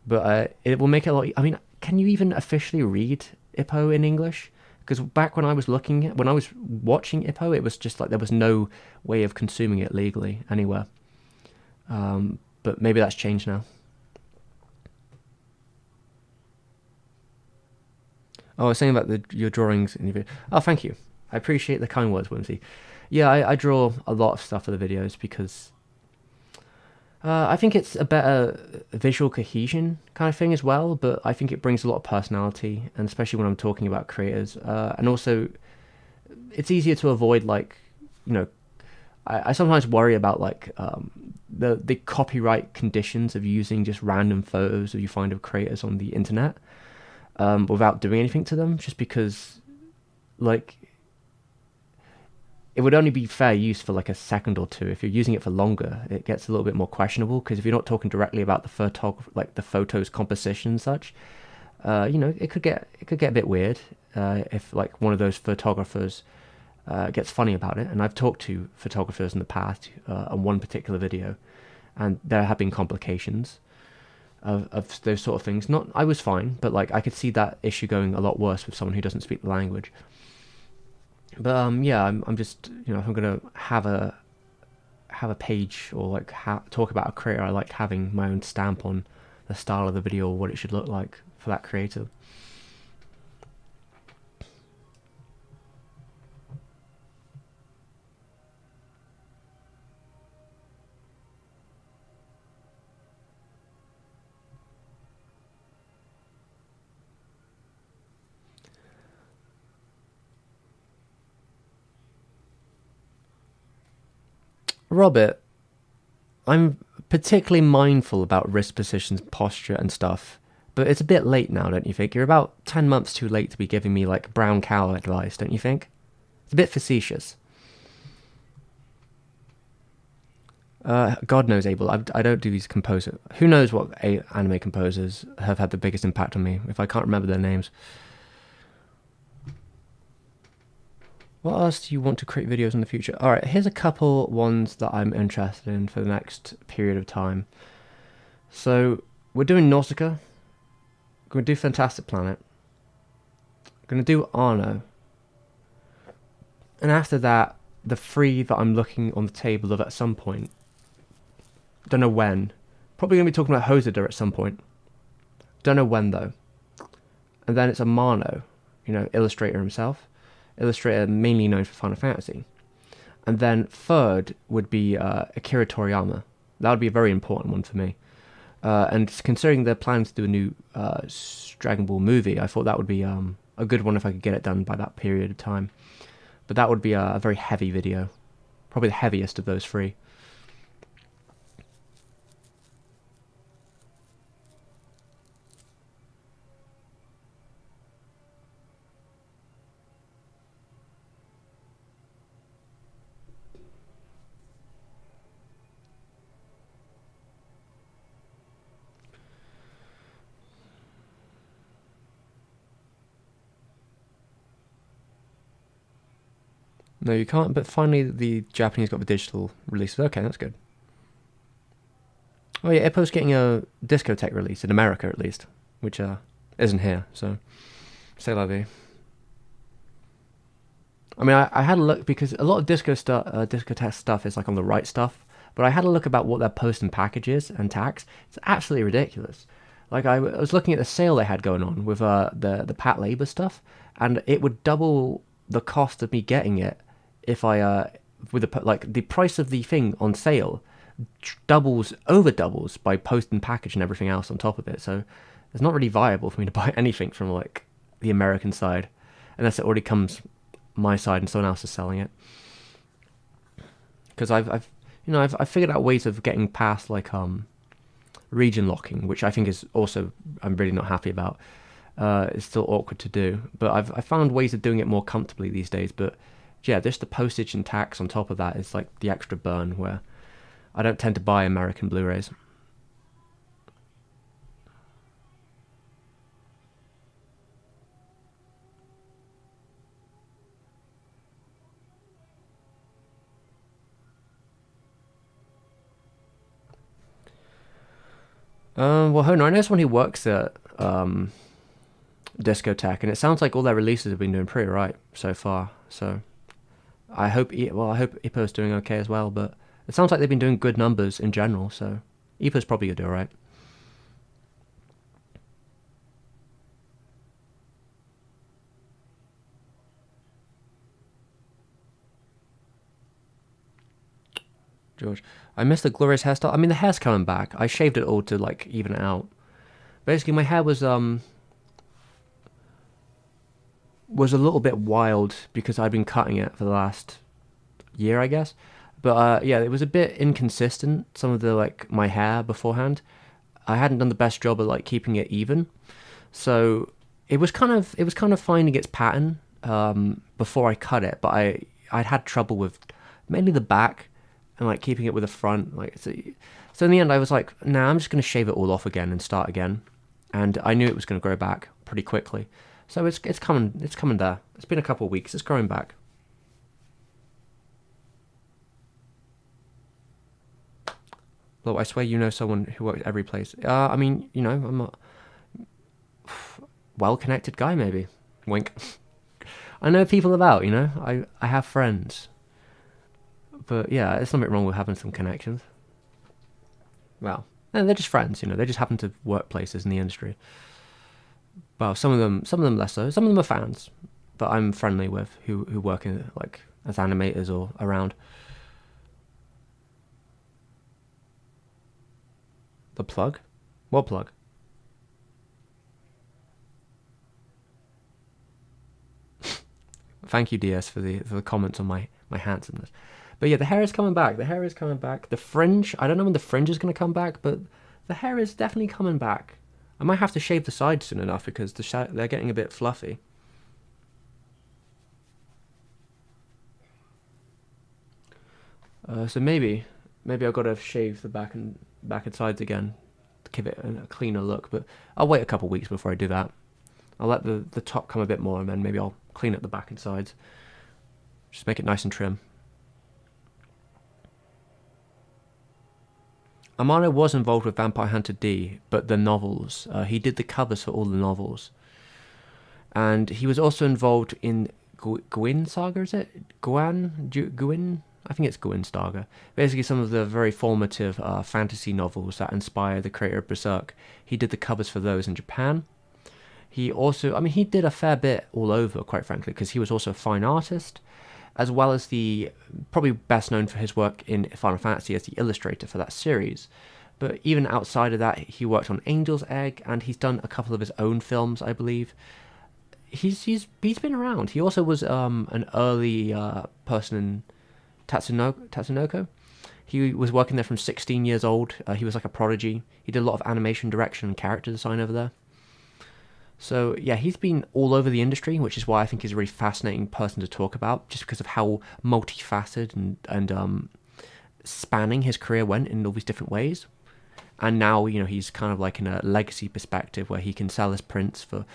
But it will make it a lot. I mean, can you even officially read Ippo in English? Because back when I was watching Ippo, it was just like there was no way of consuming it legally anywhere. But maybe that's changed now. Oh, I was saying about your drawings in your video. Oh, thank you. I appreciate the kind words, Whimsy. Yeah, I draw a lot of stuff for the videos because I think it's a better visual cohesion kind of thing as well, but I think it brings a lot of personality, and especially when I'm talking about creators. And also, it's easier to avoid, like, you know, I sometimes worry about, like, the copyright conditions of using just random photos that you find of creators on the internet without doing anything to them, just because, like, it would only be fair use for like a second or two. If you're using it for longer, it gets a little bit more questionable, because if you're not talking directly about the photo's composition and such, you know, it could get a bit weird if like one of those photographers gets funny about it. And I've talked to photographers in the past on one particular video, and there have been complications of those sort of things. Not, I was fine, but like I could see that issue going a lot worse with someone who doesn't speak the language. But yeah, I'm just, you know, if I'm gonna have a page or like talk about a creator, I like having my own stamp on the style of the video or what it should look like for that creator. Robert, I'm particularly mindful about wrist positions, posture, and stuff, but it's a bit late now, don't you think? You're about 10 months too late to be giving me, like, brown cow advice, don't you think? It's a bit facetious. God knows, Abel, I don't do these composers. Who knows what anime composers have had the biggest impact on me, if I can't remember their names. What else do you want to create videos in the future? Alright, here's a couple ones that I'm interested in for the next period of time. So, we're doing Nausicaa. We're going to do Fantastic Planet. We're going to do Arno. And after that, the three that I'm looking on the table of at some point. Don't know when. Probably going to be talking about Hosoda at some point. Don't know when, though. And then it's a Mano, you know, illustrator himself. Illustrator mainly known for Final Fantasy. And then third would be Akira Toriyama. That would be a very important one for me. And considering their plans to do a new Dragon Ball movie, I thought that would be a good one if I could get it done by that period of time. But that would be a very heavy video. Probably the heaviest of those three. No, you can't, but finally the Japanese got the digital release. Okay, that's good. Oh yeah, Ippo's getting a discotheque release, in America at least, which isn't here, so c'est la vie. I mean, I had a look, because a lot of discotheque stuff is like on the right stuff, but I had a look about what their post and packages and tax. It's absolutely ridiculous. Like I was looking at the sale they had going on with the Pat Labor stuff, and it would double the cost of me getting it if I with the price of the thing on sale over doubles by post and package and everything else on top of it. So it's not really viable for me to buy anything from like the American side unless it already comes my side and someone else is selling it. Because I've figured out ways of getting past like region locking, which I think is also I'm really not happy about. It's still awkward to do, but I found ways of doing it more comfortably these days. But yeah, just the postage and tax on top of that is like the extra burn where I don't tend to buy American Blu-rays. Well, Hono, I know someone who works at Discotheque, and it sounds like all their releases have been doing pretty right so far. So I hope IPO's doing okay as well, but it sounds like they've been doing good numbers in general, so IPO's probably gonna do alright. George, I missed the glorious hairstyle. I mean, the hair's coming back. I shaved it all to like even it out. Basically, my hair was a little bit wild because I'd been cutting it for the last year, I guess. But yeah, it was a bit inconsistent. Some of the like my hair beforehand, I hadn't done the best job of like keeping it even. So it was kind of finding its pattern before I cut it. But I'd had trouble with mainly the back and like keeping it with the front. Like so in the end, I was like, nah, I'm just gonna shave it all off again and start again. And I knew it was gonna grow back pretty quickly. So it's coming there. It's been a couple of weeks. It's growing back. Well, I swear you know someone who works at every place. I mean, I'm a well-connected guy, maybe. Wink. I know people about, I have friends. But yeah, there's nothing wrong with having some connections. Well, they're just friends, they just happen to work places in the industry. Well, some of them less so. Some of them are fans that I'm friendly with who work in like as animators or around. The plug? What plug? Thank you, DS, for the comments on my handsomeness. But yeah, the hair is coming back. The hair is coming back. The fringe, I don't know when the fringe is going to come back, but the hair is definitely coming back. I might have to shave the sides soon enough because they're getting a bit fluffy. So maybe I've got to shave the back and sides again to give it a cleaner look. But I'll wait a couple of weeks before I do that. I'll let the top come a bit more, and then maybe I'll clean up the back and sides. Just make it nice and trim. Amano was involved with Vampire Hunter D, but the novels. He did the covers for all the novels. And he was also involved in Gwyn Saga, is it? Gwyn? I think it's Gwyn Saga. Basically some of the very formative fantasy novels that inspired the creator of Berserk. He did the covers for those in Japan. He also, he did a fair bit all over, quite frankly, because he was also a fine artist, as well as probably best known for his work in Final Fantasy as the illustrator for that series. But even outside of that, he worked on Angel's Egg, and he's done a couple of his own films, I believe. He's been around. He also was an early person in Tatsunoko. He was working there from 16 years old. He was like a prodigy. He did a lot of animation direction and character design over there. So yeah, he's been all over the industry, which is why I think he's a really fascinating person to talk about, just because of how multifaceted and spanning his career went in all these different ways. And now, he's kind of like in a legacy perspective where he can sell his prints for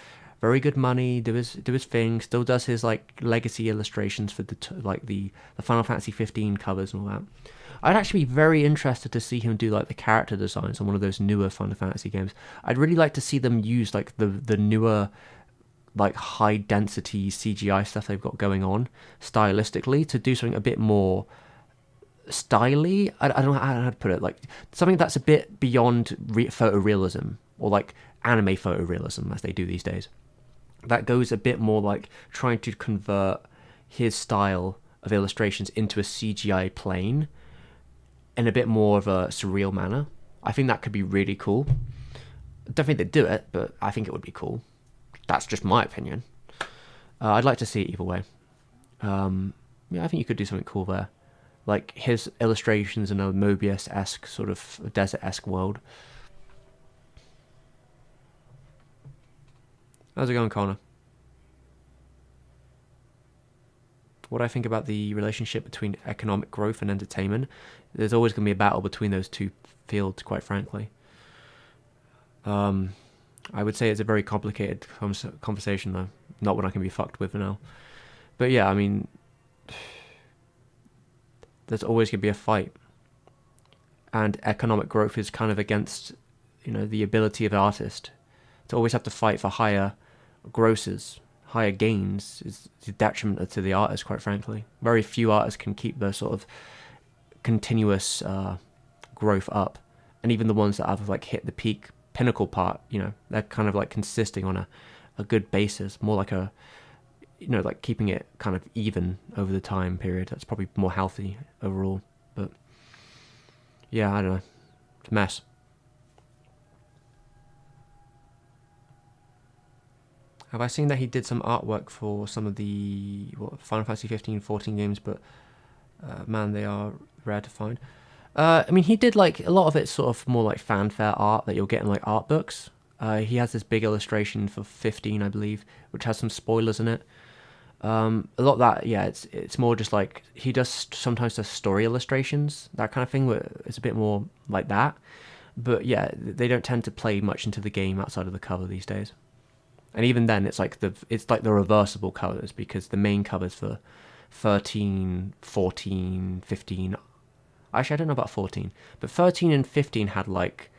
very good money, do his thing, still does his like legacy illustrations for the Final Fantasy 15 covers and all that. I'd actually be very interested to see him do like the character designs on one of those newer Final Fantasy games. I'd really like to see them use like the newer like high density CGI stuff they've got going on stylistically to do something a bit more styly. I don't know how to put it, like something that's a bit beyond photorealism, or like anime photorealism as they do these days. That goes a bit more like trying to convert his style of illustrations into a CGI plane in a bit more of a surreal manner. I think that could be really cool. Don't think they'd do it, but I think it would be cool. That's just my opinion. I'd like to see it either way. Yeah, I think you could do something cool there. Like his illustrations in a Mobius-esque, sort of desert-esque world. How's it going, Connor? What I think about the relationship between economic growth and entertainment, there's always going to be a battle between those two fields, quite frankly. I would say it's a very complicated conversation, though. Not one I can be fucked with now. But yeah, I mean, there's always going to be a fight. And economic growth is kind of against, the ability of the artist to always have to fight for higher grosses, higher gains is a detriment to the artist, quite frankly. Very few artists can keep the sort of continuous growth up. And even the ones that have like hit the peak pinnacle part, they're kind of like consisting on a good basis, more like like keeping it kind of even over the time period. That's probably more healthy overall. But yeah, I don't know. It's a mess. Have I seen that he did some artwork for some of the Final Fantasy 15, 14 games, but man, they are rare to find. I mean, he did like a lot of it sort of more like fanfare art that you'll get in like art books. He has this big illustration for 15, I believe, which has some spoilers in it. A lot of that, yeah, it's more just like he sometimes does story illustrations, that kind of thing, where it's a bit more like that. But yeah, they don't tend to play much into the game outside of the cover these days. And even then, it's like the reversible covers, because the main covers for 13, 14, 15. Actually, I don't know about 14, but 13 and 15 had like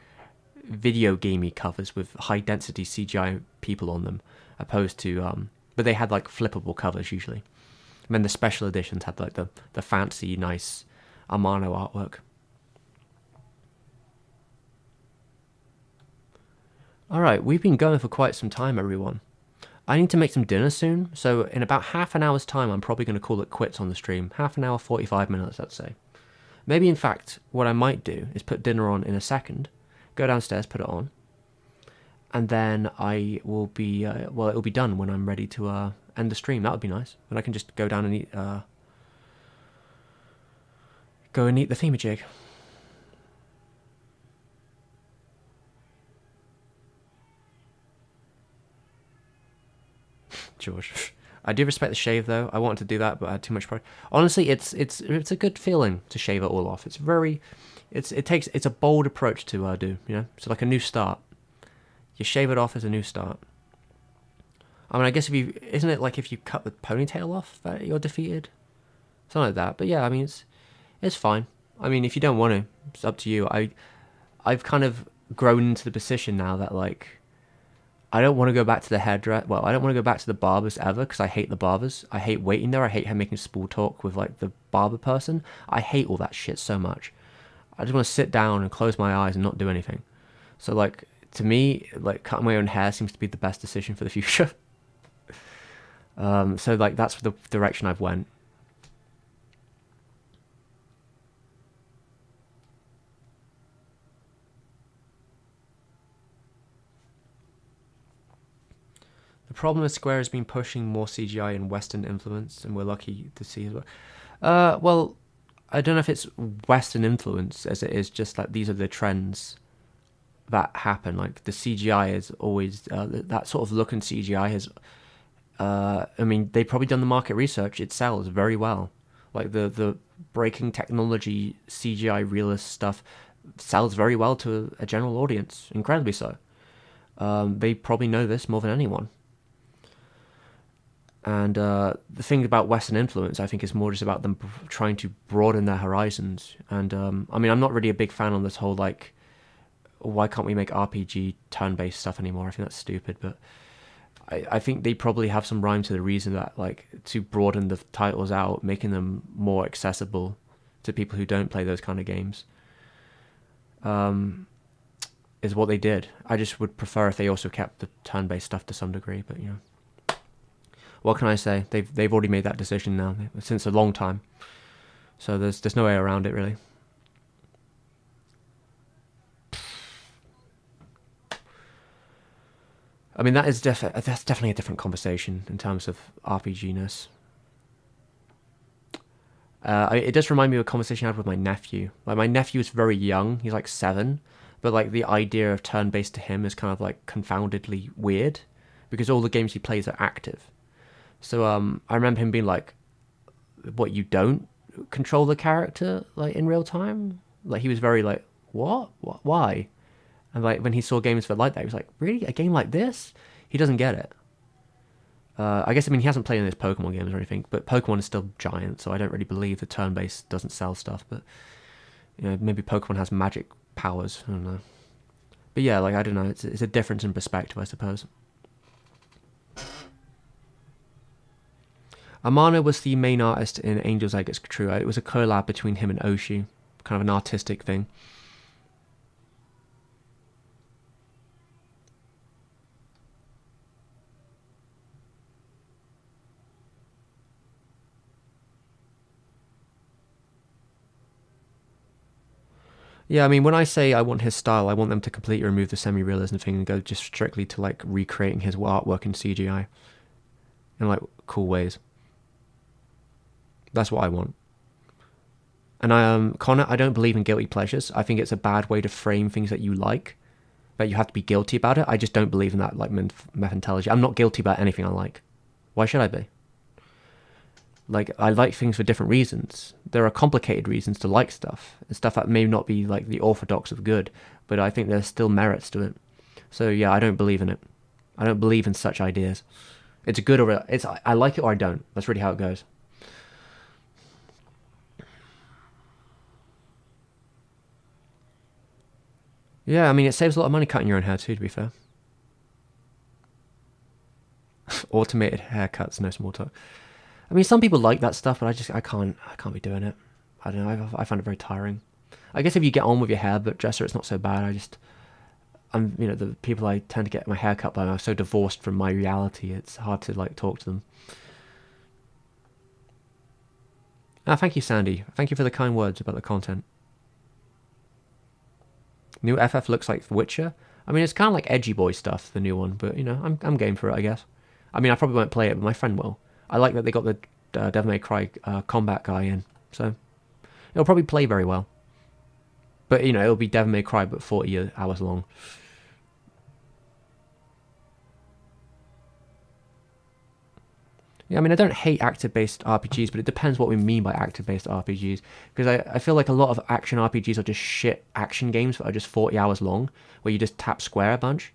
video gamey covers with high density CGI people on them, opposed to but they had like flippable covers usually. And then the special editions had like the fancy, nice Amano artwork. Alright, we've been going for quite some time, everyone. I need to make some dinner soon, so in about half an hour's time I'm probably going to call it quits on the stream. Half an hour, 45 minutes, let's say. Maybe, in fact, what I might do is put dinner on in a second, go downstairs, put it on, and then I will be, it will be done when I'm ready to end the stream. That would be nice. And I can just go down and eat, the thingamajig. George. I do respect the shave though. I wanted to do that, but I had too much pride. Honestly, it's a good feeling to shave it all off. It's a bold approach to do, It's like a new start. You shave it off as a new start. I mean, I guess isn't it like if you cut the ponytail off that you're defeated? Something like that. But yeah, I mean, it's fine. I mean, if you don't want to, it's up to you. I've kind of grown into the position now that like, I don't want to go back to the hairdresser. Well, I don't want to go back to the barbers ever, because I hate the barbers. I hate waiting there. I hate making small talk with like the barber person. I hate all that shit so much. I just want to sit down and close my eyes and not do anything. So like, to me, like cutting my own hair seems to be the best decision for the future. So like that's the direction I've went. The problem is Square has been pushing more CGI and Western influence, and we're lucky to see as well. Well, I don't know if it's Western influence as it is just like these are the trends that happen. Like the CGI is always that sort of look in CGI has. I mean, they've probably done the market research. It sells very well. Like the breaking technology CGI realist stuff sells very well to a general audience, incredibly so. They probably know this more than anyone. And the thing about Western influence, I think, is more just about them trying to broaden their horizons. And I mean, I'm not really a big fan on this whole like, why can't we make RPG turn-based stuff anymore? I think that's stupid. But I think they probably have some rhyme to the reason that like to broaden the titles out, making them more accessible to people who don't play those kind of games. is what they did. I just would prefer if they also kept the turn-based stuff to some degree, but you know, what can I say? They've already made that decision now since a long time, so there's no way around it really. I mean, that's definitely a different conversation in terms of RPG-ness. It does remind me of a conversation I had with my nephew. Like, my nephew is very young; he's like 7, but like the idea of turn-based to him is kind of like confoundedly weird, because all the games he plays are active. So I remember him being like, "What, you don't control the character like in real time?" Like, he was very like, "What? Why?" And like when he saw games that like that, he was like, "Really? A game like this?" He doesn't get it. I guess, I mean, he hasn't played any of those Pokemon games or anything, but Pokemon is still giant, so I don't really believe the turn-based doesn't sell stuff. But you know, maybe Pokemon has magic powers. I don't know. But yeah, like, I don't know. It's a difference in perspective, I suppose. Amano was the main artist in Angel's Egg. It's true. It was a collab between him and Oshi, kind of an artistic thing. Yeah, I mean, when I say I want his style, I want them to completely remove the semi-realism thing and go just strictly to like recreating his artwork in CGI in like cool ways. That's what I want. And Connor, I don't believe in guilty pleasures. I think it's a bad way to frame things that you like, that you have to be guilty about it. I just don't believe in that like methodology. I'm not guilty about anything I like. Why should I be? Like, I like things for different reasons. There are complicated reasons to like stuff, and stuff that may not be like the orthodox of good, but I think there's still merits to it. So yeah, I don't believe in it. I don't believe in such ideas. It's good or it's I like it or I don't. That's really how it goes. Yeah, I mean, it saves a lot of money cutting your own hair too, to be fair. Automated haircuts, no small talk. I mean, some people like that stuff, but I can't be doing it. I don't know. I find it very tiring. I guess if you get on with your hairdresser, it's not so bad. You know, the people I tend to get my hair cut by are so divorced from my reality. It's hard to like talk to them. Ah, thank you, Sandy. Thank you for the kind words about the content. New FF looks like The Witcher. I mean, it's kind of like edgy boy stuff, the new one, but you know, I'm game for it, I guess. I mean, I probably won't play it, but my friend will. I like that they got the Devil May Cry combat guy in, so it'll probably play very well. But you know, it'll be Devil May Cry, but 40 hours long. Yeah, I mean, I don't hate active-based RPGs, but it depends what we mean by active-based RPGs. Because I feel like a lot of action RPGs are just shit action games that are just 40 hours long, where you just tap square a bunch.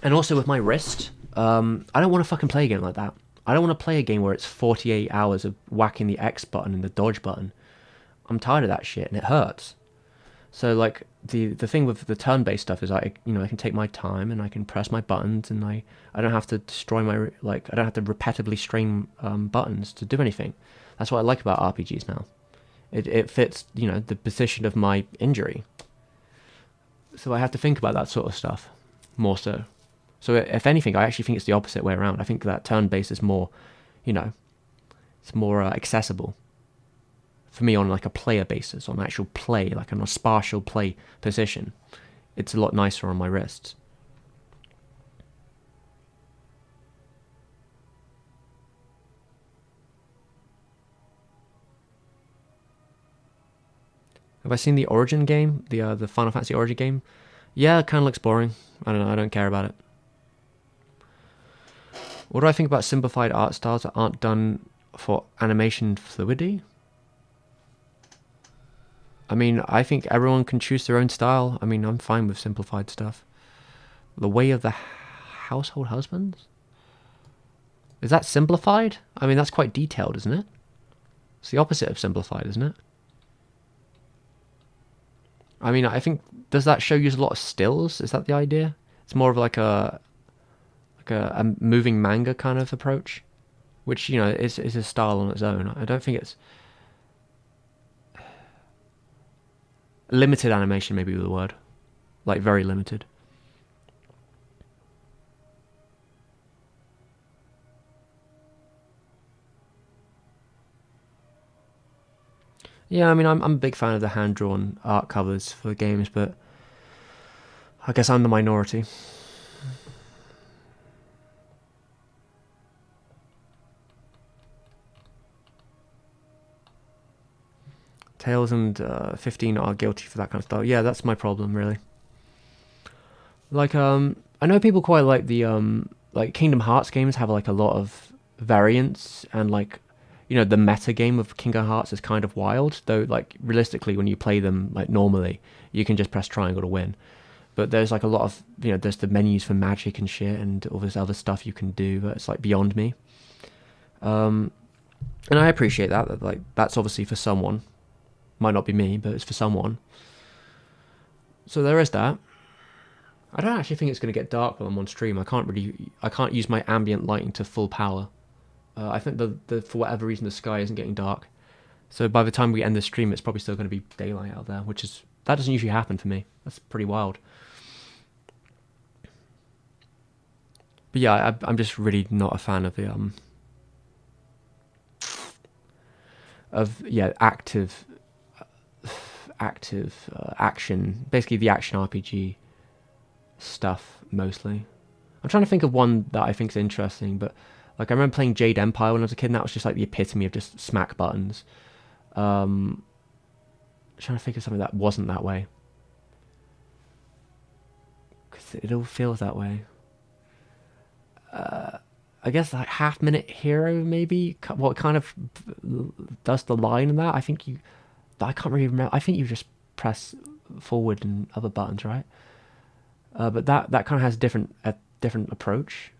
And also with my wrist, I don't want to fucking play a game like that. I don't want to play a game where it's 48 hours of whacking the X button and the dodge button. I'm tired of that shit, and it hurts. So like the thing with the turn-based stuff is I can take my time and I can press my buttons and I don't have to destroy my I don't have to repetitively strain buttons to do anything. That's what I like about RPGs now. It fits, you know, the position of my injury. So I have to think about that sort of stuff more so. So if anything, I actually think it's the opposite way around. I think that turn-based is more, you know, it's more accessible for me on like a player basis, on actual play, like on a spatial play position. It's a lot nicer on my wrists. Have I seen the Origin game, the Final Fantasy Origin game? Yeah, it kind of looks boring. I don't know. I don't care about it. What do I think about simplified art styles that aren't done for animation fluidity? I mean, I think everyone can choose their own style. I mean, I'm fine with simplified stuff. The Way of the Household Husbands? Is that simplified? I mean, that's quite detailed, isn't it? It's the opposite of simplified, isn't it? I mean, I think, does that show use a lot of stills? Is that the idea? It's more of like a moving manga kind of approach, which, you know, is a style on its own. I don't think it's limited animation, maybe the word. like very limited. Yeah, I mean, I'm a big fan of the hand-drawn art covers for games, but I guess I'm the minority. Tails and 15 are guilty for that kind of stuff. Yeah, that's my problem, really. Like, I know people quite like the like Kingdom Hearts games have like a lot of variants, and like, you know, the meta game of Kingdom Hearts is kind of wild. Though, like, realistically, when you play them like normally, you can just press triangle to win. But there's like a lot of, you know, there's the menus for magic and shit and all this other stuff you can do that's like beyond me. And I appreciate that like that's obviously for someone. Might not be me, but it's for someone. So there is that. I don't actually think it's going to get dark while I'm on stream. I can't use my ambient lighting to full power. I think the for whatever reason the sky isn't getting dark. So by the time we end the stream, it's probably still going to be daylight out there, that doesn't usually happen for me. That's pretty wild. But yeah, I'm just really not a fan of the active action, basically the action RPG stuff mostly. I'm trying to think of one that I think is interesting, but like I remember playing Jade Empire when I was a kid, and that was just like the epitome of just smack buttons. Trying to think of something that wasn't that way, because it all feels that way. I guess like Half Minute Hero maybe. What kind of does the line in that? I can't really remember. I think you just press forward and other buttons, right? But that kind of has a different approach,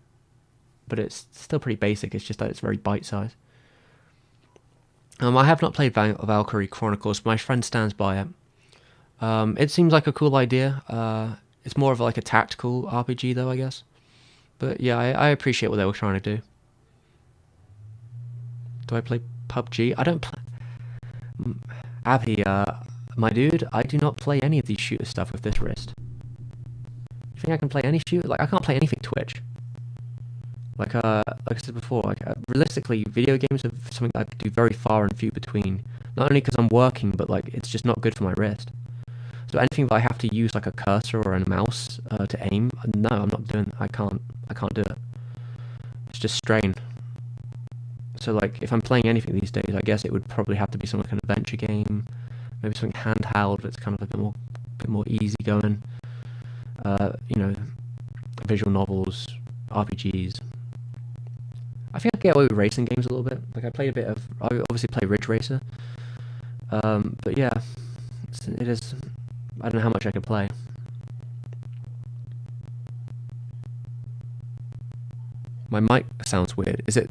but it's still pretty basic. It's just that it's very bite-sized. I have not played Valkyrie Chronicles. My friend stands by it. It seems like a cool idea. It's more of like a tactical RPG though, I guess. But yeah, I appreciate what they were trying to do. Do I play PUBG? I don't play... Abby, my dude, I do not play any of these shooter stuff with this wrist. You think I can play any shooter? Like, I can't play anything Twitch. Like I said before, realistically, video games are something I do very far and few between. Not only because I'm working, but like it's just not good for my wrist. So anything that I have to use like a cursor or a mouse to aim, no, I'm not doing. I can't do it. It's just strain. So like if I'm playing anything these days, I guess it would probably have to be some kind of adventure game, maybe something handheld that's kind of a bit more easy going. You know, visual novels, RPGs. I think I get away with racing games a little bit. Like I obviously play Ridge Racer. But yeah, it is. I don't know how much I can play. My mic sounds weird. Is it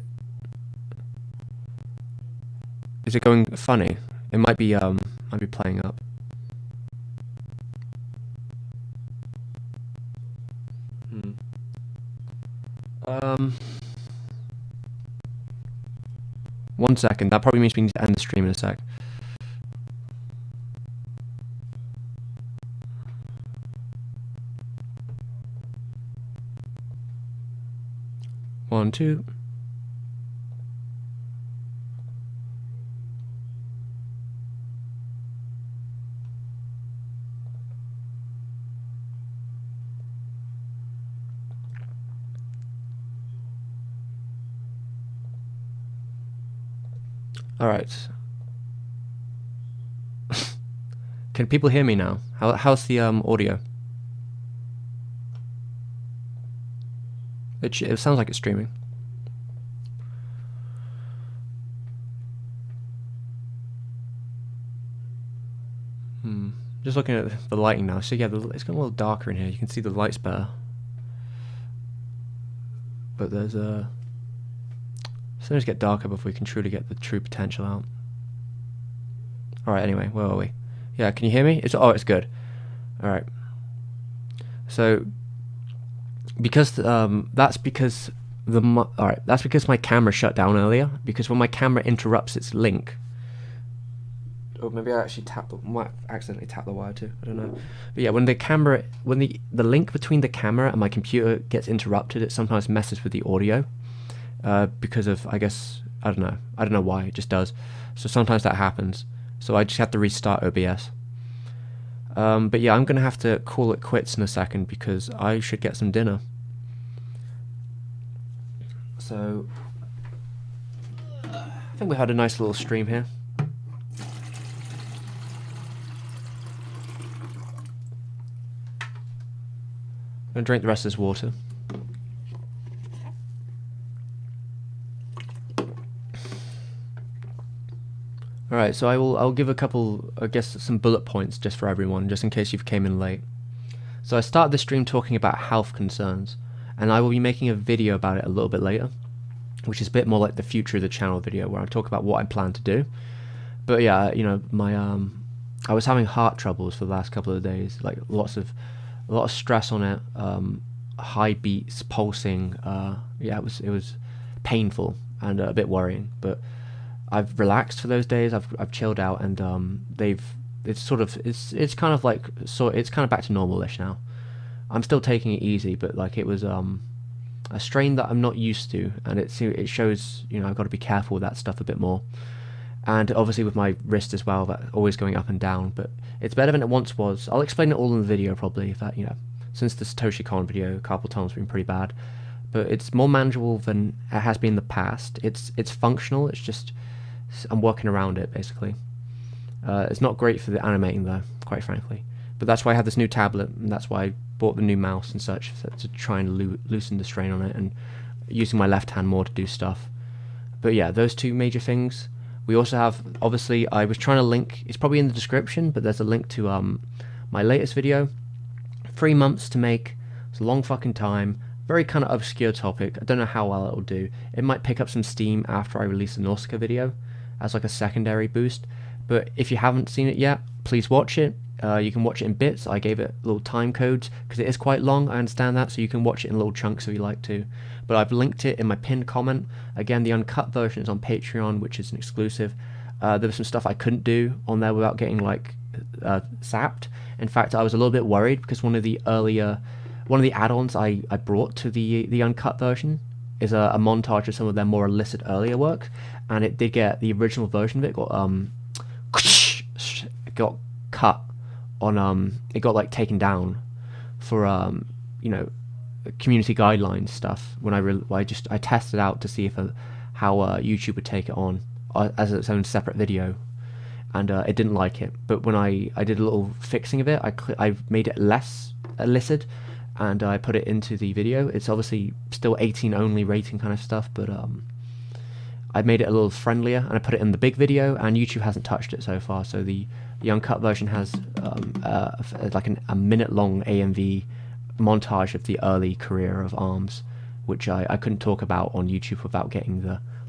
going funny? It might be playing up. One second. That probably means we need to end the stream in a sec. One, two. All right. Can people hear me now? How's the audio? It sounds like it's streaming. Just looking at the lighting now. So yeah, it's getting a little darker in here. You can see the lights better. But there's a... So let's get darker before we can truly get the true potential out. Alright, anyway, where are we? Yeah, can you hear me? It's good. Alright. So... Because that's because my camera shut down earlier. Because when my camera interrupts its link, or maybe I actually might accidentally tap the wire too. I don't know. But yeah, when the link between the camera and my computer gets interrupted, it sometimes messes with the audio, because of, I guess, I don't know why, it just does. So sometimes that happens. So I just have to restart OBS. But yeah, I'm gonna have to call it quits in a second because I should get some dinner. So I think we had a nice little stream here. I'm gonna drink the rest of this water. Alright, so I'll give a couple, I guess, some bullet points just for everyone, just in case you've came in late. So I started the stream talking about health concerns, and I will be making a video about it a little bit later, which is a bit more like the future of the channel video, where I talk about what I plan to do. But yeah, you know, I was having heart troubles for the last couple of days, like a lot of stress on it, high beats, pulsing. Yeah, it was painful and a bit worrying, but I've relaxed for those days. I've chilled out, and it's kind of back to normal-ish now. I'm still taking it easy, but like it was a strain that I'm not used to, and it shows, you know, I've got to be careful with that stuff a bit more. And obviously with my wrist as well, that always going up and down, but it's better than it once was. I'll explain it all in the video probably, if that, you know, since the Satoshi Kon video, carpal tunnel's been pretty bad, but it's more manageable than it has been in the past. It's functional. It's just I'm working around it basically. It's not great for the animating though, quite frankly. But that's why I have this new tablet, and that's why I bought the new mouse and such, to try and loosen the strain on it, and using my left hand more to do stuff. But yeah, those two major things. We also have, obviously, I was trying to link, it's probably in the description, but there's a link to my latest video. 3 months to make. It's a long fucking time. Very kind of obscure topic. I don't know how well it'll do. It might pick up some steam after I release the Nausicaa video as like a secondary boost. But if you haven't seen it yet, please watch it. You can watch it in bits. I gave it little time codes because it is quite long, I understand that, so you can watch it in little chunks if you like to. But I've linked it in my pinned comment. Again, the uncut version is on Patreon, which is an exclusive. There was some stuff I couldn't do on there without getting like sapped. In fact, I was a little bit worried because one of the add-ons I brought to the uncut version is a montage of some of their more illicit earlier work, and it did get the original version of it got cut on it got like taken down for you know, community guidelines stuff when I tested out to see if how YouTube would take it on as its own separate video, and it didn't like it. But when I did a little fixing of it, I made it less illicit, and I put it into the video. It's obviously still 18 only rating kind of stuff, but I made it a little friendlier, and I put it in the big video, and YouTube hasn't touched it so far. So the uncut version has like a minute-long AMV montage of the early career of ARMS, which I couldn't talk about on YouTube without getting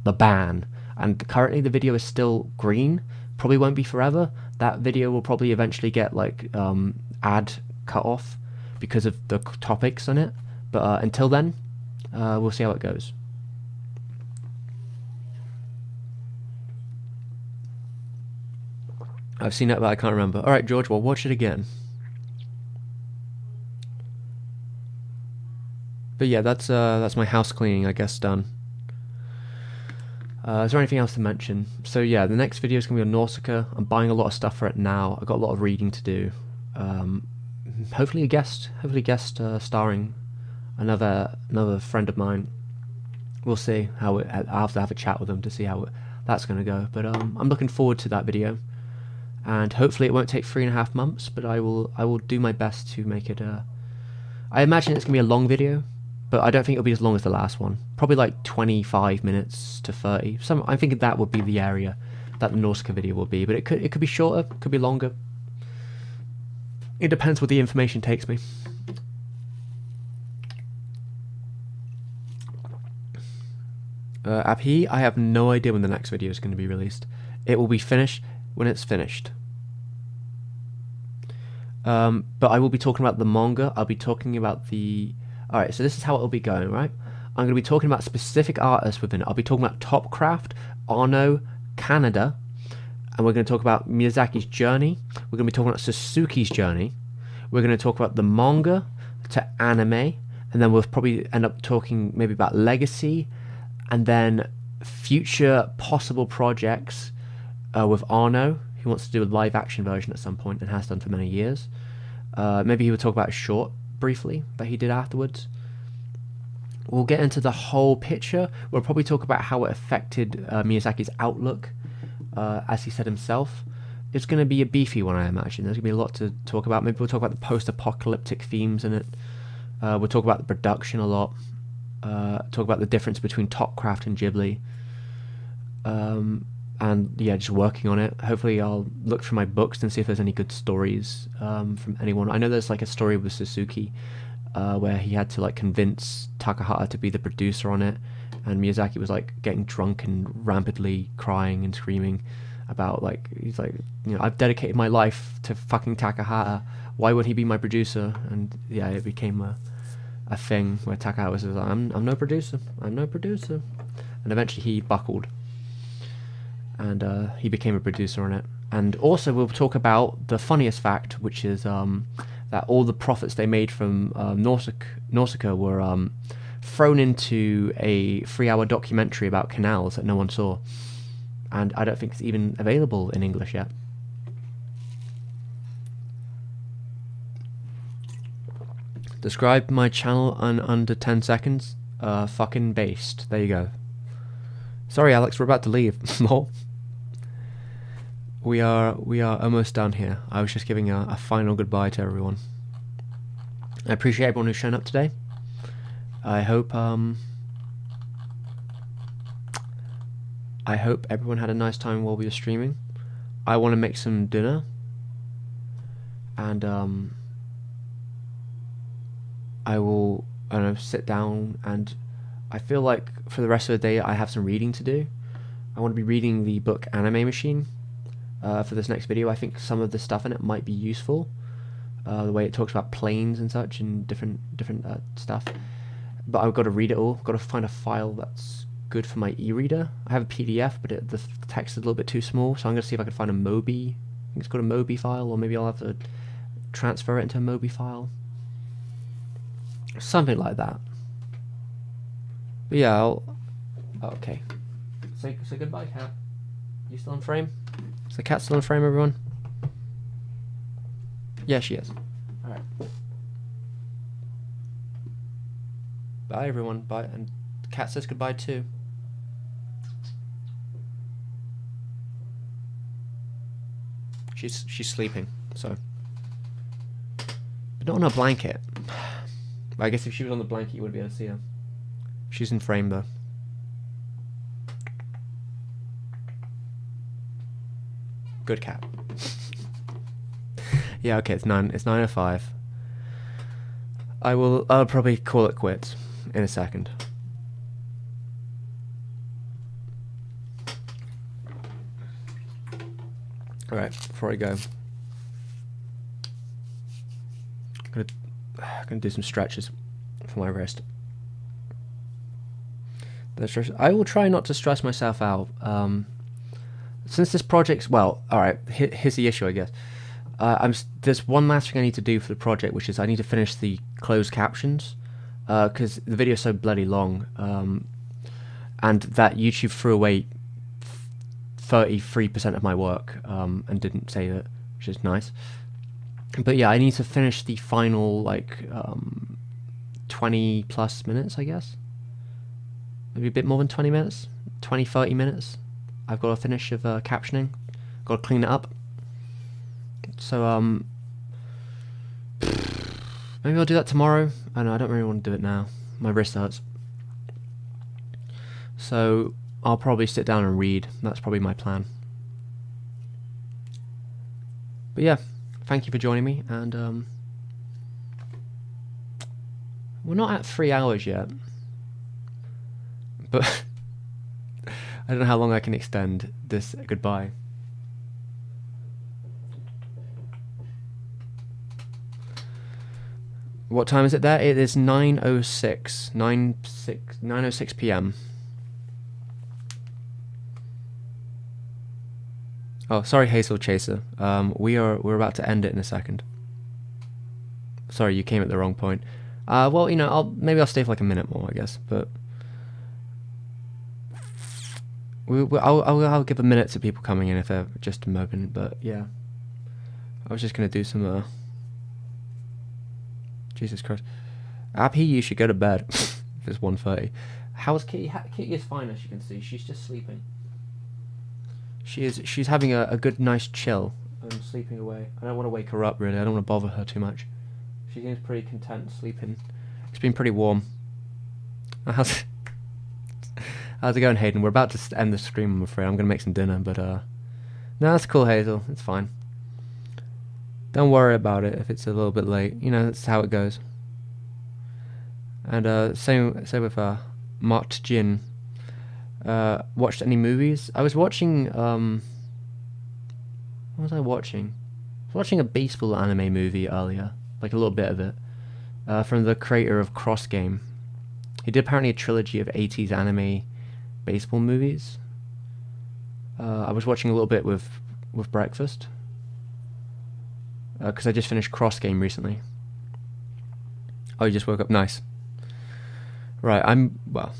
the ban. And currently the video is still green. Probably won't be forever. That video will probably eventually get like ad cut off because of the topics on it. But until then, we'll see how it goes. I've seen it, but I can't remember. Alright, George, well, watch it again. But yeah, that's my house cleaning, I guess, done. Is there anything else to mention? So yeah, the next video is going to be on Nausicaa. I'm buying a lot of stuff for it now. I've got a lot of reading to do. Hopefully a guest starring another friend of mine. We'll see how I'll have to have a chat with them to see how that's going to go. But I'm looking forward to that video. And hopefully it won't take 3.5 months, but I will do my best to make it I imagine it's going to be a long video, but I don't think it'll be as long as the last one. Probably like 25 minutes to 30. I'm thinking that would be the area that the Nausicaa video will be, but it could be shorter, could be longer. It depends where the information takes me. Abhi, I have no idea when the next video is going to be released. It will be finished when it's finished. But I will be talking about the manga. I'll be talking about the... Alright, so this is how it will be going, right? I'm going to be talking about specific artists within it. I'll be talking about Topcraft, Arno, Canada, and we're going to talk about Miyazaki's journey. We're going to be talking about Suzuki's journey. We're going to talk about the manga to anime, and then we'll probably end up talking maybe about legacy, and then future possible projects with Arno, who wants to do a live action version at some point and has done for many years. Maybe he would talk about a short briefly that he did afterwards. We'll get into the whole picture. We'll probably talk about how it affected Miyazaki's outlook, as he said himself. It's going to be a beefy one, I imagine. There's going to be a lot to talk about. Maybe we'll talk about the post-apocalyptic themes in it. We'll talk about the production a lot. Talk about the difference between Topcraft and Ghibli. And yeah, just working on it. Hopefully I'll look through my books and see if there's any good stories from anyone. I know there's like a story with Suzuki where he had to like convince Takahata to be the producer on it, and Miyazaki was like getting drunk and rampantly crying and screaming about like, he's like, you know, I've dedicated my life to fucking Takahata, why would he be my producer? And yeah, it became a thing where Takahata was like, I'm no producer, and eventually he buckled and he became a producer on it. And also we'll talk about the funniest fact, which is that all the profits they made from Nausicaa were thrown into a 3-hour documentary about canals that no one saw, and I don't think it's even available in English yet. Describe my channel in under 10 seconds. Fucking based. There you go. Sorry, Alex, we're about to leave. Lol. We are almost done here. I was just giving a final goodbye to everyone. I appreciate everyone who's shown up today. I hope everyone had a nice time while we were streaming. I want to make some dinner, and I will, I don't know, sit down, and I feel like for the rest of the day I have some reading to do. I want to be reading the book Anime Machine for this next video. I think some of the stuff in it might be useful, the way it talks about planes and such and different stuff. But I've got to read it all. I've got to find a file that's good for my e-reader. I have a PDF, but the text is a little bit too small, so I'm going to see if I can find a Mobi. I think it's called a Mobi file, or maybe I'll have to transfer it into a Mobi file. Something like that. But yeah, okay. Say goodbye, cat. You still in frame? Is the cat still in frame, everyone? Yeah, she is. Alright. Bye, everyone. Bye. And the cat says goodbye, too. She's sleeping, so. But not on a blanket. I guess if she was on the blanket, you wouldn't be able to see her. She's in frame, though. Good cat. Yeah, okay, it's 9:05. I'll probably call it quits in a second. Alright, before I go, I'm gonna do some stretches for my wrist. I will try not to stress myself out. Since this project's, well, alright, here's the issue, I guess. There's one last thing I need to do for the project, which is I need to finish the closed captions, because the video's so bloody long, and that YouTube threw away 33% of my work, and didn't save it, which is nice. But yeah, I need to finish the final, like, 20 plus minutes, I guess. Maybe a bit more than 20 minutes, 20-30 minutes. I've got to finish of captioning. Got to clean it up. So maybe I'll do that tomorrow. I know I don't really want to do it now. My wrist hurts. So I'll probably sit down and read. That's probably my plan. But yeah, thank you for joining me, and we're not at 3 hours yet, but I don't know how long I can extend this goodbye. What time is it there? It is 9:06 p.m. Oh, sorry, Hazel Chaser. We're about to end it in a second. Sorry, you came at the wrong point. Well, you know, maybe I'll stay for like a minute more, I guess. But I'll give a minute to people coming in if they're just a moment. But yeah, I was just gonna do some. Jesus Christ, Abby, you should go to bed. If it's 1:30. How's Kitty? Kitty is fine, as you can see. She's just sleeping. She's having a good, nice chill and sleeping away. I don't want to wake her up, really. I don't want to bother her too much. She seems pretty content sleeping. It's been pretty warm. How's it going, Hayden? We're about to end the stream, I'm afraid. I'm going to make some dinner, but no, that's cool, Hazel. It's fine. Don't worry about it if it's a little bit late. You know, that's how it goes. And same with Mart Jin. Watched any movies? I was watching, what was I watching? I was watching a baseball anime movie earlier, like a little bit of it, from the creator of Cross Game. He did apparently a trilogy of 80s anime baseball movies. I was watching a little bit with breakfast, because I just finished Cross Game recently. Oh, you just woke up? Nice. Right, well...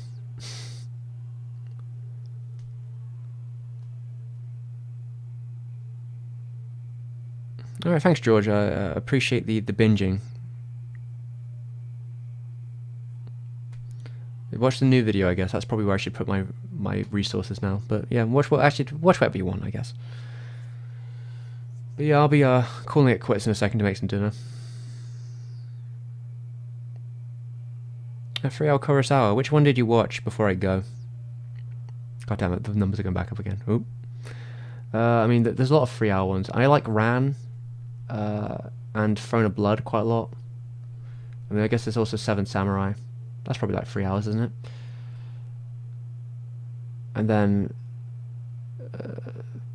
Alright, thanks, George. I appreciate the binging. Watch the new video, I guess. That's probably where I should put my resources now. But yeah, watch whatever you want, I guess. But yeah, I'll be calling it quits in a second to make some dinner. A 3-hour Kurosawa. Which one did you watch before I go? God damn it, the numbers are going back up again. Oop. I mean, there's a lot of 3-hour ones. I like Ran. And Throne of Blood quite a lot. I mean, I guess there's also 7 Samurai. That's probably like 3 hours, isn't it? And then,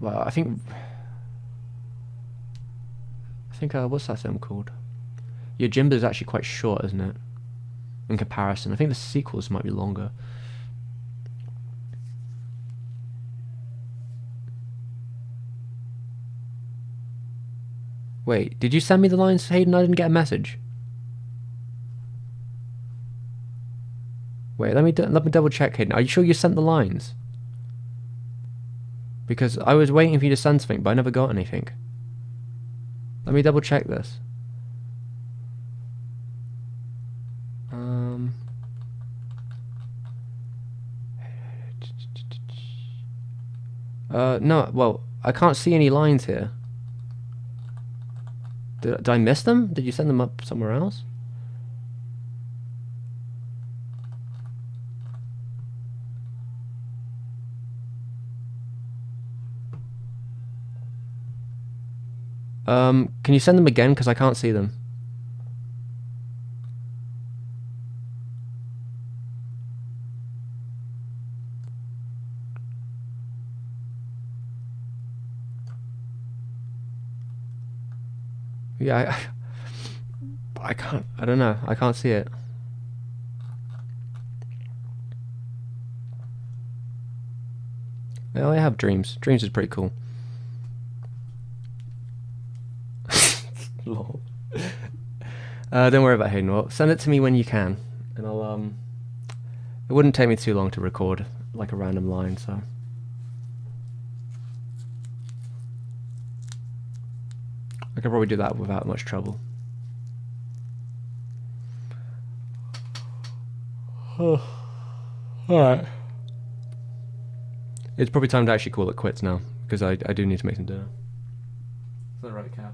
well, I think what's that film called? Yojimba is actually quite short, isn't it? In comparison, I think the sequels might be longer. Wait, did you send me the lines, Hayden? I didn't get a message. Wait, let me double check, Hayden. Are you sure you sent the lines? Because I was waiting for you to send something, but I never got anything. Let me double check this. No, well, I can't see any lines here. Did I miss them? Did you send them up somewhere else? Can you send them again? Because I can't see them. Yeah, I can't, I don't know, I can't see it. Well, I have Dreams. Dreams is pretty cool. Lol. Don't worry about Hayden. Well, send it to me when you can, and I'll it wouldn't take me too long to record like a random line, so. I could probably do that without much trouble. Alright. It's probably time to actually call it quits now, because I do need to make some dinner. Is that right, Cat?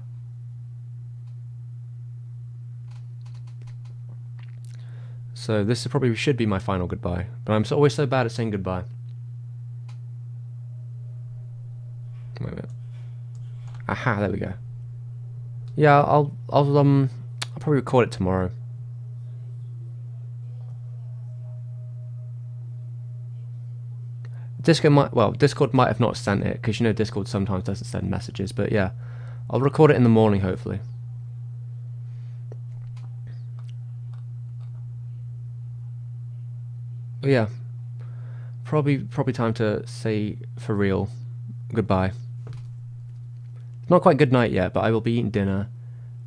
So this probably should be my final goodbye, but I'm always so bad at saying goodbye. Wait a minute. Aha, there we go. Yeah, I'll probably record it tomorrow. Discord might have not sent it, because you know Discord sometimes doesn't send messages, but yeah, I'll record it in the morning hopefully. But yeah, probably time to say for real goodbye. Not quite good night yet, but I will be eating dinner,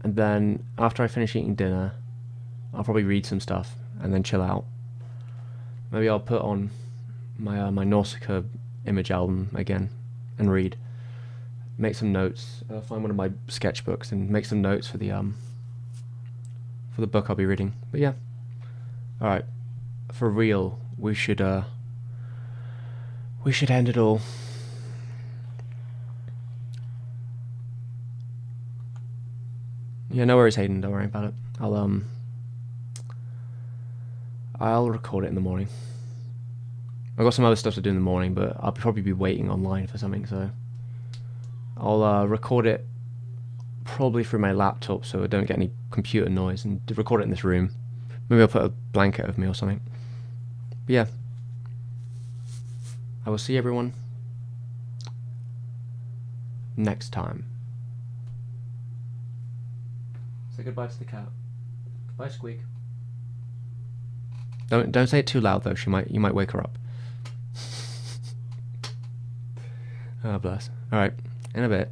and then after I finish eating dinner, I'll probably read some stuff and then chill out. Maybe I'll put on my my Nausicaa image album again and read. Make some notes. Find one of my sketchbooks and make some notes for the book I'll be reading. But yeah, all right. For real, we should end it all. Yeah, no worries, Hayden. Don't worry about it. I'll record it in the morning. I've got some other stuff to do in the morning, but I'll probably be waiting online for something, so I'll record it probably through my laptop so I don't get any computer noise, and record it in this room. Maybe I'll put a blanket over me or something. But yeah, I will see everyone next time. Say goodbye to the cat. Goodbye, Squeak. Don't say it too loud though. You might wake her up. Oh bless. All right, in a bit.